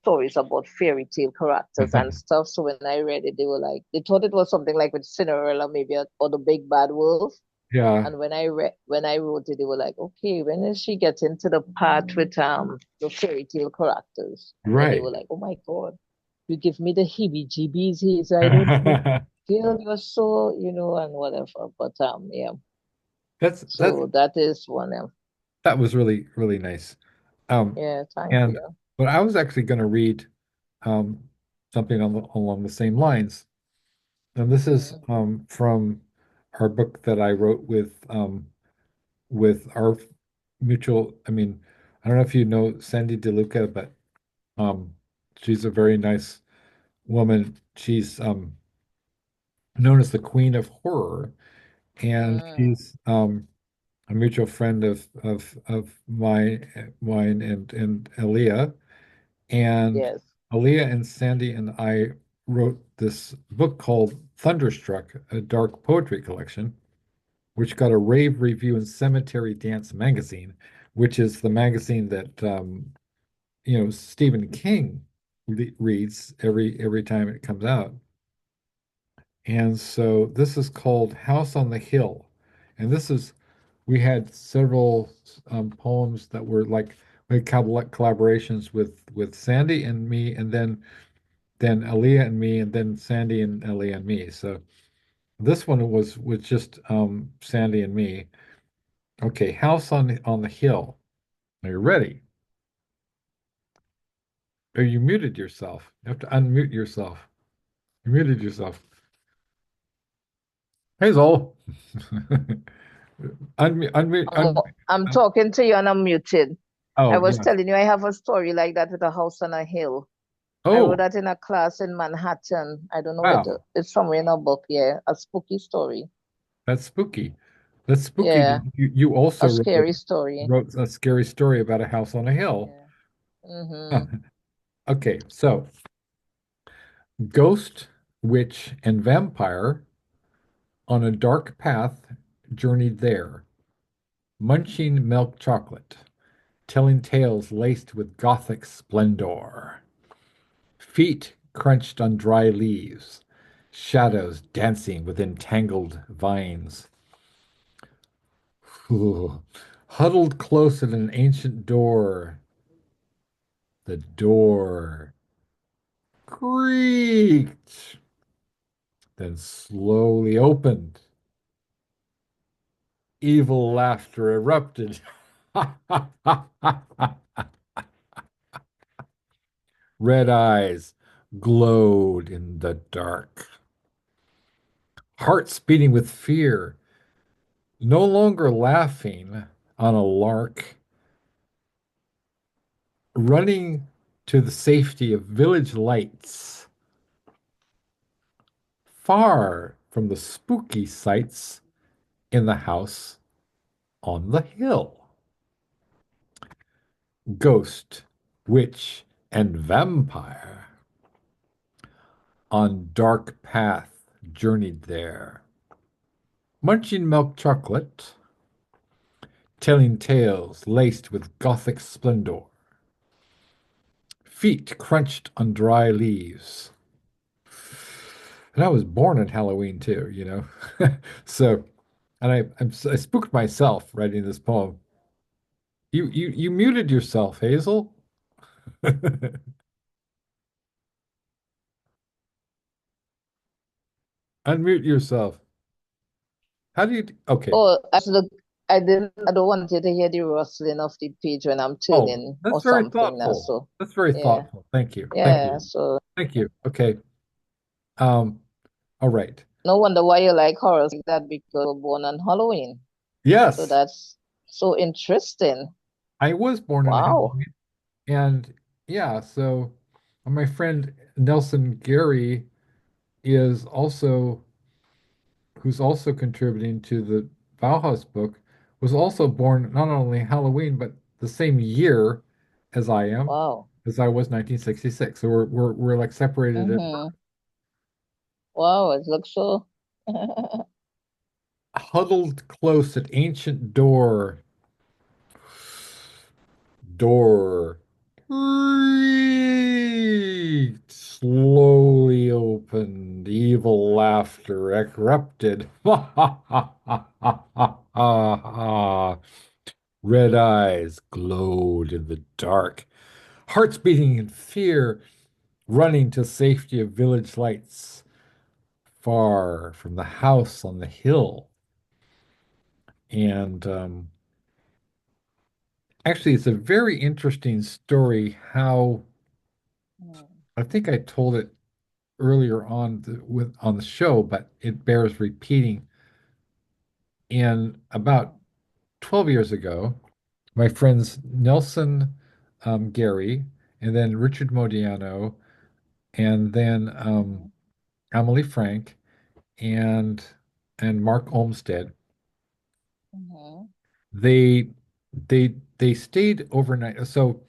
stories about fairy tale characters and stuff. So when I read it, they thought it was something like with Cinderella maybe or the Big Bad Wolf. Yeah. And when I wrote it, they were like, okay, when is she getting to the part with the fairy tale characters? And then they Right. were like, oh my God, you give me the heebie-jeebies. I don't know. Girl, you're so, and whatever. But yeah. That's So that is one. that was really, really nice. Yeah, thank And you. but I was actually going to read um something along the same lines. And this is Mm, from our book that I wrote with our mutual, I mean, I don't know if you know Sandy DeLuca, but um she's a very nice woman. She's known as the Queen of Horror, and mm, she's a mutual friend of mine and Aaliyah. And yes. Aaliyah and Sandy and I wrote this book called Thunderstruck, a dark poetry collection, which got a rave review in Cemetery Dance magazine, which is the magazine that Stephen King reads every time it comes out. And so this is called House on the Hill. And we had several poems that were like, we had collaborations with Sandy and me, and then Aaliyah and me, and then Sandy and Aaliyah and me. So this one was just Sandy and me. Okay, House on the Hill. Are you ready? Or you muted yourself. You have to unmute yourself. You muted yourself. Hazel. I'm, I'm talking to you and I'm muted. I Oh, was yes. telling you I have a story like that with a house on a hill. I wrote Oh, that in a class in Manhattan. I don't know whether wow. it's somewhere in a book, yeah. A spooky story. That's spooky. That's spooky. Yeah, You also a scary story. wrote a scary story about a house on a hill. Yeah. Mm-hmm. Okay, so Ghost, witch, and vampire on a dark path journeyed there, munching milk chocolate, telling tales laced with gothic splendor. Feet crunched on dry leaves, shadows dancing within tangled vines. Ooh. Huddled close at an ancient door, the door creaked, then slowly opened. Evil laughter erupted. Red eyes glowed in the dark. Hearts beating with fear, no longer laughing on a lark, running to the safety of village lights, far from the spooky sights in the house on the hill. Ghost, witch, and vampire on dark path journeyed there, munching milk chocolate, telling tales laced with gothic splendor. Feet crunched on dry leaves. And I was born on Halloween too, you know. So, and I spooked myself writing this poem. You muted yourself, Hazel. Unmute yourself. How do you? Okay. Oh, I don't want you to hear the rustling of the page when I'm Oh, turning or that's very something now. thoughtful. So That's very yeah, thoughtful. Thank you. Thank yeah. you. So Thank you. Okay. All right. no wonder why you like horror like that because you were born on Halloween. So Yes, that's so interesting. I was born in Wow. Halloween, and yeah, so my friend Nelson Gary is also who's also contributing to the Bauhaus book, was also born not only Halloween, but the same year as I am, Wow. as I was 1966. So we're like separated at birth. Mm-hmm. Wow, it looks so. Huddled close at ancient door creaked, slowly opened, evil laughter erupted. Red eyes glowed in the dark, hearts beating in fear, running to safety of village lights, far from the house on the hill. And actually, it's a very interesting story how I think I told it earlier on on the show, but it bears repeating. And about 12 years ago, my friends Nelson Gary, and then Richard Modiano, and then Emily Frank, and Mark Olmsted, Mm-hmm. they they stayed overnight. So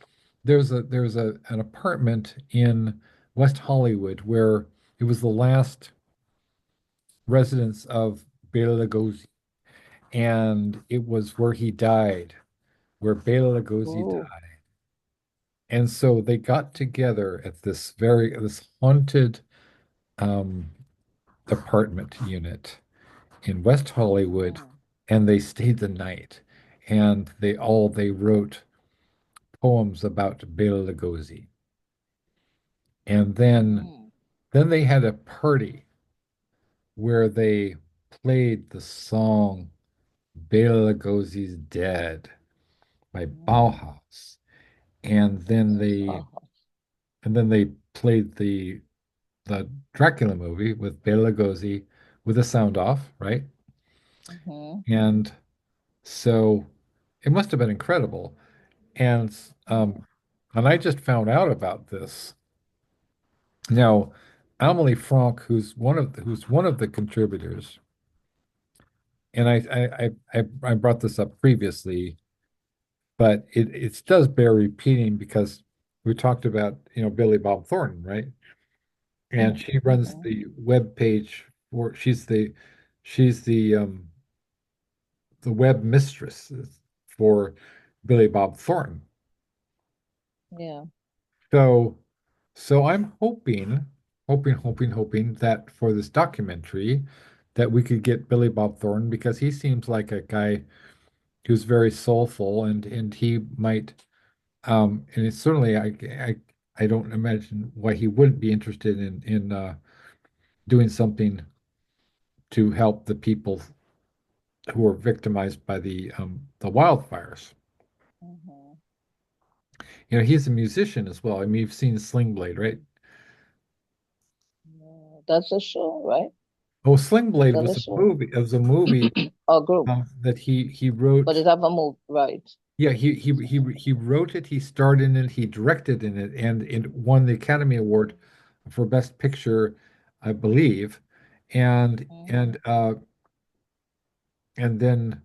there's an apartment in West Hollywood where it was the last residence of Bela Lugosi, and it was where he died, where Bela Lugosi Oh. died. And so they got together at this haunted um, apartment unit in West Hollywood, Mm. and they stayed the night. And they wrote poems about Bela Lugosi. And Mm. then they had a party where they played the song Bela Lugosi's Dead by Mm. Bauhaus. And then they Wow. played the Dracula movie with Bela Lugosi with the sound off, right? Mm-hmm. And so it must have been incredible. And Mm. and I just found out about this. Now, Amelie Franck, who's one of the contributors, and I brought this up previously, but it does bear repeating because we talked about, Billy Bob Thornton, right? and she runs Mhm. the web page for she's the web mistress for Billy Bob Thornton. Yeah. So so I'm hoping that for this documentary that we could get Billy Bob Thornton because he seems like a guy who's very soulful and he might and it's certainly I don't imagine why he wouldn't be interested in doing something to help the people who were victimized by the wildfires. Mhm. You know, he's a musician as well. I mean, you've seen Sling Blade, right? Yeah, that's a show, right? Oh, Sling Blade That's a was a show. movie. It was a movie Or group. that he But wrote. it have a move, right? Yeah, he wrote it. He starred in it. He directed in it, and it won the Academy Award for Best Picture, I believe. And Mhm. and uh, and then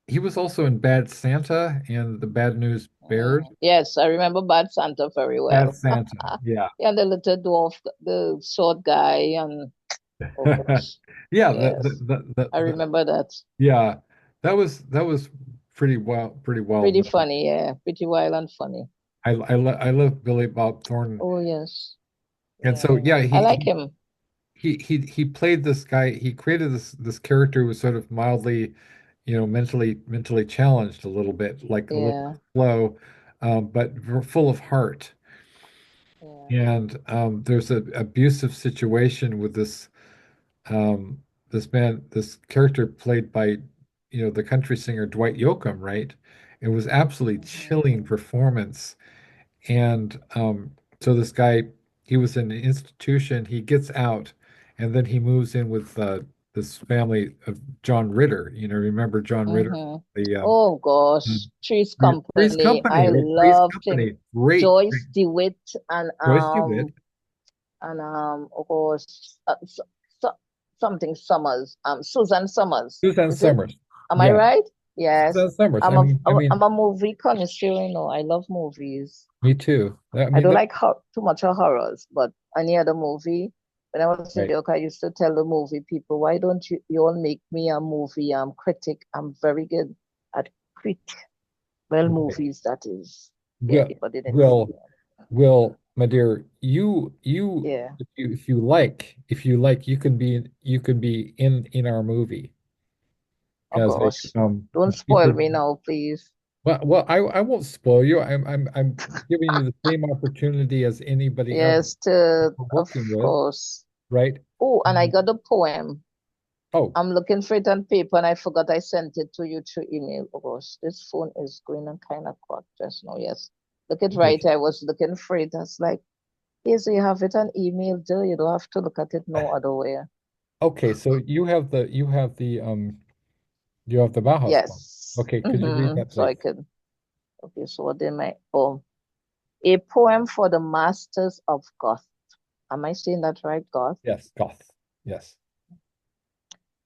he was also in Bad Santa and the Bad News Bears. Yes, I remember Bad Santa very Bad well. Santa, yeah. Yeah, the little dwarf, the short guy, and oh gosh, Yeah, yes, I remember that. yeah, that was pretty well Pretty done. funny, yeah, pretty wild and funny. I love Billy Bob Thornton, Oh yes, and so yeah, yeah, I like him. he played this guy. He created this character who was sort of mildly, mentally challenged a little bit, like a little Yeah, slow, but full of heart. yeah. And there's an abusive situation with um, this character played by, the country singer Dwight Yoakam, right? It was absolutely chilling Mhm. performance. And so this guy, he was in an institution, he gets out, and then he moves in with this family of John Ritter. Remember John Ritter, Mhm. the Oh gosh, Three's Three's Company. Company, I right? Three's loved him. Company, great, great. Joyce DeWitt and Joyce DeWitt, oh gosh, so, something Summers. Susan Summers. Suzanne Is it? Summers, Am I yeah, right? Yes. Suzanne Summers. I'm I a mean, I I'm a mean, I'm a movie connoisseur, I love movies. me too. I I mean, don't like too much of horrors, but any other movie. When I was in New right. York, I used to tell the movie people, why don't you all make me a movie critic? I'm very good at crit well Right. movies, that is. Yeah, Well, but they didn't make well, me. well, my dear, you, Yeah. if you like, you can be in our movie Oh as a gosh. Don't spoil me now, please. well, I won't spoil you. I'm giving you the same opportunity as anybody else Yes, to we're of working with, course. right? Oh, and I Um, got a poem. oh, I'm looking for it on paper and I forgot I sent it to you through email. Oh gosh, this phone is going on kind of cut just now. Yes. Look at okay. right. I was looking for it. I was like, hey, so you have it on email, do you don't have to look at it no other way. Okay, so you have the Bauhaus one. Yes. Okay, could you read that, So please? I could. Okay, so what am I? Oh, a poem for the masters of Goth. Am I saying that right, Goth? Yes, goth. Yes.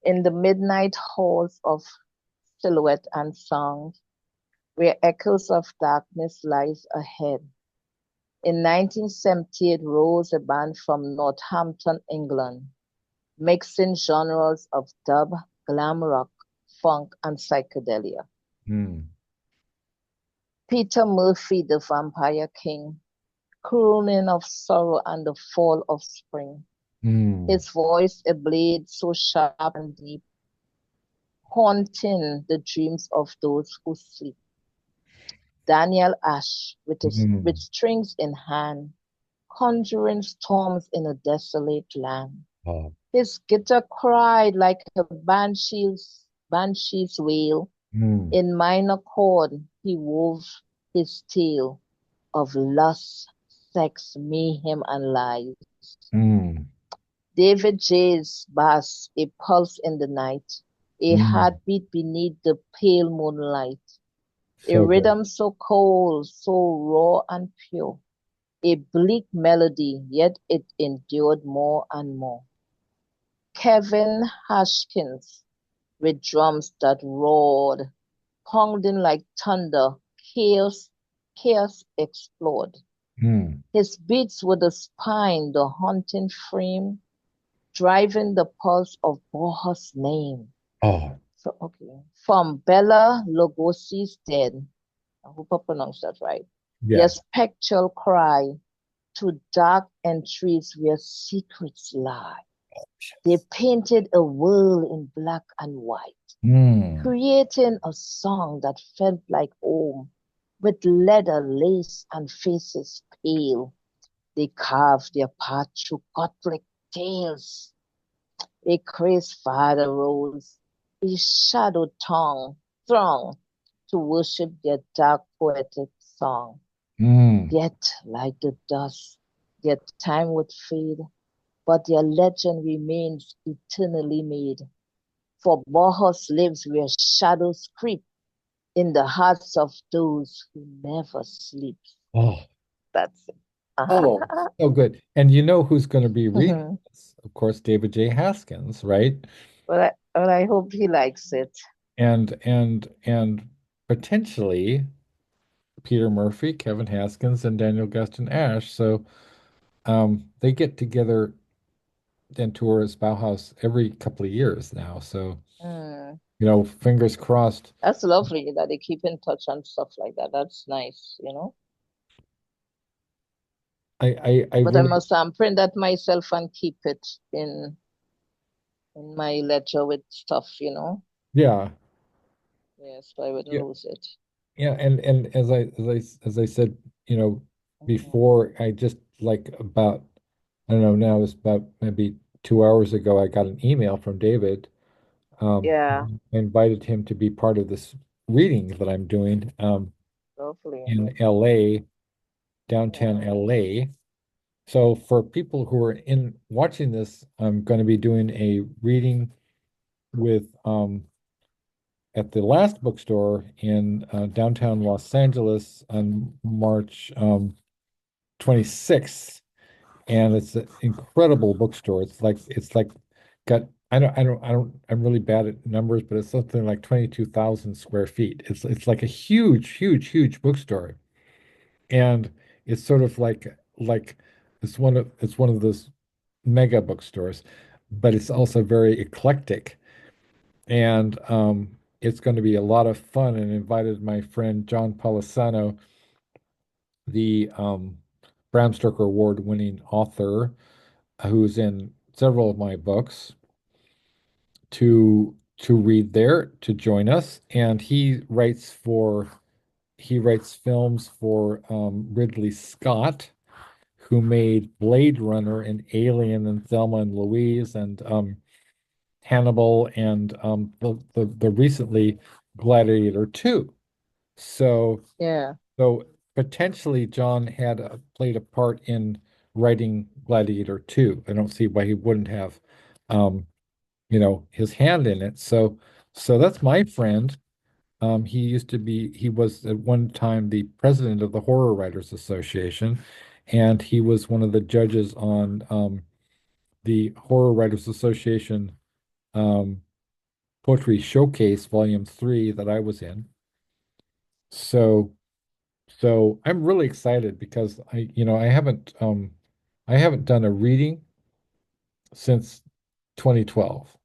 In the midnight halls of silhouette and sound, where echoes of darkness lies ahead. In 1978 rose a band from Northampton, England, mixing genres of dub, glam rock, funk, and psychedelia. Hmm. Peter Murphy, the Vampire King, crooning of sorrow and the fall of spring. Hmm. His voice a blade so sharp and deep, haunting the dreams of those who sleep. Daniel Ash, with Hmm. strings in hand, conjuring storms in a desolate land. Oh. His guitar cried like a banshee's wail. Hmm. In minor chord, he wove his tale of lust, sex, mayhem, and lies. Hmm. David J's bass, a pulse in the night, a Hmm. heartbeat beneath the pale moonlight, a So good. rhythm so cold, so raw and pure, a bleak melody, yet it endured more and more. Kevin Hashkins, with drums that roared, pounding like thunder, chaos explored. Hmm. His beats were the spine, the haunting frame, driving the pulse of Bauhaus' name. Oh, So, okay. From Bela Lugosi's dead, I hope I pronounced that right. yeah. Their spectral cry to dark entries where secrets lie. They painted a world in black and white, creating a song that felt like home, with leather, lace, and faces pale. They carved their path through Gothic tales. A crazed father rose, a shadow throng to worship their dark poetic song. Yet, like the dust, their time would fade, but their legend remains eternally made. For Bauhaus lives where shadows creep in the hearts of those who never sleep. Oh, That's it. oh, so good. And you know who's going to be reading Mhm. this? Of course, David J. Haskins, right? Well, I hope he likes it. And potentially Peter Murphy, Kevin Haskins, and Daniel Gustin Ash. So they get together and tour as Bauhaus every couple of years now. So, Mm. Fingers crossed. That's lovely that they keep in touch and stuff like that. That's nice. I But I really, must print that myself and keep it in my ledger with stuff. yeah. Yes, so I wouldn't Yeah. lose it. Yeah, and as I said, Mhm. before, I just like about, I don't know, now it's about maybe 2 hours ago, I got an email from David. Yeah, I invited him to be part of this reading that I'm doing lovely. in LA, downtown Mm. LA. So for people who are in watching this, I'm going to be doing a reading with at the last bookstore in downtown Los Angeles on March 26th, and it's an incredible bookstore. It's like got I'm really bad at numbers, but it's something like 22,000 square feet. It's like a huge, huge, huge bookstore, and it's sort of like it's one of those mega bookstores, but it's also very eclectic, and it's going to be a lot of fun. And invited my friend John Polisano, the Bram Stoker Award-winning author, who's in several of my books, to read there, to join us. And he writes films for Ridley Scott, who made Blade Runner and Alien and Thelma and Louise and Hannibal and the recently Gladiator 2. So Yeah. so potentially John had played a part in writing Gladiator 2. I don't see why he wouldn't have um, his hand in it. So that's my friend. He was at one time the president of the Horror Writers Association, and he was one of the judges on the Horror Writers Association um, Poetry Showcase Volume 3 that I was in. So so I'm really excited because I haven't done a reading since 2012.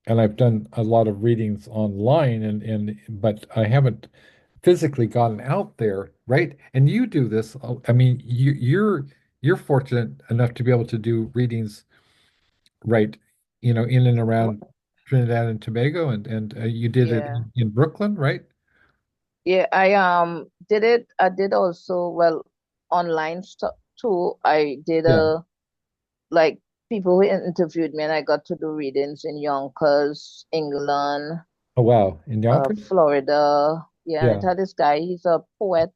And I've done a lot of readings online but I haven't physically gotten out there, right? And you do this. I mean, you're fortunate enough to be able to do readings, right, in and Wh- around Trinidad and Tobago, and you did it Yeah. in Brooklyn, right? Yeah, I did it. I did also, well, online stuff too. I did Yeah. like people who interviewed me, and I got to do readings in Yonkers, England, Oh, wow. In Yonkers? Florida. Yeah, and Yeah. it had this guy, he's a poet,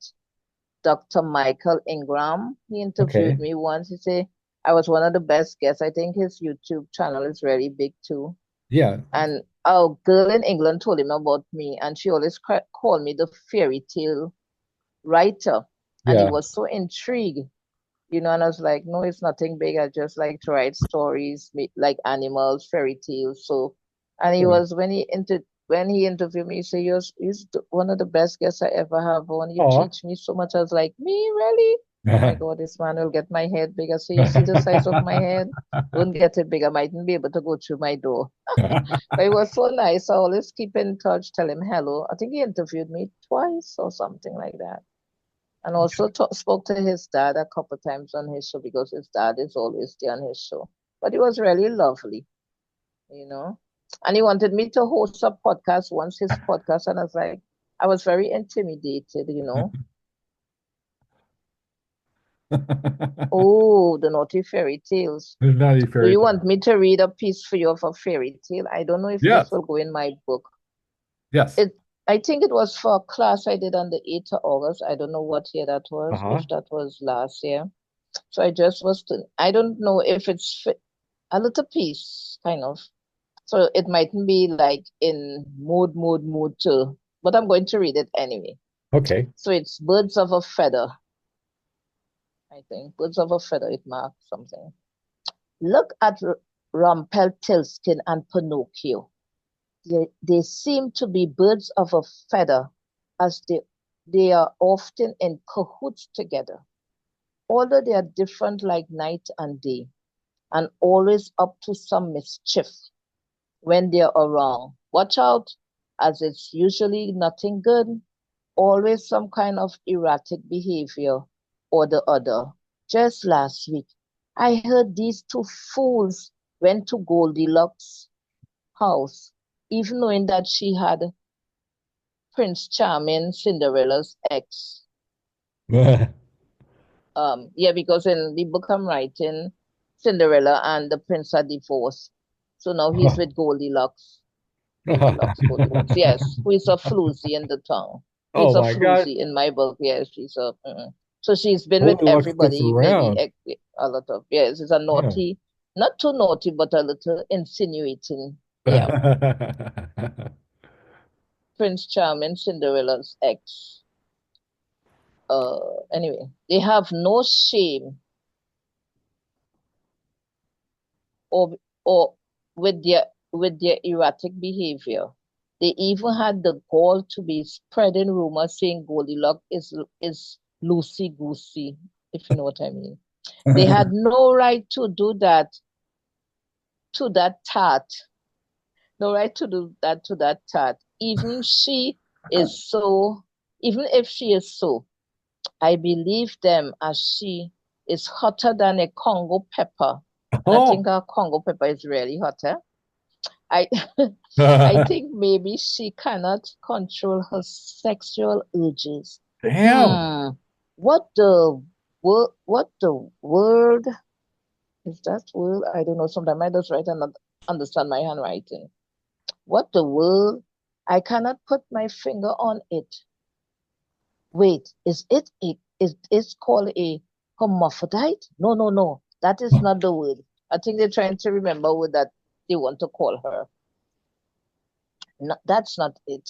Dr. Michael Ingram. He Okay. interviewed me once. He said I was one of the best guests. I think his YouTube channel is really big too. Yeah. And a girl in England told him about me, and she always called me the fairy tale writer. And he Yeah. was so intrigued. And I was like, no, it's nothing big. I just like to write stories, like animals, fairy tales. So, and he Yeah. was when he interviewed me, he said, you're one of the best guests I ever have on. You Oh, teach me so much. I was like, me, really? Oh my God, this man will get my head bigger. So you see the size of my head? Don't get it bigger. Mightn't be able to go through my door. But it was so nice. I always keep in touch, tell him hello. I think he interviewed me twice or something like that. And also spoke to his dad a couple times on his show because his dad is always there on his show. But it was really lovely, you know. And he wanted me to host a podcast once, his podcast, and I was like, I was very intimidated, you know. Oh, the naughty fairy tales. There's not any Do fairy you tale. want me to read a piece for you of a fairy tale? I don't know if Yes. this will go in my book. Yes. I think it was for a class I did on the 8th of August. I don't know what year that was, Uh-huh. if that was last year. So I just was, I don't know if it's a little piece, kind of. So it mightn't be like in mood too, but I'm going to read it anyway. Okay. So it's Birds of a Feather. I think Birds of a Feather, it marks something. Look at Rumpelstiltskin and Pinocchio. They seem to be birds of a feather, as they are often in cahoots together. Although they are different like night and day, and always up to some mischief when they're around. Watch out, as it's usually nothing good, always some kind of erratic behavior or the other. Just last week, I heard these two fools went to Goldilocks' house, even knowing that she had Prince Charming, Cinderella's ex. Yeah, because in the book I'm writing, Cinderella and the prince are divorced. So now he's with Goldilocks. Goldilocks. Yes, who is a floozy in the town. He's Oh a my God. floozy in my book. Yes, she's a. So she's been with Goldilocks gets everybody, maybe around. a lot of. Yes, it's a naughty, not too naughty, but a little insinuating. Yeah, Prince Charming, Cinderella's ex. Anyway, they have no shame or or with their erratic behavior. They even had the gall to be spreading rumors saying Goldilocks is loosey goosey, if you know what I mean. They had no right to do that to that tart. No right to do that to that tart. Even she is so, even if she is so, I believe them as she is hotter than a Congo pepper. And I think our Congo pepper is really hotter. I I think maybe she cannot control her sexual urges. Damn. What the word is that word? I don't know. Sometimes I just write and not understand my handwriting. What the word? I cannot put my finger on it. Wait, is it it's called a hermaphrodite? No. That is not the word. I think they're trying to remember what that they want to call her. No, that's not it.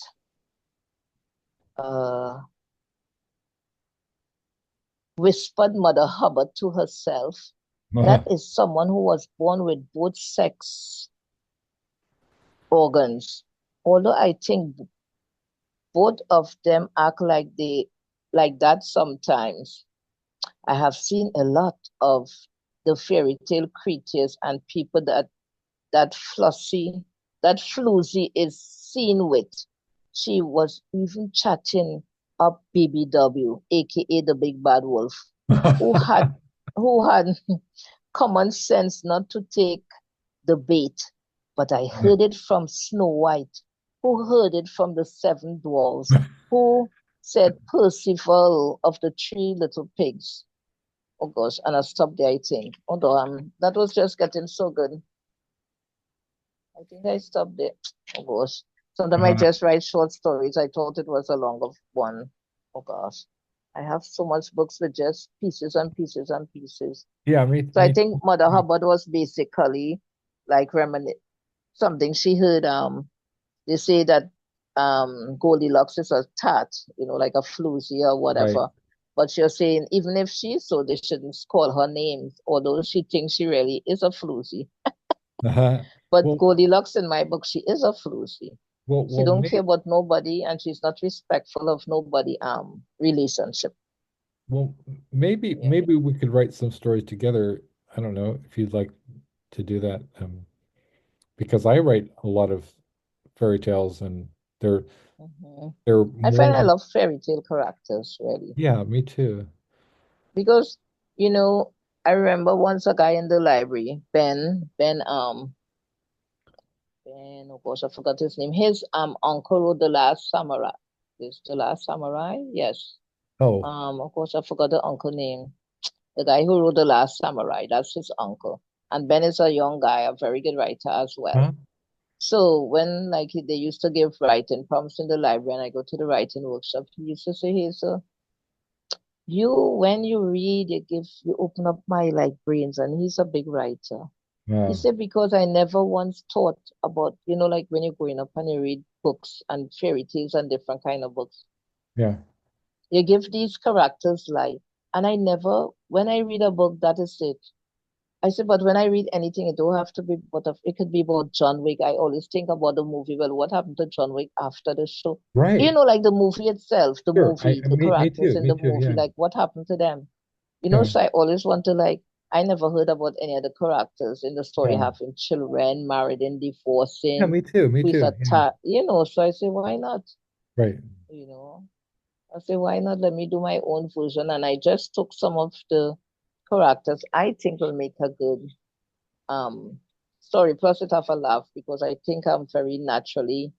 Whispered Mother Hubbard to herself. That is someone who was born with both sex organs. Although I think both of them act like that sometimes. I have seen a lot of the fairy tale creatures and people that floozy is seen with. She was even chatting up BBW, aka the big bad wolf, who had common sense not to take the bait. But I heard it from Snow White, who heard it from the seven dwarfs, who said Percival of the three little pigs. Oh gosh, and I stopped there, I think. Although that was just getting so good. I think I stopped there. Oh gosh. Sometimes I just write short stories. I thought it was a longer one. Oh gosh. I have so much books with just pieces and pieces and pieces. Yeah, me. So I think Mother Hubbard was basically like something she heard. They say that Goldilocks is a tat, like a floozy or whatever. Right. But you're saying even if she's so, they shouldn't call her names, although she thinks she really is a floozy. But Well, Goldilocks in my book, she is a floozy. She don't me, care about nobody, and she's not respectful of nobody relationship. Well, maybe Yeah. we could write some stories together. I don't know if you'd like to do that. Because I write a lot of fairy tales and they're Mhm. they're I find I more, love fairy tale characters, really. yeah, me too. Because, you know, I remember once a guy in the library, Ben, oh gosh, I forgot his name. His uncle wrote The Last Samurai. Is The Last Samurai? Yes. Oh, Of course, I forgot the uncle name. The guy who wrote The Last Samurai, that's his uncle. And Ben is a young guy, a very good writer as well. huh? So when like they used to give writing prompts in the library and I go to the writing workshop, he used to say, hey, so you when you read, you open up my like brains, and he's a big writer. He Wow. said, because I never once thought about, like when you're growing up and you read books and fairy tales and different kind of books, Yeah. you give these characters life. And I never, when I read a book, that is it. I said, but when I read anything, it don't have to be, it could be about John Wick. I always think about the movie. Well, what happened to John Wick after the show? Right. Like the movie itself, Sure. the Me characters too. in Me the too. movie, Yeah. like what happened to them? Yeah. So I always want to like, I never heard about any of the characters in the story Yeah. having children, married and Yeah, divorcing, me too. Me who is too. Yeah. attacked, so I say, why not? Right. You know, I say, why not let me do my own version? And I just took some of the characters I think will make a good um story. Plus it have a laugh because I think I'm very naturally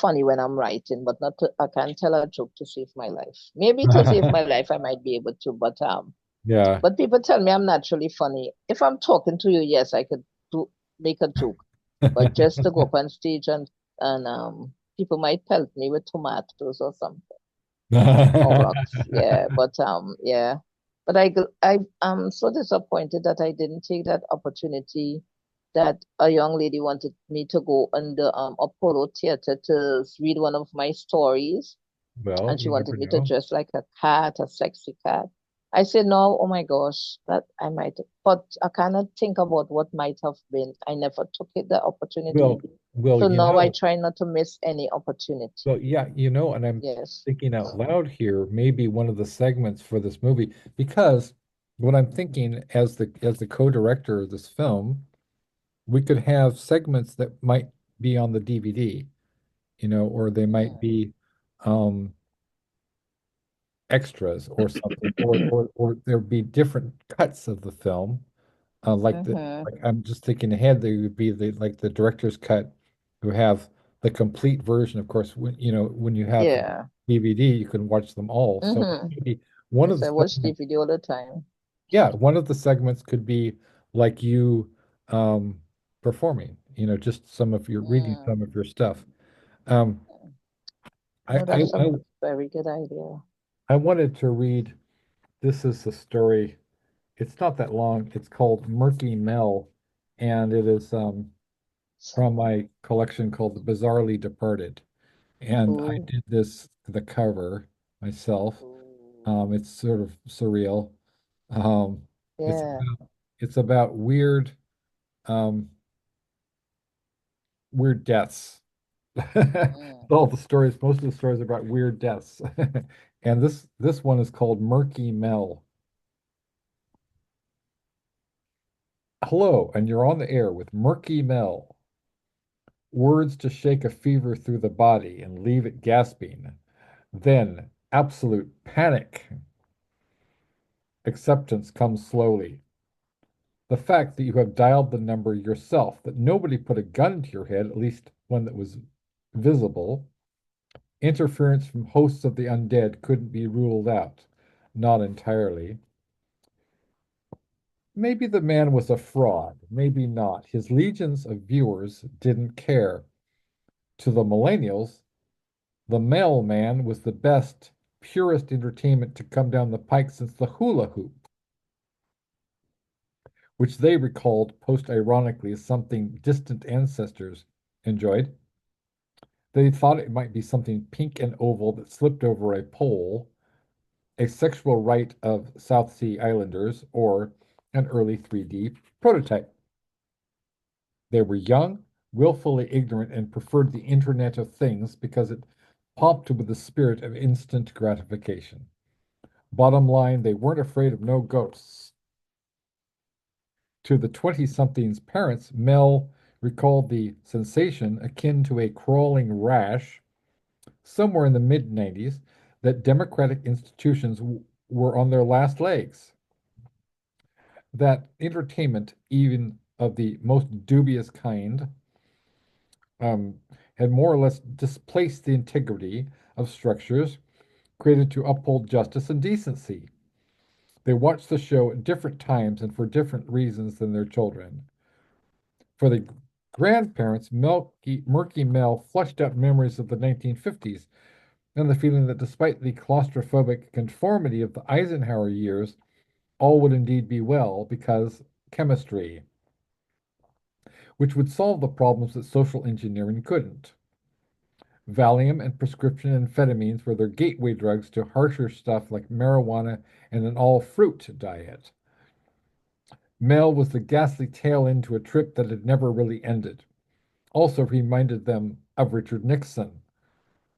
funny when I'm writing, but not to, I can't tell a joke to save my life. Maybe to save my life I might be able to, Yeah. but people tell me I'm naturally funny. If I'm talking to you, yes, I could do make a joke. But just to go up on stage and people might pelt me with tomatoes or something or rocks. Yeah, yeah. But I'm so disappointed that I didn't take that opportunity that a young lady wanted me to go in the Apollo Theater to read one of my stories, Well, and she you wanted never me to know. dress like a cat, a sexy cat. I said no, oh my gosh, that I might, but I cannot think about what might have been. I never took it the opportunity. Well, well, So now I try not to miss any opportunity. yeah, and I'm Yes. thinking out loud here, maybe one of the segments for this movie, because what I'm thinking as the co-director of this film, we could have segments that might be on the DVD, or they might Mm. be um extras or something, or there'd be different cuts of the film. Mm-hmm. Like I'm just thinking ahead, they would be the director's cut, who have the complete version. Of course, when you have the Yeah. DVD, you can watch them all. So Mm-hmm. maybe one of Yes, the I watch segments, DVD all the time. yeah, one of the segments could be like you um performing, just some of your reading Mm. some of your stuff. Um, I No, I that's a I, very good idea. I wanted to read. This is the story. It's not that long. It's called Murky Mel, and it is from my collection called The Bizarrely Departed. And I Ooh. did the cover myself. Ooh. It's sort of surreal. Um, it's Yeah. it's about um, weird deaths. Mm. All the stories, most of the stories are about weird deaths. And this one is called Murky Mel. Hello, and you're on the air with Murky Mel. Words to shake a fever through the body and leave it gasping. Then absolute panic. Acceptance comes slowly. The fact that you have dialed the number yourself, that nobody put a gun to your head, at least one that was visible. Interference from hosts of the undead couldn't be ruled out. Not entirely. Maybe the man was a fraud, maybe not. His legions of viewers didn't care. To the millennials, the mailman was the best, purest entertainment to come down the pike since the hula hoop, which they recalled post-ironically as something distant ancestors enjoyed. They thought it might be something pink and oval that slipped over a pole, a sexual rite of South Sea Islanders, or an early 3D prototype. They were young, willfully ignorant, and preferred the Internet of Things because it popped with the spirit of instant gratification. Bottom line, they weren't afraid of no ghosts. To the 20-something's parents, Mel recalled the sensation akin to a crawling rash somewhere in the mid-90s that democratic institutions were on their last legs, that entertainment, even of the most dubious kind, um, had more or less displaced the integrity of structures created to uphold justice and decency. They watched the show at different times and for different reasons than their children. For the grandparents, Murky Mel flushed up memories of the 1950s and the feeling that despite the claustrophobic conformity of the Eisenhower years, all would indeed be well because chemistry, which would solve the problems that social engineering couldn't. Valium and prescription amphetamines were their gateway drugs to harsher stuff like marijuana and an all-fruit diet. Mel was the ghastly tail end to a trip that had never really ended. Also reminded them of Richard Nixon.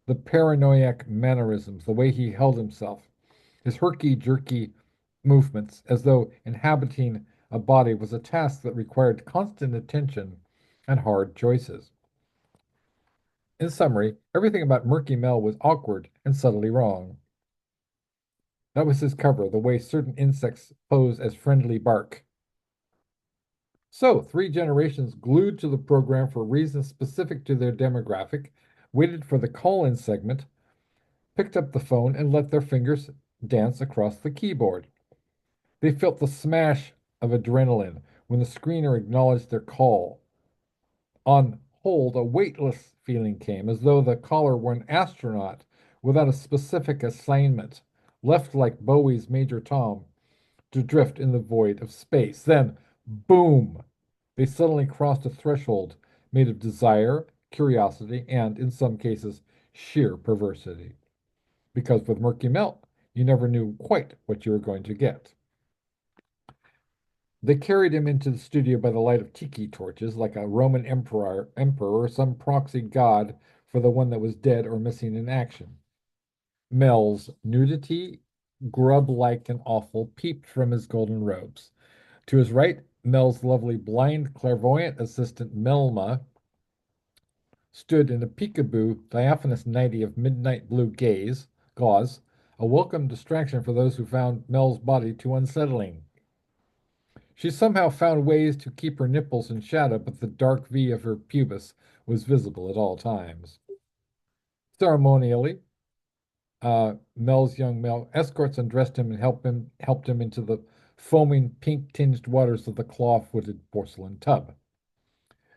The paranoiac mannerisms, the way he held himself, his herky-jerky movements, as though inhabiting a body was a task that required constant attention and hard choices. In summary, everything about Murky Mel was awkward and subtly wrong. That was his cover, the way certain insects pose as friendly bark. So, 3 generations glued to the program for reasons specific to their demographic, waited for the call-in segment, picked up the phone, and let their fingers dance across the keyboard. They felt the smash of adrenaline when the screener acknowledged their call. On hold, a weightless feeling came, as though the caller were an astronaut without a specific assignment, left like Bowie's Major Tom to drift in the void of space. Then, boom! They suddenly crossed a threshold made of desire, curiosity, and, in some cases, sheer perversity. Because with Murky Mel, you never knew quite what you were going to get. They carried him into the studio by the light of tiki torches, like a Roman emperor or some proxy god for the one that was dead or missing in action. Mel's nudity, grub-like and awful, peeped from his golden robes. To his right, Mel's lovely blind clairvoyant assistant Melma stood in a peekaboo diaphanous nightie of midnight blue gauze, a welcome distraction for those who found Mel's body too unsettling. She somehow found ways to keep her nipples in shadow, but the dark V of her pubis was visible at all times. Ceremonially, Mel's young male escorts undressed him and helped him into the foaming pink-tinged waters of the claw-footed porcelain tub.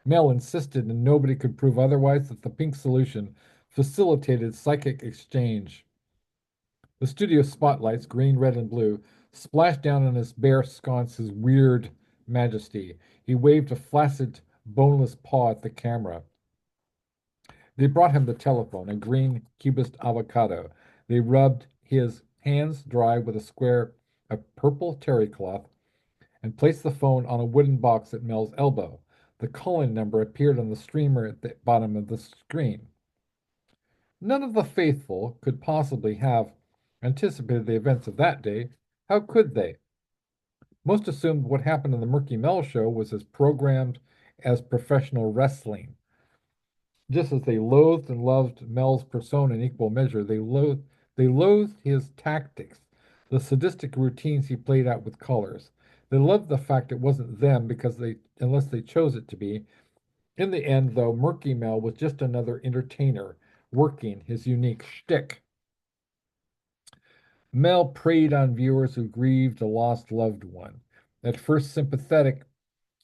Mel insisted, and nobody could prove otherwise, that the pink solution facilitated psychic exchange. The studio spotlights, green, red, and blue, splashed down on his bare sconce, his weird majesty. He waved a flaccid, boneless paw at the camera. They brought him the telephone, a green cubist avocado. They rubbed his hands dry with a square of purple terry cloth and placed the phone on a wooden box at Mel's elbow. The call-in number appeared on the streamer at the bottom of the screen. None of the faithful could possibly have anticipated the events of that day. How could they? Most assumed what happened in the Murky Mel show was as programmed as professional wrestling. Just as they loathed and loved Mel's persona in equal measure, they loathed his tactics, the sadistic routines he played out with callers. They loved the fact it wasn't them unless they chose it to be. In the end, though, Murky Mel was just another entertainer working his unique shtick. Mel preyed on viewers who grieved a lost loved one. At first sympathetic,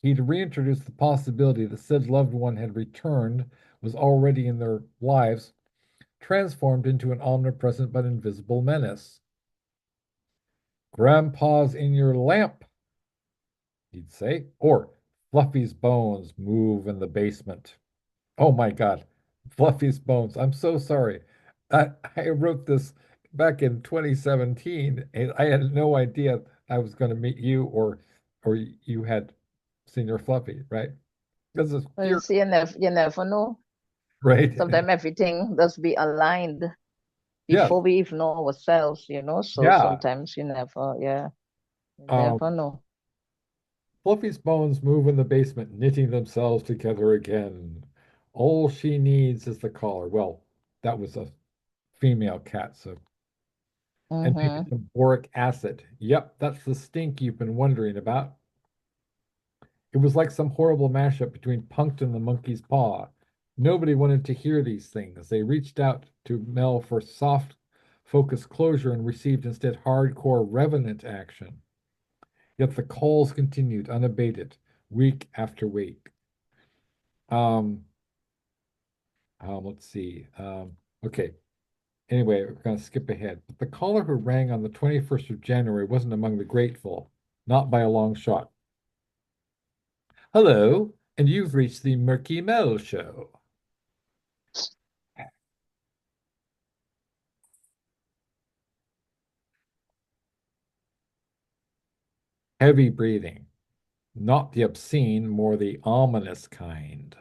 he'd reintroduced the possibility that said loved one had returned, was already in their lives, transformed into an omnipresent but invisible menace. Grandpa's in your lamp, he'd say, or Fluffy's bones move in the basement. Oh my God, Fluffy's bones. I'm so sorry. I wrote this back in 2017, and I had no idea I was going to meet you or you had Senor Fluffy, right? Because it's Well, you pure, see, you never know. right? Sometimes everything does be aligned. Yes. before we even know ourselves, you know. So Yeah. sometimes you never, yeah, you never know. Fluffy's bones move in the basement, knitting themselves together again. All she needs is the collar. Well, that was a female cat, so. And maybe Mm-hmm. some boric acid. Yep, that's the stink you've been wondering about. It was like some horrible mashup between Punked and the monkey's paw. Nobody wanted to hear these things. They reached out to Mel for soft, focused closure and received instead hardcore revenant action. Yet the calls continued unabated, week after week. Um, let's see. Okay. Anyway, we're going to skip ahead. But the caller who rang on the 21st of January wasn't among the grateful, not by a long shot. Hello, and you've reached the Murky Mel Show. Heavy breathing, not the obscene, more the ominous kind.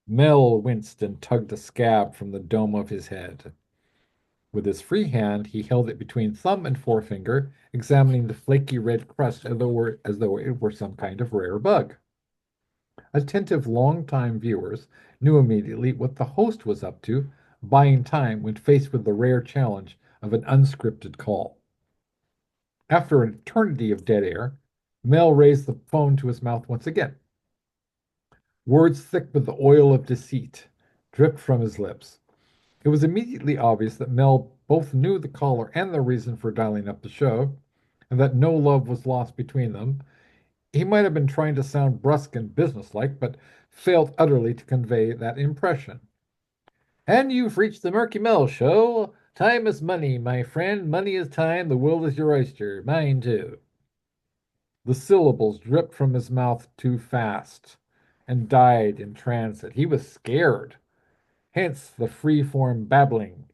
Mel winced and tugged a scab from the dome of his head. With his free hand, he held it between thumb and forefinger, examining the flaky red crust as though it were some kind of rare bug. Attentive long-time viewers knew immediately what the host was up to, buying time when faced with the rare challenge of an unscripted call. After an eternity of dead air, Mel raised the phone to his mouth once again. Words thick with the oil of deceit dripped from his lips. It was immediately obvious that Mel both knew the caller and the reason for dialing up the show, and that no love was lost between them. He might have been trying to sound brusque and businesslike, but failed utterly to convey that impression. And you've reached the Murky Mel Show. Time is money, my friend. Money is time. The world is your oyster. Mine, too. The syllables dripped from his mouth too fast and died in transit. He was scared, hence the free-form babbling.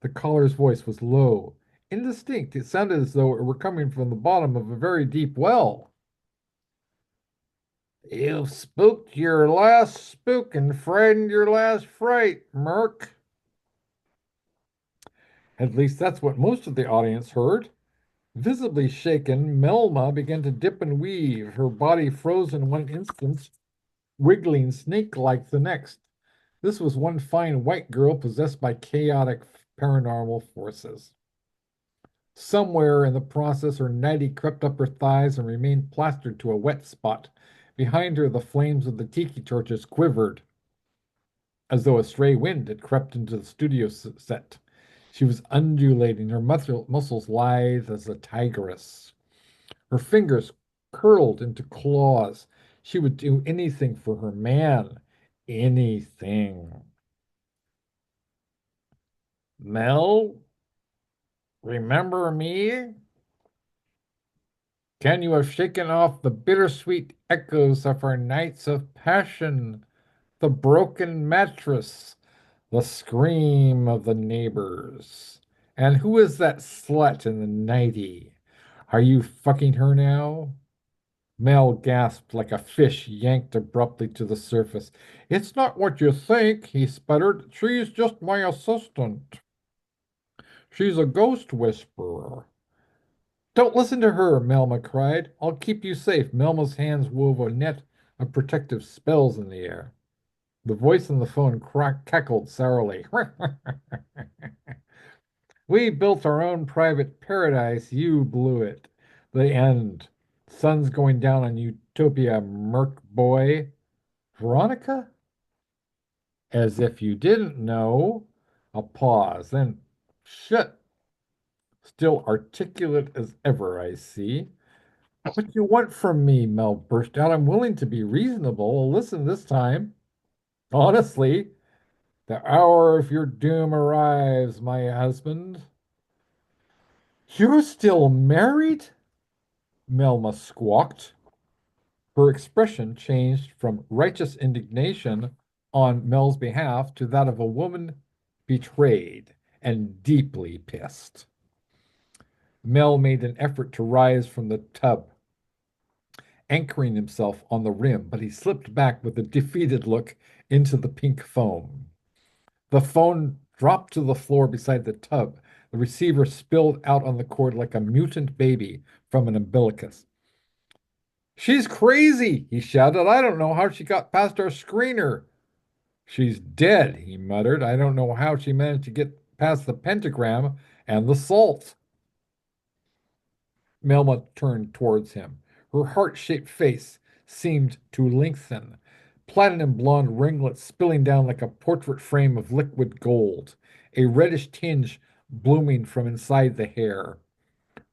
The caller's voice was low, indistinct. It sounded as though it were coming from the bottom of a very deep well. You've spooked your last spook and frightened your last fright, Merc. At least that's what most of the audience heard. Visibly shaken, Melma began to dip and weave, her body frozen one instant, wiggling snake-like the next. This was one fine white girl possessed by chaotic paranormal forces. Somewhere in the process, her nightie crept up her thighs and remained plastered to a wet spot. Behind her, the flames of the tiki torches quivered, as though a stray wind had crept into the studio set. She was undulating, her muscles lithe as a tigress. Her fingers curled into claws. She would do anything for her man. Anything. Mel, remember me? Can you have shaken off the bittersweet echoes of our nights of passion, the broken mattress, the scream of the neighbors? And who is that slut in the nightie? Are you fucking her now? Mel gasped like a fish yanked abruptly to the surface. It's not what you think, he sputtered. She's just my assistant. She's a ghost whisperer. Don't listen to her, Melma cried. I'll keep you safe. Melma's hands wove a net of protective spells in the air. The voice on the phone cackled sourly. We built our own private paradise. You blew it. The end. Sun's going down on Utopia, Merc boy. Veronica? As if you didn't know. A pause. Then, shit. Still articulate as ever, I see. What do you want from me? Mel burst out. I'm willing to be reasonable. Listen this time. Honestly, the hour of your doom arrives, my husband. You're still married? Melma squawked. Her expression changed from righteous indignation on Mel's behalf to that of a woman betrayed and deeply pissed. Mel made an effort to rise from the tub. anchoring himself on the rim, but he slipped back with a defeated look into the pink foam. The phone dropped to the floor beside the tub. The receiver spilled out on the cord like a mutant baby from an umbilicus. "She's crazy," he shouted. "I don't know how she got past our screener." "She's dead," he muttered. "I don't know how she managed to get past the pentagram and the salt." Melma turned towards him. Her heart-shaped face seemed to lengthen, platinum blonde ringlets spilling down like a portrait frame of liquid gold, a reddish tinge blooming from inside the hair.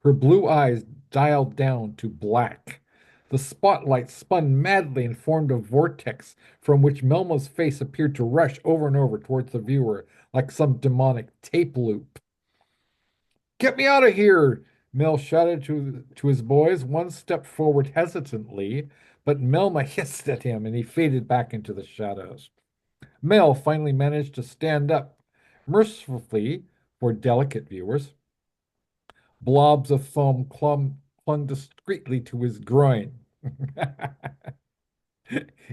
Her blue eyes dialed down to black. The spotlight spun madly and formed a vortex from which Melma's face appeared to rush over and over towards the viewer like some demonic tape loop. "Get me out of here!" Mel shouted to his boys. One stepped forward hesitantly, but Melma hissed at him and he faded back into the shadows. Mel finally managed to stand up, mercifully for delicate viewers. Blobs of foam clung discreetly to his groin.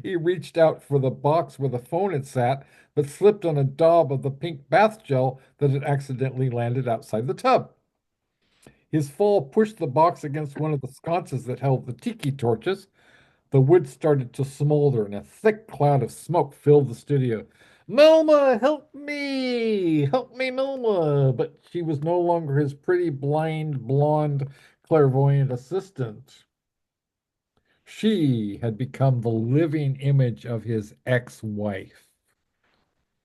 He reached out for the box where the phone had sat, but slipped on a daub of the pink bath gel that had accidentally landed outside the tub. His fall pushed the box against one of the sconces that held the tiki torches. The wood started to smolder, and a thick cloud of smoke filled the studio. "Melma, help me! Help me, Melma!" But she was no longer his pretty, blind, blonde, clairvoyant assistant. She had become the living image of his ex-wife,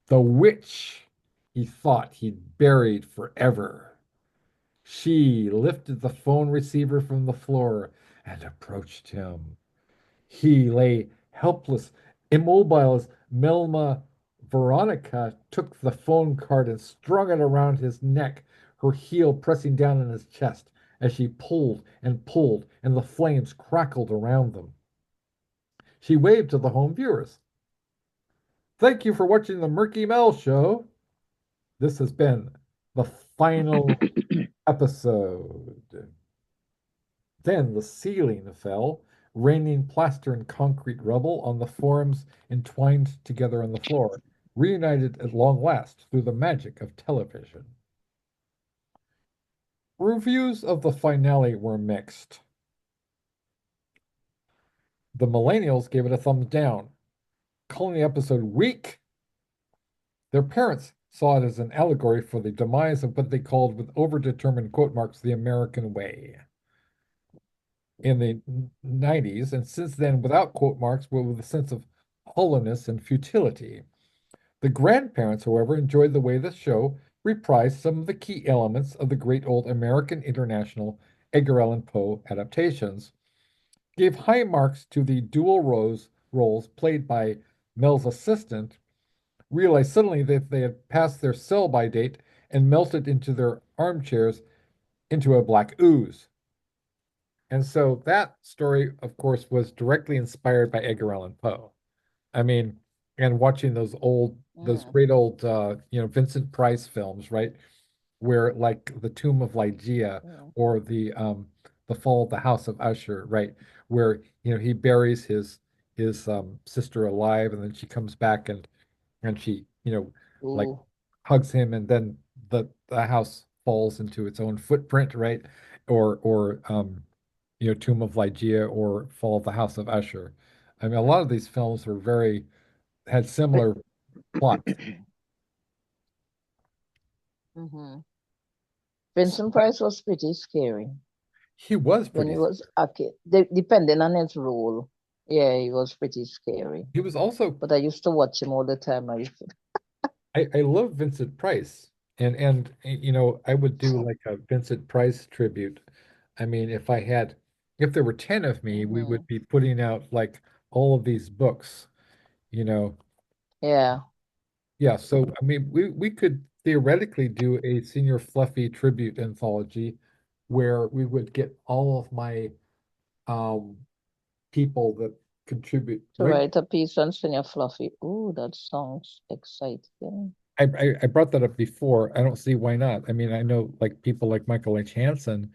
the witch he thought he'd buried forever. She lifted the phone receiver from the floor and approached him. He lay helpless, immobile as Melma Veronica took the phone card and strung it around his neck, her heel pressing down on his chest as she pulled, and the flames crackled around them. She waved to the home viewers. "Thank you for watching the Murky Mel Show. This has been the final episode." Then the ceiling fell, raining plaster and concrete rubble on the forms entwined together on the floor, reunited at long last through the magic of television. Reviews of the finale were mixed. The millennials gave it a thumbs down, calling the episode weak. Their parents saw it as an allegory for the demise of what they called, with overdetermined quote marks, the American way in the 90s, and since then without quote marks, but with a sense of hollowness and futility. The grandparents, however, enjoyed the way the show reprised some of the key elements of the great old American International Edgar Allan Poe adaptations, gave high marks to the dual roles played by Mel's assistant, realized suddenly that they had passed their sell-by date and melted into their armchairs into a black ooze. And so that story, of course, was directly inspired by Edgar Allan Poe. I mean, and watching those great old, Vincent Price films, right? Where like The Tomb of Ligeia or the Fall of the House of Usher, right? Where, he buries his sister alive, and then she comes back and she, like Ooh. hugs him, and then the house falls into its own footprint, right? Or Tomb of Ligeia or Fall of the House of Usher. I mean, a lot of these films had similar plots. Vincent Price was pretty scary He was when pretty. he was a kid, depending on his role. Yeah, he was pretty scary. He was also. But I used to watch him all the time. I love Vincent Price, and I would do like a Vincent Price tribute. I mean, if there were 10 of me, we would be putting out like all of these books, Yeah. Yeah, so I mean, we could theoretically do a Senor Fluffy tribute anthology where we would get all of my people that contribute. To write a piece on Senor Fluffy. Ooh, that sounds exciting. I brought that up before. I don't see why not. I mean, I know like people like Michael H. Hansen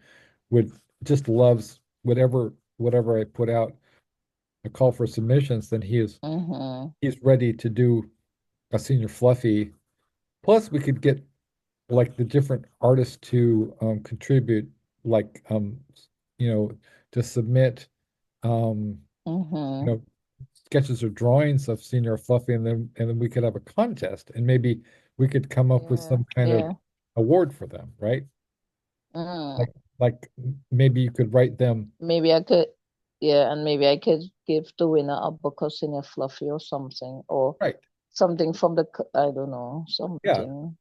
would just loves whatever I put out. a call for submissions, then Mm-hmm. he's ready to do a Senior Fluffy. Plus, we could get like the different artists to contribute, like you know, to submit you Mm-hmm. know, sketches or drawings of Senior Fluffy, and then we could have a contest, and maybe we could come up with Yeah, some kind of yeah. award for them, right? Mm. Like maybe you could write them. Maybe I could, yeah, and maybe I could give the winner a Bukowski Fluffy or something, or Right. something from I don't know, Yeah. something.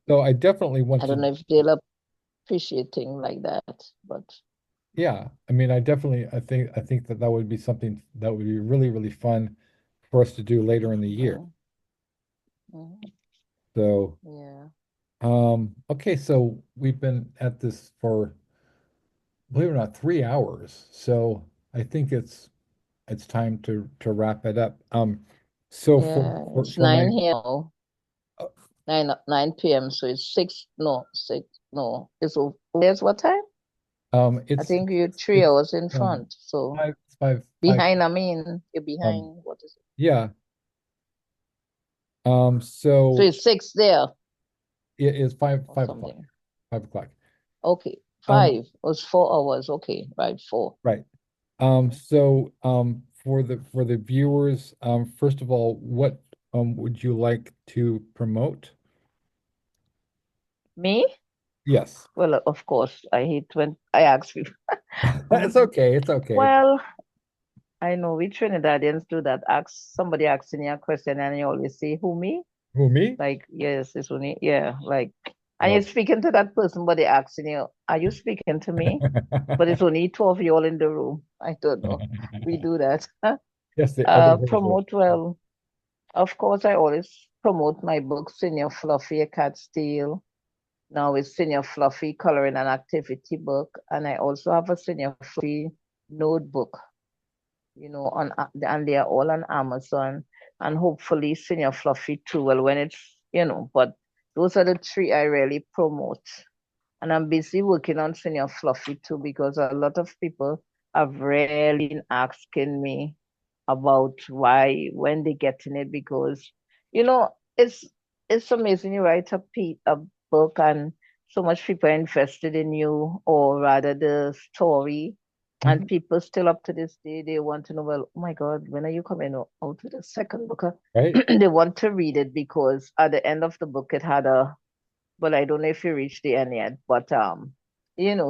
So I definitely I want don't to, know if they'll appreciate things like that, but yeah. I mean, I think that that would be something that would be really, really fun for us to do later in the year. mm, mm, So, yeah, okay, so we've been at this for, believe it or not, 3 hours. So I think it's time to wrap it up. So yeah. It's for my 9 here now, uh, 9 p.m. So it's 6, no, 6, no. Where's what time? I it's think you're three it's hours in um front. So five behind, I mean, you're um behind, what is it? yeah. So So it's 6 there it is or 5 o'clock. something. 5 o'clock. Okay, Um 5 was 4 hours. Okay, right, 4. right. Mhm. So for the viewers, first of all, what would you like to promote? Me? Yes. Well, of course, I hate when I ask you. It's okay. It's okay. Well, I know we Trinidadians do that. Ask somebody asking you a question and you always say, who me? Who, me? Like, yes, it's only, yeah, like, and you're Well, speaking to that person, but they're asking you, are you speaking to me? But it's only two of you all in the room. I don't know. We do that. yes, the other version. Promote well. Of course, I always promote my book, Senor Fluffy, A Cat Steal. Now it's Senor Fluffy Coloring and Activity book. And I also have a Senor Fluffy notebook, and they are all on Amazon. And hopefully Senor Fluffy too. Well, when but those are the three I really promote. And I'm busy working on Senor Fluffy too because a lot of people have really been asking me about when they get in it because you know it's amazing. You write a book and so much people are invested in you, or rather the story, and Mhm. people still up to this day they want to know, well, oh my God, when are you coming out with the second book? Right? They want to read it because at the end of the book it had well, I don't know if you reached the end yet, but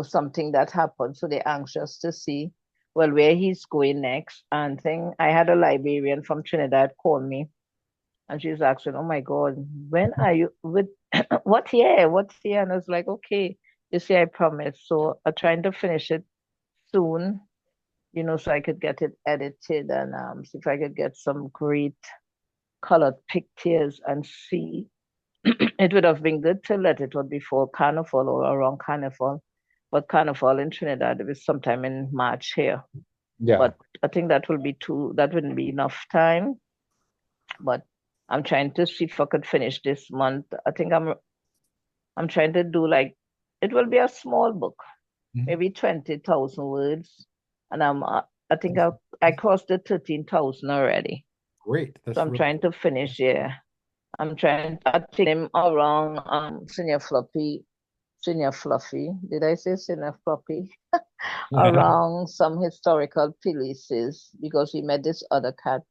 something that happened. So they're anxious to see, well, where he's going next. And thing, I had a librarian from Trinidad call me, and she's asking, "Oh my God, when are you with what year? What year?" And I was like, "Okay, you see, I promise." So I'm trying to finish it soon, so I could get it edited and see if I could get some great colored pictures and see it would have been good to let it out before Carnival or around Carnival, but Carnival in Trinidad it was sometime in March here. Yeah. But I think that wouldn't be enough time. But I'm trying to see if I could finish this month. I think I'm trying to do like it will be a small book, Mhm. maybe 20,000 words, and I think I crossed the 13,000 already. Great. So That's I'm really trying to finish. Yeah, I think him around Senior Fluffy. Did I say Senior Fluffy? Around some historical places because we met this other cat.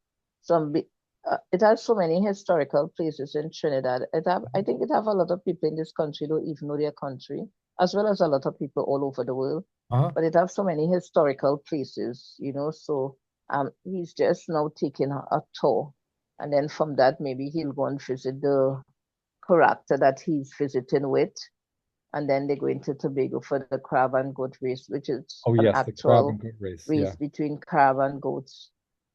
It has so many historical places in Trinidad. I think it have a lot of people in this country don't even know their country, as well as a lot of people all over the world. uh-huh. But it have so many historical places, So he's just now taking a tour, and then from that maybe he'll go and visit the character that he's visiting with, and then they go into Tobago for the crab and goat race, which is Oh an yes, the crab and actual goat race. race Yeah. between crab and goats.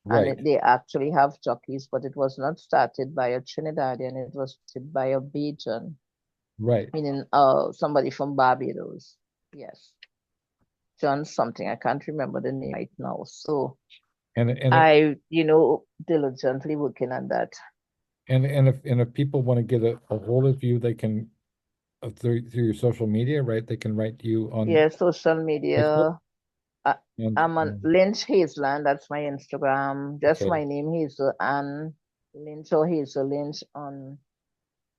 And Right. they actually have jockeys, but it was not started by a Trinidadian, it was started by a Bajan, Right. meaning somebody from Barbados. Yes. John something. I can't remember the name right now. So And I, diligently working on that. and if people want to get a hold of you, they can through your social media, right? They can write you on Yeah, social Facebook. media. And I'm on Lynch Hazel-Ann, that's my Instagram. Just okay. my name, Hazel-Ann Lynch or Hazel Lynch on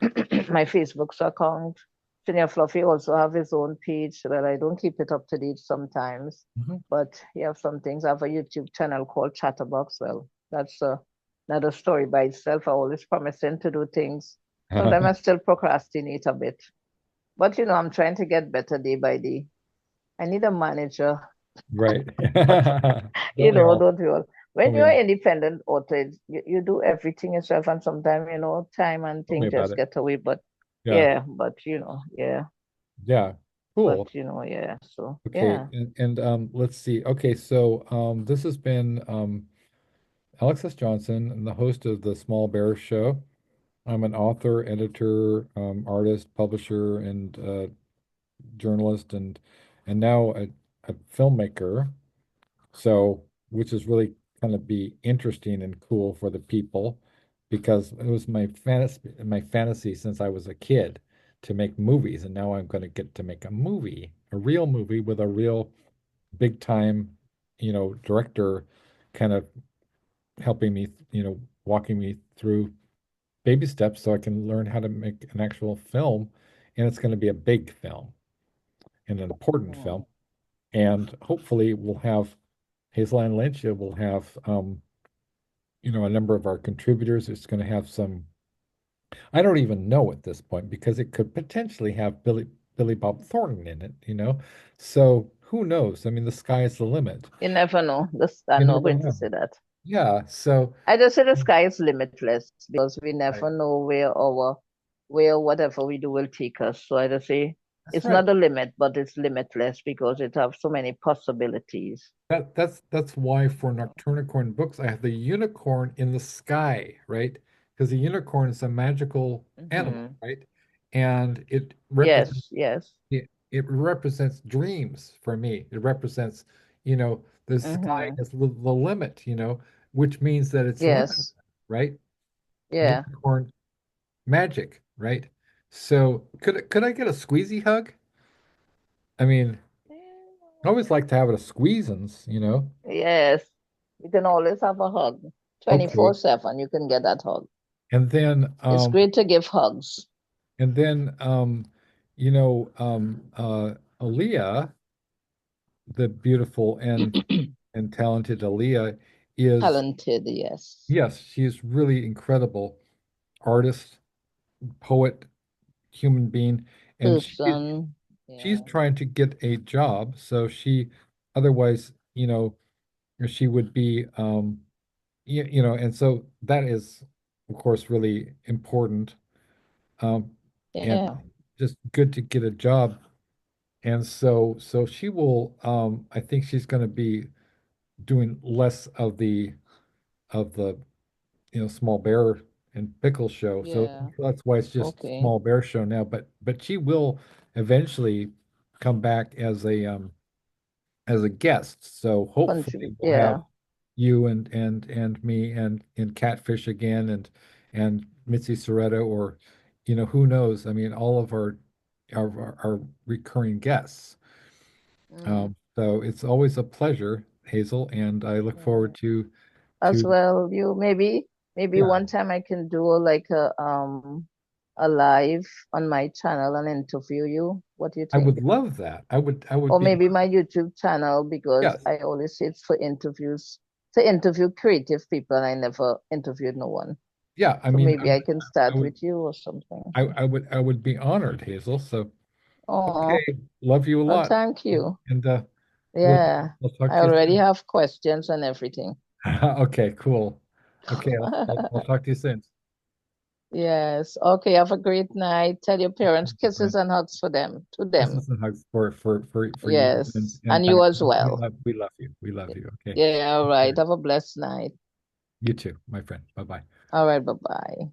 my Facebook's account. Senor Fluffy also have his own page that I don't keep it up to date sometimes. Mhm. But he have some things. I have a YouTube channel called Chatterbox. Well, that's another story by itself. I always promising to do things. Sometimes I still procrastinate a bit. But I'm trying to get better day by day. I need a manager. Right. You Don't we know, all? don't you all? Don't When we you're all? independent author, you do everything yourself, and sometimes time and Tell me things about just it. get away. But Yeah. yeah. Yeah. Cool. But yeah. So Okay. yeah. And let's see. Okay, so this has been Alexis Johnson, and the host of the Small Bear Show. I'm an author, editor, artist, publisher, and journalist, and now a filmmaker. So, which is really kind of be interesting and cool for the people, because it was my fantasy since I was a kid to make movies, and now I'm going to get to make a movie, a real movie with a real big time, director, kind of helping me, walking me through baby steps so I can learn how to make an actual film, and it's going to be a big film and an important film, Mm. and hopefully we'll have Hazel-Ann Lynch. It will have a number of our contributors. It's going to have some. I don't even know at this point because it could potentially have Billy Bob Thornton in it. So who knows? I mean, the sky is the limit. You never know. I'm You not never going to know. say that. Yeah. So I just say the sky is limitless because we right. never know where whatever we do will take us. So I just say That's it's right. not a limit, but it's limitless because it has so many possibilities. That's why for Nocturnicorn books I have the unicorn in the sky, right? Because the unicorn is a magical animal, Hmm. right? And it represents Yes, yes. it represents dreams for me. It represents, the sky Hmm. is the limit, which means that it's limitless, Yes. right? Yeah. Unicorn magic, right? So could I get a squeezy hug? I mean, I always like to have it a squeezins. Yes. You can always have a hug. Okay. 24/7, you can get that hug. And then It's great to give hugs. and then you know, Aaliyah, the beautiful and talented Aaliyah is, Talented, yes. yes, she is really incredible artist, poet, human being, and Person. she's Yeah. trying to get a job. So otherwise, she would be, and so that is, of course, really important, um, and Yeah. just good to get a job. And so she will, I think she's going to be doing less of the Small Bear and Pickle show. So Yeah. that's why it's just Okay. Small Bear show now. But she will eventually come back as a guest. So hopefully Contribute. we'll have Yeah. you and me and Catfish again and Mitzi Szereto, or who knows? I mean, all of our recurring guests. Mm. So it's always a pleasure, Hazel, and I look Yeah. forward to As to well, you maybe yeah. one time I can do like a live on my channel and interview you. What do you I would think? love that. I would Or be, maybe my YouTube channel because yes. I always say it's for interviews, to interview creative people and I never interviewed no one. Yeah, I So mean, maybe I can I start would with you or something. I would be honored, Hazel. So Oh, okay, love you a well, lot. thank you. And we'll Yeah, we'll talk I to you already soon. have questions and everything. Okay, cool. Okay, I'll talk to you soon. Yes. Okay. Have a great night. Tell your parents Bye. kisses and hugs for them, to them. Kisses and hugs for you Yes. and And you back. as We well. love we love you. We love you. Okay. Yeah. All Take right. care. Have a blessed night. You too, my friend. Bye bye. All right. Bye bye.